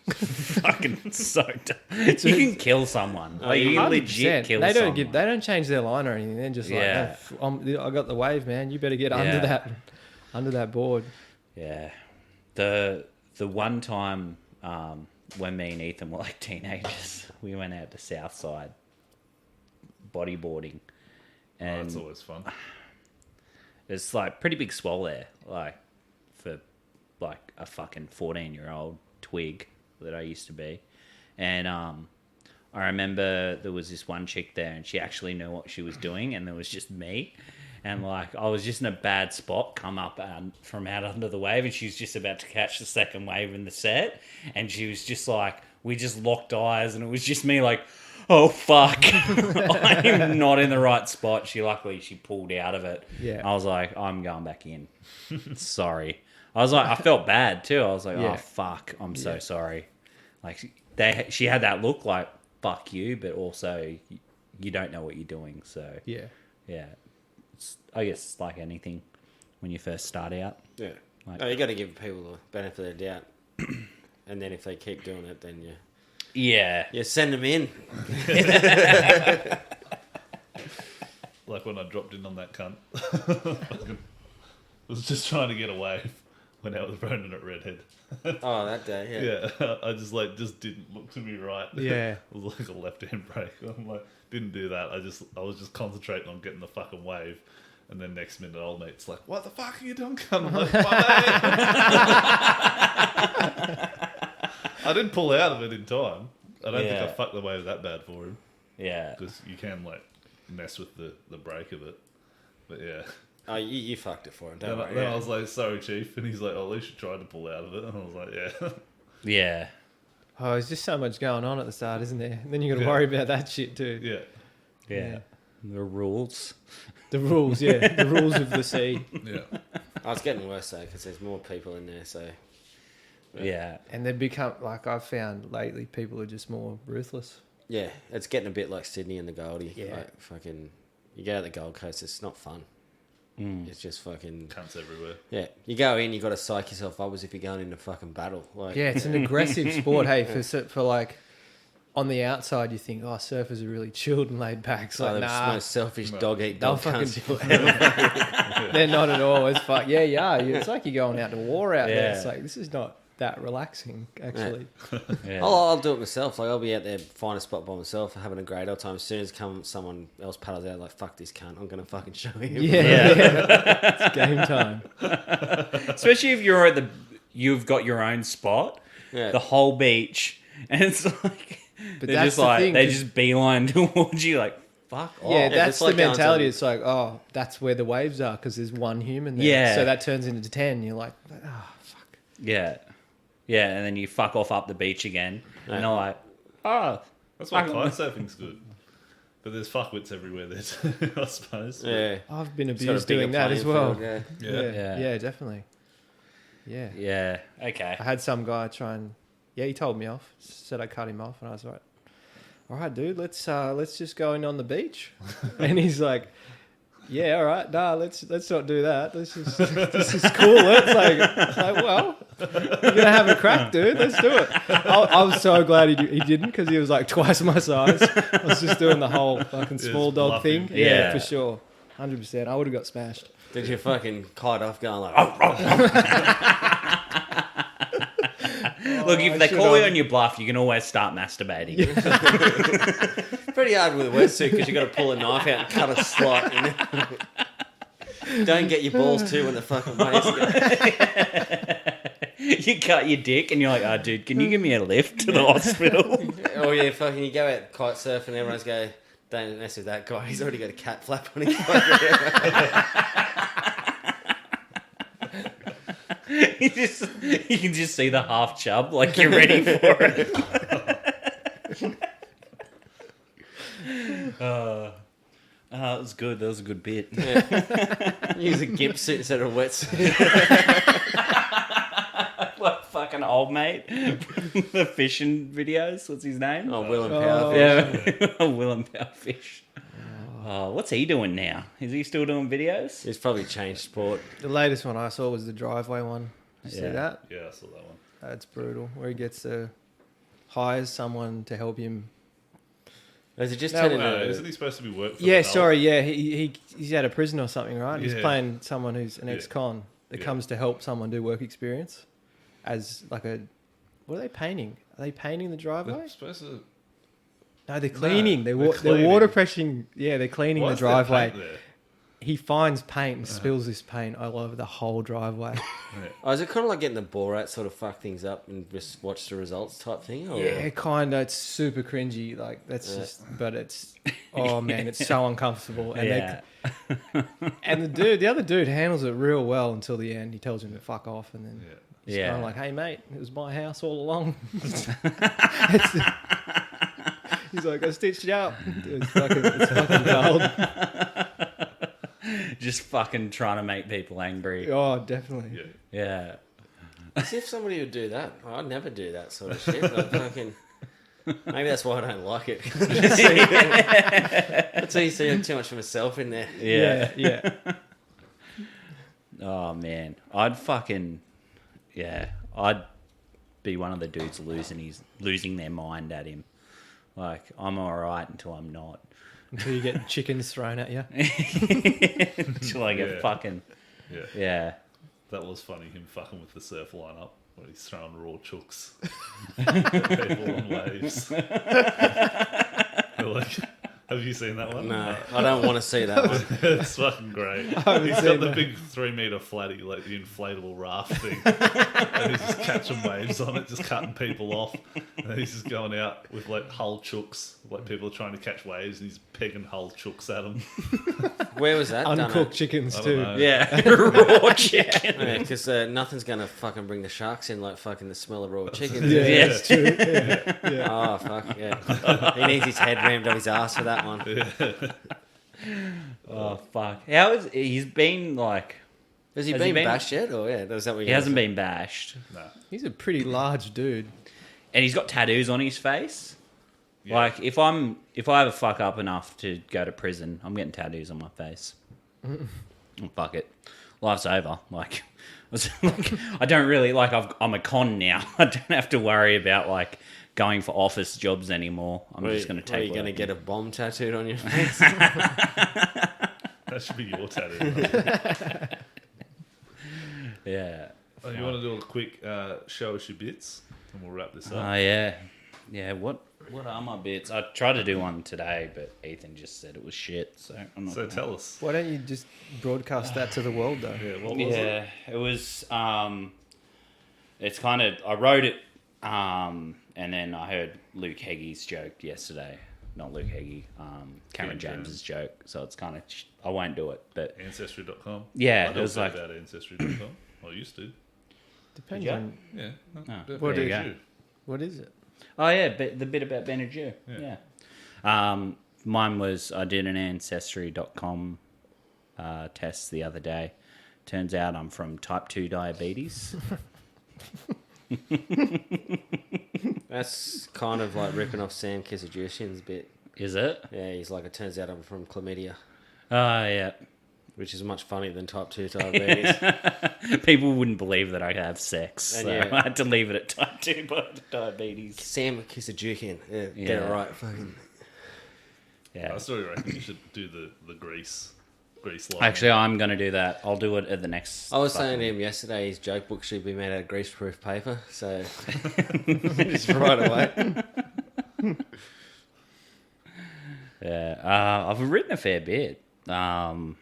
[SPEAKER 1] Fucking soaked. You can kill someone. Like, you can legit
[SPEAKER 5] 100%.
[SPEAKER 1] kill
[SPEAKER 5] They
[SPEAKER 1] someone.
[SPEAKER 5] don't they don't change their line or anything. They're just like,
[SPEAKER 1] Yeah.
[SPEAKER 5] I got the wave, man. You better get
[SPEAKER 1] Yeah.
[SPEAKER 5] under that board.
[SPEAKER 1] Yeah. The one time when me and Ethan were like teenagers, we went out to Southside bodyboarding.
[SPEAKER 2] Oh,
[SPEAKER 1] And
[SPEAKER 2] that's always fun.
[SPEAKER 1] it's like pretty big swell there, like for like a fucking 14-year-old twig that I used to be. And I remember there was this one chick there and she actually knew what she was doing, and there was just me. And like I was just in a bad spot, come up from out under the wave, and she was just about to catch the second wave in the set, and she was just like, we just locked eyes, and it was just me like, oh fuck, I'm not in the right spot. Luckily she pulled out of it.
[SPEAKER 5] Yeah.
[SPEAKER 1] I was like, I'm going back in. Sorry. I was like, I felt bad too. I was like,
[SPEAKER 5] Yeah.
[SPEAKER 1] oh fuck, I'm so sorry. Like she had that look like fuck you, but also you don't know what you're doing. So
[SPEAKER 5] Yeah.
[SPEAKER 1] yeah, I guess it's like anything when you first start out.
[SPEAKER 6] Yeah.
[SPEAKER 1] Like-
[SPEAKER 6] No, you got to give people the benefit of the doubt. And then if they keep doing it, then
[SPEAKER 1] Yeah,
[SPEAKER 6] you send them in.
[SPEAKER 2] Like when I dropped in on that cunt. Fucking was just trying to get a wave when I was running at Redhead.
[SPEAKER 6] Oh, that day, yeah.
[SPEAKER 2] Yeah, I just didn't look to me right.
[SPEAKER 5] Yeah.
[SPEAKER 2] It was like a left-hand break. I'm like, didn't do that. I was just concentrating on getting the fucking wave. And then next minute, old mate's like, "What the fuck are you doing, cunt?" I'm like, I didn't pull out of it in time. I don't think
[SPEAKER 1] Yeah.
[SPEAKER 2] I fucked the wave that bad for him,
[SPEAKER 1] yeah.
[SPEAKER 2] because you can like mess with the break of it. But yeah.
[SPEAKER 6] Oh, you fucked it for him, don't
[SPEAKER 2] Then,
[SPEAKER 6] worry.
[SPEAKER 2] then
[SPEAKER 6] yeah.
[SPEAKER 2] I was like, "Sorry, chief," and he's like, "Oh, at least you tried to pull out of it." And I was like, "Yeah."
[SPEAKER 1] Yeah.
[SPEAKER 5] Oh, there's just so much going on at the start, isn't there? And then you got to
[SPEAKER 2] Yeah.
[SPEAKER 5] worry about that shit too.
[SPEAKER 2] Yeah.
[SPEAKER 1] Yeah. The rules.
[SPEAKER 5] The rules, yeah. The rules of the sea.
[SPEAKER 2] Yeah.
[SPEAKER 6] Oh, it's getting worse though because there's more people in there. So
[SPEAKER 1] Yeah.
[SPEAKER 5] And they've become, like I've found lately, people are just more ruthless.
[SPEAKER 6] yeah, it's getting a bit like Sydney and the Goldie.
[SPEAKER 5] Yeah.
[SPEAKER 6] Like fucking, you go to the Gold Coast, it's not fun. It's just fucking
[SPEAKER 2] Cunts everywhere.
[SPEAKER 6] yeah. You go in, you got to psych yourself up as if you're going into fucking battle. Like
[SPEAKER 5] Yeah, it's an aggressive sport, hey, for like, on the outside you think, oh, surfers are really chilled and laid back. It's
[SPEAKER 6] oh,
[SPEAKER 5] like,
[SPEAKER 6] the
[SPEAKER 5] nah,
[SPEAKER 6] most selfish dog eat
[SPEAKER 5] they'll
[SPEAKER 6] dog
[SPEAKER 5] fucking
[SPEAKER 6] cunts you'll ever.
[SPEAKER 5] they're not at all. It's fuck, yeah, it's like you're going out to war out there.
[SPEAKER 1] Yeah.
[SPEAKER 5] It's like, this is not that relaxing, actually.
[SPEAKER 1] Yeah.
[SPEAKER 6] I'll do it myself. Like I'll be out there, find a spot by myself, having a great old time. As soon as someone else paddles out, like fuck this cunt, I'm gonna fucking show him.
[SPEAKER 5] Yeah. It's game time.
[SPEAKER 1] Especially if you've got your own spot,
[SPEAKER 6] Yeah.
[SPEAKER 1] the whole beach, and it's like
[SPEAKER 5] But
[SPEAKER 1] they're
[SPEAKER 5] that's
[SPEAKER 1] just
[SPEAKER 5] the
[SPEAKER 1] like
[SPEAKER 5] thing,
[SPEAKER 1] they
[SPEAKER 5] 'cause-
[SPEAKER 1] just beeline towards you, like fuck off.
[SPEAKER 5] Yeah,
[SPEAKER 6] it's
[SPEAKER 5] that's
[SPEAKER 6] like
[SPEAKER 5] the
[SPEAKER 6] going to-
[SPEAKER 5] mentality. It's like, oh, that's where the waves are because there's one human there.
[SPEAKER 1] Yeah.
[SPEAKER 5] So that turns into 10. You're like, oh, fuck.
[SPEAKER 1] Yeah, yeah, and then you fuck off up the beach again,
[SPEAKER 6] Yeah.
[SPEAKER 1] and they're like, oh,
[SPEAKER 2] That's why
[SPEAKER 1] fuck.
[SPEAKER 2] kite surfing's good. But there's fuckwits everywhere there too, I suppose.
[SPEAKER 6] Yeah.
[SPEAKER 5] I've been
[SPEAKER 6] It's got a
[SPEAKER 5] abused
[SPEAKER 6] bigger
[SPEAKER 5] doing that as
[SPEAKER 6] playing
[SPEAKER 5] well.
[SPEAKER 6] field, yeah.
[SPEAKER 2] Yeah.
[SPEAKER 5] Yeah,
[SPEAKER 1] Yeah.
[SPEAKER 5] definitely. Yeah.
[SPEAKER 1] Yeah, okay.
[SPEAKER 5] I had some guy try and, he told me off, said I cut him off, and I was like, all right, dude, let's just go in on the beach. And he's like, yeah, all right, nah, let's not do that. This is cool. It's like, well, you're gonna have a crack, dude. Let's do it. I was so glad he didn't because he was like twice my size. I was just doing the whole fucking small dog
[SPEAKER 2] bluffing.
[SPEAKER 5] thing.
[SPEAKER 1] Yeah.
[SPEAKER 5] For sure, 100%. I would have got smashed.
[SPEAKER 6] Did you fucking kite off going like, oh,
[SPEAKER 1] Look, if
[SPEAKER 5] I
[SPEAKER 1] they
[SPEAKER 5] should
[SPEAKER 1] call you
[SPEAKER 5] have.
[SPEAKER 1] on your bluff, you can always start masturbating.
[SPEAKER 6] pretty hard with a wetsuit because you got to pull a knife out and cut a slot. Don't get your balls too when the fucking waves go.
[SPEAKER 1] You cut your dick, and you're like, oh, dude, can you give me a lift to the hospital?
[SPEAKER 6] Oh yeah, fucking you go out kite surfing, everyone's go, don't mess with that guy. He's already got a cat flap on his
[SPEAKER 1] You can just see the half chub, like you're ready for it. It was good. That was a good bit.
[SPEAKER 6] Use a gimp suit instead of a wetsuit.
[SPEAKER 1] Like fucking old mate, the fishing videos. What's his name?
[SPEAKER 6] Oh, Will and Powerfish.
[SPEAKER 1] Yeah, Willem Powerfish. Oh, what's he doing now? Is he still doing videos?
[SPEAKER 6] He's probably changed sport.
[SPEAKER 5] The latest one I saw was the driveway one. Did you see
[SPEAKER 1] Yeah.
[SPEAKER 5] that?
[SPEAKER 2] Yeah, I saw that one.
[SPEAKER 5] That's brutal. Where he hires someone to help him.
[SPEAKER 6] Is it just
[SPEAKER 5] No,
[SPEAKER 6] turning
[SPEAKER 2] No,
[SPEAKER 6] into...
[SPEAKER 2] isn't he supposed to be working for
[SPEAKER 5] Yeah,
[SPEAKER 2] the Belt?
[SPEAKER 5] sorry. Yeah, he's out of prison or something, right? He's
[SPEAKER 2] Yeah.
[SPEAKER 5] playing someone who's an
[SPEAKER 2] Yeah.
[SPEAKER 5] ex-con that
[SPEAKER 2] Yeah.
[SPEAKER 5] comes to help someone do work experience as like a. What are they painting? Are they painting the driveway?
[SPEAKER 2] They're supposed to...
[SPEAKER 5] No, they're cleaning.
[SPEAKER 2] they're
[SPEAKER 5] They're
[SPEAKER 2] cleaning.
[SPEAKER 5] water pressing. Yeah, they're cleaning
[SPEAKER 2] Why
[SPEAKER 5] the
[SPEAKER 2] is there
[SPEAKER 5] driveway.
[SPEAKER 2] paint there?
[SPEAKER 5] He finds paint and spills this paint all over the whole driveway.
[SPEAKER 6] Oh, is it kind of like getting the Borat sort of fuck things up and just watch the results type thing? Or...
[SPEAKER 5] Yeah, kind of. It's super cringy. Like that's just. But it's. Oh man, it's so uncomfortable. And
[SPEAKER 1] Yeah.
[SPEAKER 5] and the other dude handles it real well until the end. He tells him to fuck off, and then he's
[SPEAKER 1] Yeah.
[SPEAKER 5] kind of like, "Hey mate, it was my house all along." He's like, "I stitched you up." It's fucking cold.
[SPEAKER 1] Just fucking trying to make people angry.
[SPEAKER 5] Oh, definitely.
[SPEAKER 2] Yeah.
[SPEAKER 1] Yeah.
[SPEAKER 6] See if somebody would do that. I'd never do that sort of shit. I'd fucking... Maybe that's why I don't like it. I'd say you see too much of myself in there.
[SPEAKER 1] Yeah.
[SPEAKER 5] Yeah.
[SPEAKER 1] Oh man, I'd fucking I'd be one of the dudes losing their mind at him. Like I'm all right until I'm not.
[SPEAKER 5] Until you get chickens thrown at you.
[SPEAKER 1] Until I get
[SPEAKER 2] Yeah.
[SPEAKER 1] fucking yeah.
[SPEAKER 2] That was funny, him fucking with the surf lineup where he's throwing raw chooks at people on waves. They're like, have you seen that one?
[SPEAKER 6] No, I don't want to see that one.
[SPEAKER 2] It's fucking great.
[SPEAKER 5] haven't
[SPEAKER 2] He's
[SPEAKER 5] seen
[SPEAKER 2] got the
[SPEAKER 5] that.
[SPEAKER 2] big 3 meter flatty, like the inflatable raft thing. And he's just catching waves on it, just cutting people off. And then he's just going out with like hull chooks, like people are trying to catch waves, and he's pegging hull chooks at them.
[SPEAKER 6] Where was that done
[SPEAKER 5] Uncooked
[SPEAKER 6] at?
[SPEAKER 5] chickens
[SPEAKER 2] I don't
[SPEAKER 5] too.
[SPEAKER 2] know.
[SPEAKER 1] Yeah. Raw chicken.
[SPEAKER 6] Yeah, because nothing's going to fucking bring the sharks in like fucking the smell of raw chicken.
[SPEAKER 5] Yeah,
[SPEAKER 1] Yeah.
[SPEAKER 5] that's true. Yeah.
[SPEAKER 6] Oh, fuck, yeah. He needs his head rammed up his ass for that one.
[SPEAKER 1] Oh fuck. He's been like
[SPEAKER 6] Has he
[SPEAKER 1] Has he
[SPEAKER 6] been
[SPEAKER 1] been-
[SPEAKER 6] bashed yet? Or yeah, was that what
[SPEAKER 1] he hasn't been bashed.
[SPEAKER 5] He's a pretty large dude.
[SPEAKER 1] And he's got tattoos on his face.
[SPEAKER 2] Yeah.
[SPEAKER 1] Like if I ever fuck up enough to go to prison, I'm getting tattoos on my face. Oh, fuck it, life's over. Like, I don't really like. I'm a con now. I don't have to worry about like going for office jobs anymore. I'm just going to
[SPEAKER 6] Are
[SPEAKER 1] take.
[SPEAKER 6] you going to
[SPEAKER 1] what
[SPEAKER 6] get
[SPEAKER 1] I
[SPEAKER 6] a bomb tattooed on your face?
[SPEAKER 2] That should be your tattoo.
[SPEAKER 1] can. Yeah.
[SPEAKER 2] Oh, you want to do a quick show us your bits, and we'll wrap this
[SPEAKER 1] Oh,
[SPEAKER 2] up.
[SPEAKER 1] yeah. What are my bits? I tried to do one today, but Ethan just said it was shit. So I'm not.
[SPEAKER 2] So
[SPEAKER 1] gonna-
[SPEAKER 2] tell us.
[SPEAKER 5] Why don't you just broadcast that to the world, though?
[SPEAKER 2] Yeah, what was it?
[SPEAKER 1] Yeah, it was. It's kind of. I wrote it, and then I heard Luke Heggie's joke yesterday. Not Luke Heggie. Cameron
[SPEAKER 2] Cameron.
[SPEAKER 1] James's joke. So it's kind of. I won't do it, but
[SPEAKER 2] Ancestry.com.
[SPEAKER 1] yeah,
[SPEAKER 2] I
[SPEAKER 1] it was
[SPEAKER 2] know
[SPEAKER 1] like.
[SPEAKER 2] about Ancestry.com. I used to.
[SPEAKER 5] Depends
[SPEAKER 1] Yeah.
[SPEAKER 5] on
[SPEAKER 2] Yeah.
[SPEAKER 1] Oh,
[SPEAKER 5] What
[SPEAKER 1] there
[SPEAKER 5] is
[SPEAKER 1] you
[SPEAKER 2] you?
[SPEAKER 1] go.
[SPEAKER 5] what is it.
[SPEAKER 1] Oh yeah, but the bit about Ben and Jew.
[SPEAKER 2] Yeah.
[SPEAKER 1] Yeah. Mine was I did an Ancestry.com test the other day. Turns out I'm from type 2 diabetes.
[SPEAKER 6] That's kind of like ripping off Sam Kissajusian's bit.
[SPEAKER 1] Is it?
[SPEAKER 6] Yeah, he's like, it turns out I'm from chlamydia,
[SPEAKER 1] Oh yeah.
[SPEAKER 6] which is much funnier than type 2 diabetes.
[SPEAKER 1] People wouldn't believe that I have sex,
[SPEAKER 6] And
[SPEAKER 1] so
[SPEAKER 6] yeah.
[SPEAKER 1] I had to leave it at type 2 diabetes.
[SPEAKER 6] Sam Kissajusian. Yeah, get
[SPEAKER 1] Yeah.
[SPEAKER 6] it right. Fucking.
[SPEAKER 1] Yeah.
[SPEAKER 2] I still reckon you should do the grease line.
[SPEAKER 1] Actually, I'm going to do that. I'll do it at the next.
[SPEAKER 6] I was saying
[SPEAKER 1] fucking-
[SPEAKER 6] to him yesterday, his joke book should be made out of greaseproof paper, so just right away.
[SPEAKER 1] Yeah, I've written a fair bit. I've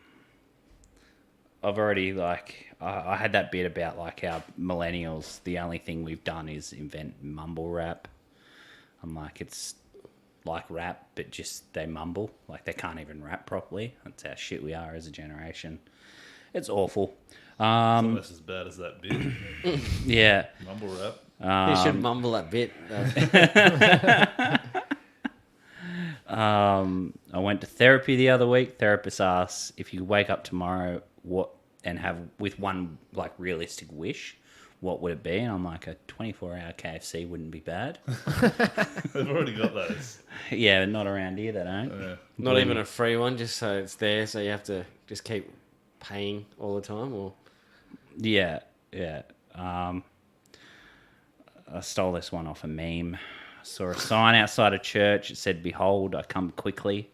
[SPEAKER 1] already I had that bit about like how millennials, the only thing we've done is invent mumble rap. I'm like, it's like rap, but just they mumble, like they can't even rap properly. That's how shit we are as a generation. It's awful.
[SPEAKER 2] Almost as bad as that bit.
[SPEAKER 1] Yeah.
[SPEAKER 2] Mumble rap.
[SPEAKER 6] You should mumble that bit.
[SPEAKER 1] I went to therapy the other week. Therapist asked if you wake up tomorrow, what and have with one like realistic wish, what would it be? And I'm like, a 24-hour KFC wouldn't be bad.
[SPEAKER 2] They've already got those.
[SPEAKER 1] Yeah, not around here they don't.
[SPEAKER 2] Yeah.
[SPEAKER 6] Not even a free one, just so it's there, so you have to just keep paying all the time, or
[SPEAKER 1] Yeah. I stole this one off a meme. I saw a sign outside a church. It said, "Behold, I come quickly."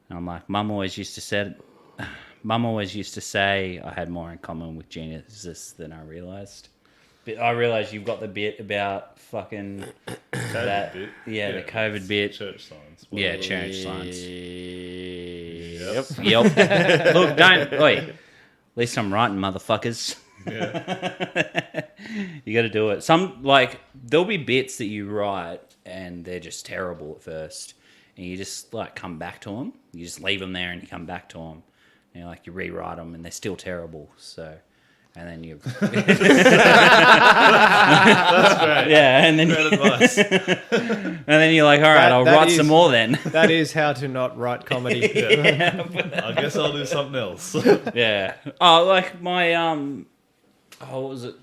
[SPEAKER 1] And I'm like, Mum always used to say I had more in common with Jesus than I realised. But I realised you've got the bit about fucking that
[SPEAKER 2] bit.
[SPEAKER 1] Yeah, the COVID bit.
[SPEAKER 2] Church signs.
[SPEAKER 1] Yeah, church signs.
[SPEAKER 6] Yep.
[SPEAKER 1] Yep. Look, don't. Oi. At least I'm writing, motherfuckers.
[SPEAKER 2] Yeah.
[SPEAKER 1] You got to do it. Some like there'll be bits that you write and they're just terrible at first, and you just like come back to them. You just leave them there and you come back to them, and you rewrite them and they're still terrible. So, and then you,
[SPEAKER 2] That's great.
[SPEAKER 1] yeah, and then
[SPEAKER 2] Great advice.
[SPEAKER 1] and then you're like, all right, I'll
[SPEAKER 5] That
[SPEAKER 1] write
[SPEAKER 5] is-
[SPEAKER 1] some more then.
[SPEAKER 5] That is how to not write comedy.
[SPEAKER 2] I guess I'll do something else.
[SPEAKER 1] Yeah. Oh, like my what was it?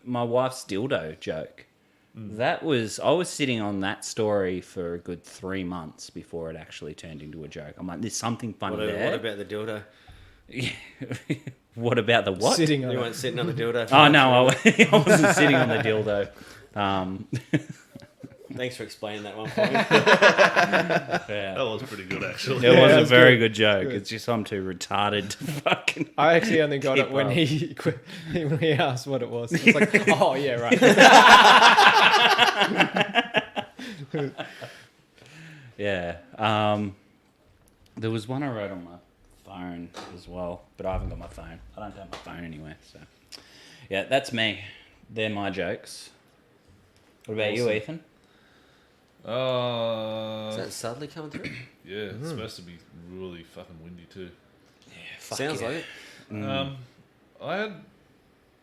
[SPEAKER 1] My wife's dildo joke. That was I was sitting on that story for a good 3 months before it actually turned into a joke. I'm like, there's something funny
[SPEAKER 6] What
[SPEAKER 1] there.
[SPEAKER 6] about the dildo?
[SPEAKER 1] What about the what?
[SPEAKER 5] Sitting on
[SPEAKER 6] You
[SPEAKER 5] it.
[SPEAKER 6] weren't sitting on the dildo.
[SPEAKER 1] Oh no, I wasn't sitting on the dildo.
[SPEAKER 6] Thanks for explaining that one for me.
[SPEAKER 2] That
[SPEAKER 1] Yeah.
[SPEAKER 2] was pretty good, actually.
[SPEAKER 1] It was
[SPEAKER 5] Yeah,
[SPEAKER 1] a
[SPEAKER 5] that's
[SPEAKER 1] very
[SPEAKER 5] good.
[SPEAKER 1] good joke. It's just I'm too retarded to fucking.
[SPEAKER 5] I actually only got
[SPEAKER 1] Keep
[SPEAKER 5] it when
[SPEAKER 1] up.
[SPEAKER 5] when he asked what it was. It's like, oh yeah, right.
[SPEAKER 1] Yeah. There was one I wrote on my phone as well, but I haven't got my phone. I don't have my phone anywhere, so yeah, that's me. They're my jokes. What about you,
[SPEAKER 2] Awesome.
[SPEAKER 1] Ethan?
[SPEAKER 6] Is that subtly coming through?
[SPEAKER 2] Yeah, it's supposed to be really fucking windy too.
[SPEAKER 1] Fuck
[SPEAKER 6] Sounds
[SPEAKER 1] yeah.
[SPEAKER 6] like it.
[SPEAKER 2] I had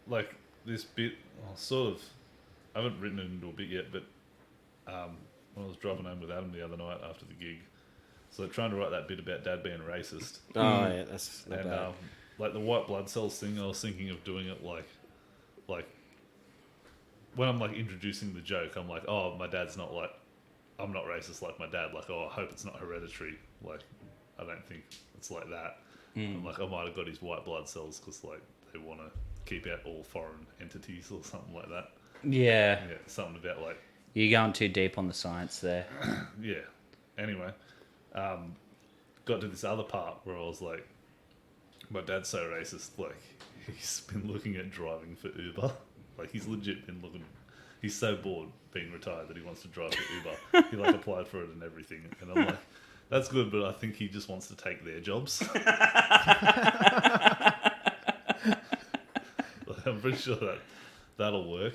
[SPEAKER 2] like this bit, sort of. I haven't written it into a bit yet, but when I was driving home with Adam the other night after the gig, so trying to write that bit about Dad being racist,
[SPEAKER 6] Oh yeah, that's not
[SPEAKER 2] and
[SPEAKER 6] bad.
[SPEAKER 2] like the white blood cells thing. I was thinking of doing it like when I'm like introducing the joke, I'm like, oh, my dad's not like, I'm not racist like my dad. Like, oh, I hope it's not hereditary. Like, I don't think it's like that. I'm like, I might have got his white blood cells because like they want to keep out all foreign entities or something like that.
[SPEAKER 1] Yeah,
[SPEAKER 2] Yeah, something about like,
[SPEAKER 1] you're going too deep on the science there.
[SPEAKER 2] yeah. Anyway, got to this other part where I was like, my dad's so racist. Like, he's been looking at driving for Uber. Like, he's legit been looking. He's so bored being retired that he wants to drive for Uber. He like applied for it and everything. And I'm like, that's good, but I think he just wants to take their jobs. I'm pretty sure that'll work.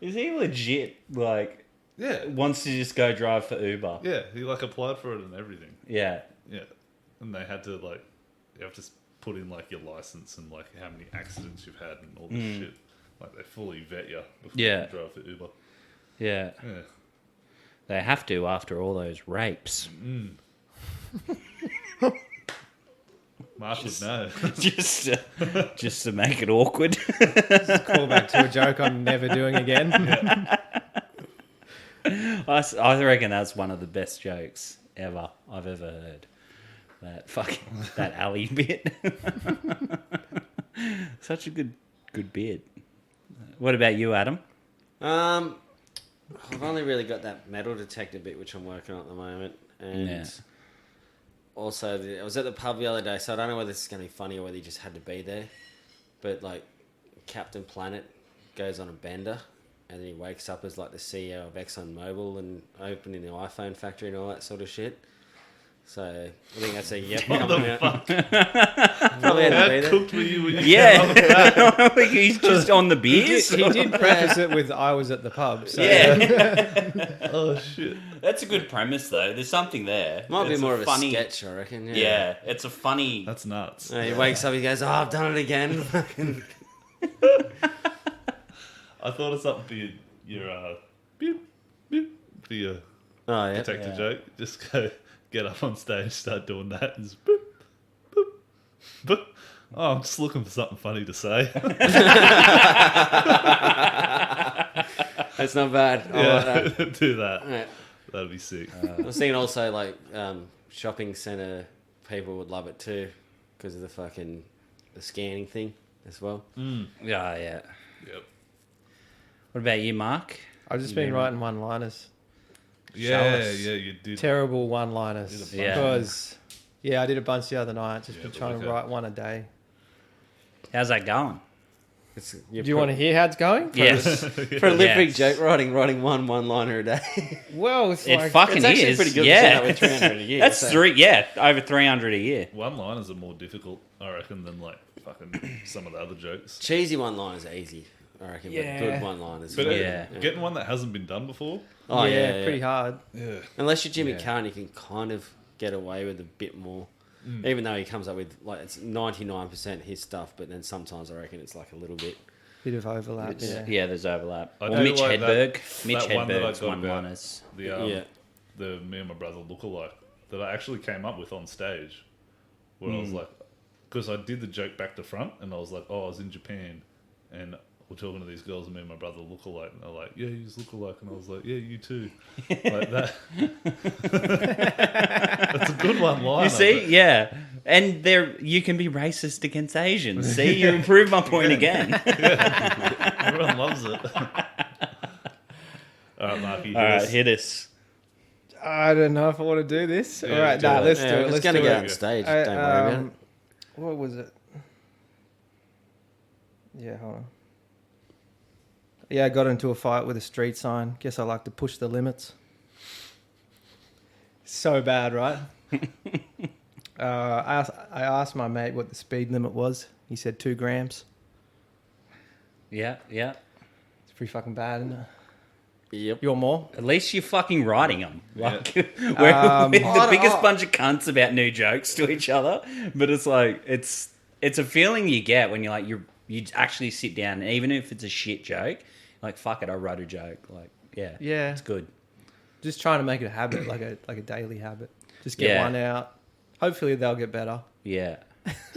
[SPEAKER 1] Is he legit, like,
[SPEAKER 2] Yeah.
[SPEAKER 1] wants to just go drive for Uber?
[SPEAKER 2] Yeah, he like applied for it and everything.
[SPEAKER 1] Yeah.
[SPEAKER 2] Yeah. And they had to like, you have to put in like your license and like how many accidents you've had and all this shit. Like they fully vet you before
[SPEAKER 1] Yeah.
[SPEAKER 2] you drive for Uber.
[SPEAKER 1] Yeah.
[SPEAKER 2] Yeah.
[SPEAKER 1] They have to after all those rapes.
[SPEAKER 2] Marsh would know.
[SPEAKER 1] just to make it awkward.
[SPEAKER 5] Call back to a joke I'm never doing again.
[SPEAKER 1] I reckon that's one of the best jokes I've ever heard. That alley bit. Such a good bit. What about you, Adam?
[SPEAKER 6] I've only really got that metal detector bit, which I'm working on at the moment, and
[SPEAKER 1] Yeah.
[SPEAKER 6] also I was at the pub the other day, so I don't know whether this is going to be funny or whether you just had to be there. But like, Captain Planet goes on a bender, and then he wakes up as like the CEO of ExxonMobil and opening the iPhone factory and all that sort of shit. So I think that's a yep.
[SPEAKER 2] What
[SPEAKER 6] coming
[SPEAKER 2] the
[SPEAKER 6] out.
[SPEAKER 2] fuck?
[SPEAKER 6] Probably had to
[SPEAKER 2] How
[SPEAKER 6] be there.
[SPEAKER 2] cooked were you when you
[SPEAKER 1] Yeah. He's just on the beers.
[SPEAKER 5] He did preface it with "I was at the pub." So.
[SPEAKER 1] Yeah.
[SPEAKER 2] Oh shit.
[SPEAKER 1] That's a good premise, though. There's something there.
[SPEAKER 6] Might be
[SPEAKER 1] It's
[SPEAKER 6] more of a
[SPEAKER 1] funny
[SPEAKER 6] sketch, I reckon. Yeah.
[SPEAKER 1] Yeah, it's a funny.
[SPEAKER 2] That's nuts.
[SPEAKER 6] He wakes up, he goes, "Oh, I've done it again."
[SPEAKER 2] I thought of something for your beep, beep, for your
[SPEAKER 6] Oh yeah.
[SPEAKER 2] detector
[SPEAKER 1] Yeah.
[SPEAKER 2] joke. Just go get up on stage, start doing that, and just boop, boop, boop. Oh, I'm just looking for something funny to say.
[SPEAKER 6] That's not bad. I like that.
[SPEAKER 2] Yeah, do that.
[SPEAKER 6] Yeah.
[SPEAKER 2] That'd be sick.
[SPEAKER 6] I was thinking also like shopping centre people would love it too because of the scanning thing as well.
[SPEAKER 1] Yeah.
[SPEAKER 2] Yep.
[SPEAKER 1] What about you, Mark?
[SPEAKER 5] I've just been writing one-liners,
[SPEAKER 2] Yeah,
[SPEAKER 1] us.
[SPEAKER 2] yeah, you did.
[SPEAKER 5] terrible one-liners.
[SPEAKER 2] Did a bunch.
[SPEAKER 1] Yeah.
[SPEAKER 5] Because I did a bunch the other night. Just been
[SPEAKER 2] but
[SPEAKER 5] trying
[SPEAKER 2] like
[SPEAKER 5] to write one a day.
[SPEAKER 1] How's that going?
[SPEAKER 6] Do
[SPEAKER 5] Do you want to hear how it's going?
[SPEAKER 1] Yes.
[SPEAKER 6] prolific
[SPEAKER 1] Yes.
[SPEAKER 6] joke writing one-liner a day?
[SPEAKER 5] Well, it's
[SPEAKER 1] It
[SPEAKER 5] like
[SPEAKER 1] fucking
[SPEAKER 6] It's actually
[SPEAKER 1] is.
[SPEAKER 6] pretty good to
[SPEAKER 1] Yeah.
[SPEAKER 6] start with 300 a year.
[SPEAKER 1] That's
[SPEAKER 6] so.
[SPEAKER 1] over 300 a year.
[SPEAKER 2] One-liners are more difficult, I reckon, than like fucking some of the other jokes.
[SPEAKER 6] Cheesy one-liners are easy, I reckon.
[SPEAKER 5] Yeah.
[SPEAKER 6] But good one-liners.
[SPEAKER 2] But
[SPEAKER 1] Yeah.
[SPEAKER 2] getting one that hasn't been done before.
[SPEAKER 6] Oh yeah,
[SPEAKER 5] pretty hard.
[SPEAKER 2] Yeah.
[SPEAKER 6] Unless you're Jimmy
[SPEAKER 1] Yeah.
[SPEAKER 6] Carr, you can kind of get away with a bit more.
[SPEAKER 2] Mm.
[SPEAKER 6] Even though he comes up with like it's 99% his stuff, but then sometimes I reckon it's like a little bit.
[SPEAKER 5] Bit of overlap. Yeah.
[SPEAKER 1] Yeah, there's overlap.
[SPEAKER 2] I
[SPEAKER 1] Well,
[SPEAKER 2] do
[SPEAKER 1] Mitch
[SPEAKER 2] like that-
[SPEAKER 1] Hedberg. Mitch
[SPEAKER 2] that one that I
[SPEAKER 1] Hedberg's
[SPEAKER 2] got about-
[SPEAKER 1] one-liners.
[SPEAKER 2] The me and my brother lookalike that I actually came up with on stage, where I was like, because I did the joke back to front, and I was like, oh, I was in Japan, and we're talking to these girls, and me and my brother lookalike, and they're like, yeah, you lookalike, and I was like, yeah, you too, like that. That's a good one line.
[SPEAKER 1] You see? Yeah. And you can be racist against Asians. See, you improved my point again.
[SPEAKER 2] Everyone loves it. All right, Marky.
[SPEAKER 1] All right, hit us.
[SPEAKER 5] I don't know if I want to do this.
[SPEAKER 2] Yeah,
[SPEAKER 5] All right,
[SPEAKER 2] do
[SPEAKER 5] nah,
[SPEAKER 2] it.
[SPEAKER 5] let's
[SPEAKER 6] Yeah,
[SPEAKER 5] do it.
[SPEAKER 6] it's
[SPEAKER 5] Let's
[SPEAKER 6] gonna
[SPEAKER 5] do
[SPEAKER 6] go
[SPEAKER 5] it.
[SPEAKER 6] on stage.
[SPEAKER 5] I-
[SPEAKER 6] Don't worry about it.
[SPEAKER 5] What was it? Yeah, hold on. Yeah, I got into a fight with a street sign. Guess I like to push the limits. So bad, right? I asked my mate what the speed limit was. He said 2 grams.
[SPEAKER 1] Yeah, yeah.
[SPEAKER 5] It's pretty fucking bad, isn't it?
[SPEAKER 6] Yep.
[SPEAKER 5] You want more?
[SPEAKER 1] At least you're fucking writing them. Like, we're
[SPEAKER 5] Um,
[SPEAKER 1] the biggest bunch of cunts about new jokes to each other. But it's like, it's a feeling you get when you're like, you actually sit down, and even if it's a shit joke, like, fuck it, I wrote a joke. Like, yeah.
[SPEAKER 5] Yeah.
[SPEAKER 1] It's good.
[SPEAKER 5] Just trying to make it a habit, like a daily habit. Just get
[SPEAKER 1] Yeah.
[SPEAKER 5] one out. Hopefully they'll get better.
[SPEAKER 1] Yeah.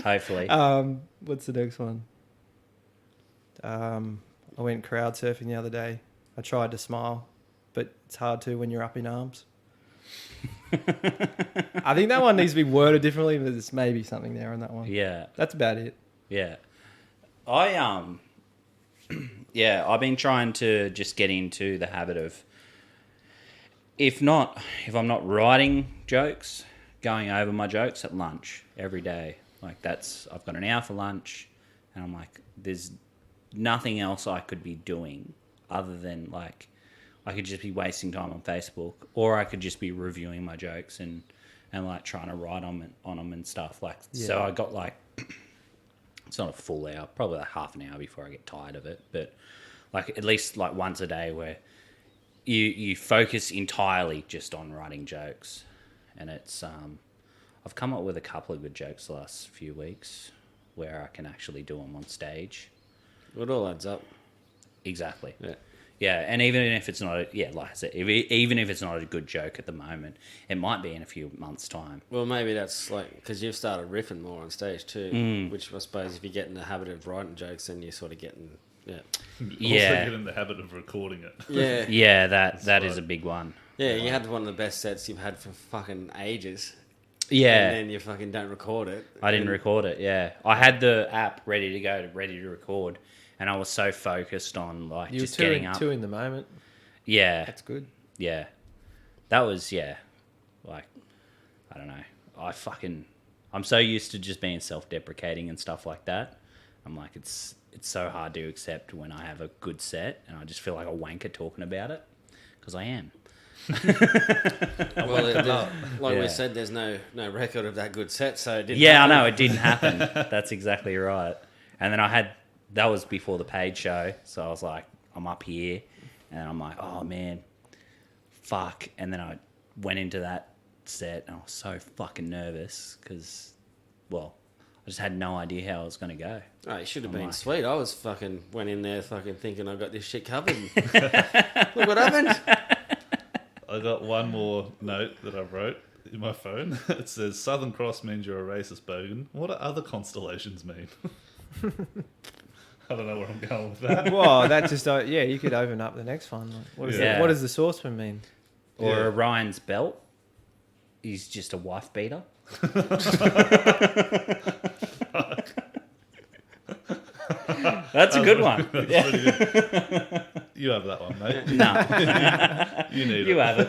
[SPEAKER 1] Hopefully.
[SPEAKER 5] What's the next one? I went crowd surfing the other day. I tried to smile, but it's hard to when you're up in arms. I think that one needs to be worded differently, but there's maybe something there on that one.
[SPEAKER 1] Yeah.
[SPEAKER 5] That's about it.
[SPEAKER 1] Yeah. I've been trying to just get into the habit of, if I'm not writing jokes, going over my jokes at lunch every day. Like I've got an hour for lunch, And I'm like, there's nothing else I could be doing other than like, I could just be wasting time on Facebook, or I could just be reviewing my jokes and like trying to write on them and stuff. Like, so I got like, it's not a full hour, probably like half an hour before I get tired of it, but like at least like once a day where you focus entirely just on writing jokes. And it's, I've come up with a couple of good jokes the last few weeks where I can actually do them on stage.
[SPEAKER 6] It all adds up.
[SPEAKER 1] Exactly.
[SPEAKER 6] Yeah.
[SPEAKER 1] Yeah, and even if it's not, like I said, even if it's not a good joke at the moment, it might be in a few months' time.
[SPEAKER 6] Well, maybe that's like because you've started riffing more on stage too, which I suppose if you get in the habit of writing jokes, then you're sort of getting
[SPEAKER 2] Also get in the habit of recording it.
[SPEAKER 6] yeah.
[SPEAKER 1] Yeah, that is a big one.
[SPEAKER 6] Yeah, you had one of the best sets you've had for fucking ages.
[SPEAKER 1] Yeah,
[SPEAKER 6] And then you fucking don't record it.
[SPEAKER 1] I didn't record it. Yeah, I had the app ready to go, ready to record, and I was so focused on like
[SPEAKER 5] You
[SPEAKER 1] just
[SPEAKER 5] were
[SPEAKER 1] getting up.
[SPEAKER 5] two in the moment.
[SPEAKER 1] Yeah,
[SPEAKER 5] That's good.
[SPEAKER 1] yeah, that was like I don't know. I'm so used to just being self-deprecating and stuff like that. I'm like it's so hard to accept when I have a good set, and I just feel like a wanker talking about it because I am.
[SPEAKER 6] Well, like
[SPEAKER 1] Yeah.
[SPEAKER 6] we said, there's no record of that good set, so it didn't
[SPEAKER 1] Yeah,
[SPEAKER 6] happen.
[SPEAKER 1] I know, it didn't happen. That's exactly right. And then that was before the paid show, so I was like, I'm up here, and I'm like, oh man, fuck. And then I went into that set, and I was so fucking nervous, because, well, I just had no idea how I was going to go.
[SPEAKER 6] Oh, you should have
[SPEAKER 1] I'm
[SPEAKER 6] been
[SPEAKER 1] like-
[SPEAKER 6] sweet. I was fucking went in there fucking thinking I got this shit covered. Look what happened.
[SPEAKER 2] I got one more note that I wrote in my phone. It says, Southern Cross means you're a racist bogan. What do other constellations mean? I don't know where I'm going with that.
[SPEAKER 5] Well, that just you could open up the next one. Like,
[SPEAKER 1] Yeah.
[SPEAKER 5] what does the saucepan mean?
[SPEAKER 1] Or
[SPEAKER 2] Yeah.
[SPEAKER 1] Orion's belt is just a wife beater. That's a good one.
[SPEAKER 2] That's pretty good. You have that one, mate.
[SPEAKER 1] No,
[SPEAKER 2] You need
[SPEAKER 1] you
[SPEAKER 2] it.
[SPEAKER 1] have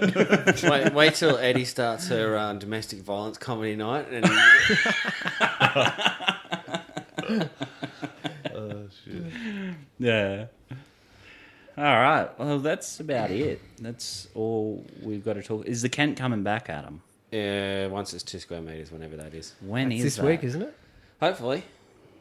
[SPEAKER 1] it.
[SPEAKER 6] Wait till Eddie starts her domestic violence comedy night, and
[SPEAKER 2] Oh, shit.
[SPEAKER 1] Yeah. All right. Well, that's about it. That's all we've got to talk. Is the Kent coming back, Adam?
[SPEAKER 6] once it's 2 square meters, whenever that is.
[SPEAKER 1] When
[SPEAKER 5] It's
[SPEAKER 1] is
[SPEAKER 5] this
[SPEAKER 1] that?
[SPEAKER 5] week, isn't it?
[SPEAKER 6] Hopefully,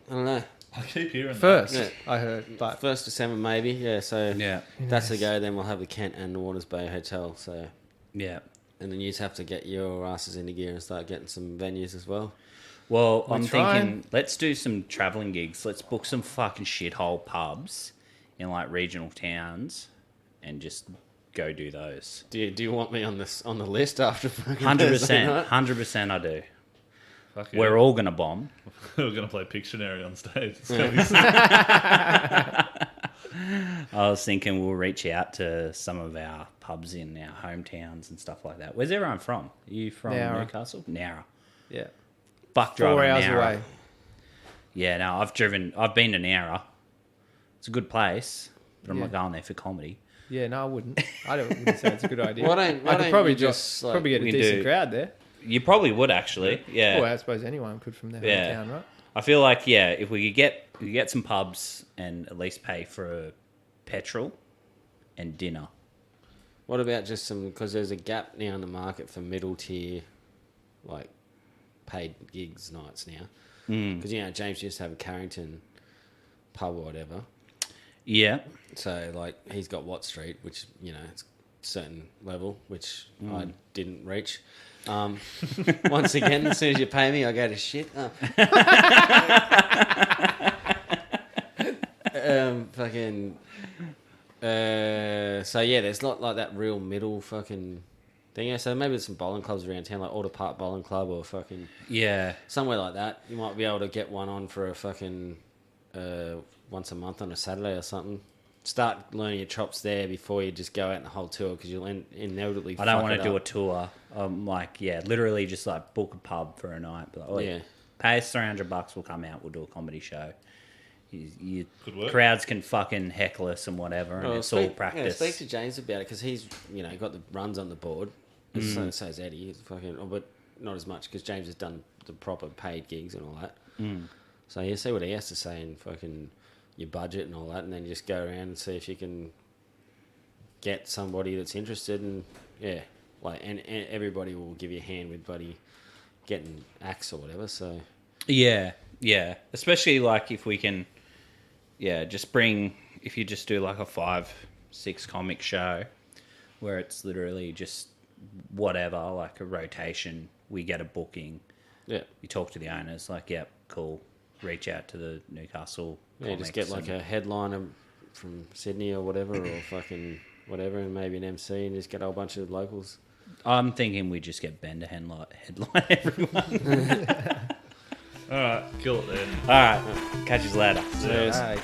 [SPEAKER 6] I don't know.
[SPEAKER 2] I keep hearing
[SPEAKER 5] First,
[SPEAKER 6] Yeah.
[SPEAKER 5] I heard. But
[SPEAKER 6] 1st December maybe. Yeah, so
[SPEAKER 1] Yeah.
[SPEAKER 6] that's the go. Then we'll have the Kent and the Waters Bay Hotel. So
[SPEAKER 1] Yeah.
[SPEAKER 6] and then you just have to get your asses into gear and start getting some venues as well.
[SPEAKER 1] Well,
[SPEAKER 5] We're
[SPEAKER 1] I'm
[SPEAKER 5] trying.
[SPEAKER 1] thinking let's do some traveling gigs. Let's book some fucking shithole pubs in like regional towns and just go do those.
[SPEAKER 6] Do you want me on the list after fucking
[SPEAKER 1] 100%.
[SPEAKER 6] Thursday night?
[SPEAKER 1] 100% I do.
[SPEAKER 2] Fuck yeah.
[SPEAKER 1] We're all going to bomb.
[SPEAKER 2] We're going to play Pictionary on stage. It's gonna be sick.
[SPEAKER 1] I was thinking we'll reach out to some of our pubs in our hometowns and stuff like that. Where's everyone from? Are you from
[SPEAKER 5] Nowra.
[SPEAKER 1] Newcastle? Nowra.
[SPEAKER 5] yeah,
[SPEAKER 1] Fuck
[SPEAKER 5] 4
[SPEAKER 1] driving
[SPEAKER 5] hours
[SPEAKER 1] Nowra.
[SPEAKER 5] away.
[SPEAKER 1] Yeah, no, I've been to Nowra. It's a good place, but I'm
[SPEAKER 5] Yeah.
[SPEAKER 1] not going there for comedy.
[SPEAKER 5] Yeah, no, I wouldn't. wouldn't say it's a good idea.
[SPEAKER 6] Why don't
[SPEAKER 5] I could probably
[SPEAKER 6] you just, like,
[SPEAKER 5] probably get a
[SPEAKER 1] we
[SPEAKER 5] decent
[SPEAKER 1] do-
[SPEAKER 5] crowd there.
[SPEAKER 1] You probably would actually, yeah.
[SPEAKER 5] Well, I suppose anyone could from their
[SPEAKER 1] Yeah.
[SPEAKER 5] hometown, right?
[SPEAKER 1] I feel like if we could get some pubs and at least pay for petrol and dinner.
[SPEAKER 6] What about just some? Because there's a gap now in the market for middle tier, like paid gigs nights now. Because James used to have a Carrington pub or whatever.
[SPEAKER 1] Yeah,
[SPEAKER 6] So like he's got Watt Street, which it's a certain level, which I didn't reach. Once again, as soon as you pay me, I go to shit. Fucking. So yeah, there's not like that real middle fucking thing. Yeah, so maybe there's some bowling clubs around town, like Alder Park Bowling Club or fucking
[SPEAKER 1] yeah,
[SPEAKER 6] somewhere like that. You might be able to get one on for a fucking once a month on a Saturday or something. Start learning your chops there before you just go out in the whole tour, because you'll inevitably.
[SPEAKER 1] I don't
[SPEAKER 6] want
[SPEAKER 1] want to do a tour. Literally just like book a pub for a night. But like,
[SPEAKER 6] Yeah.
[SPEAKER 1] pay us $300, we'll come out, we'll do a comedy show. You
[SPEAKER 2] Good work.
[SPEAKER 1] crowds can fucking heckle us and whatever, and it's all practice.
[SPEAKER 6] Yeah, speak to James about it, because he's got the runs on the board. So is Eddie. He's fucking, but not as much, because James has done the proper paid gigs and all that. So you see what he has to say and fucking your budget and all that, and then just go around and see if you can get somebody that's interested, and and everybody will give you a hand with buddy getting acts or whatever. So
[SPEAKER 1] Yeah, especially like if we can, just bring, if you just do like a 5-6 comic show where it's literally just whatever, like a rotation, we get a booking, you talk to the owners, like, yep, cool, reach out to the Newcastle
[SPEAKER 6] just get like a headliner from Sydney or whatever, or fucking whatever, and maybe an MC, and just get a whole bunch of locals.
[SPEAKER 1] I'm thinking we just get Ben to headline everyone.
[SPEAKER 2] All right, kill it then.
[SPEAKER 1] All right, catch you later.
[SPEAKER 6] Cheers.
[SPEAKER 5] All right.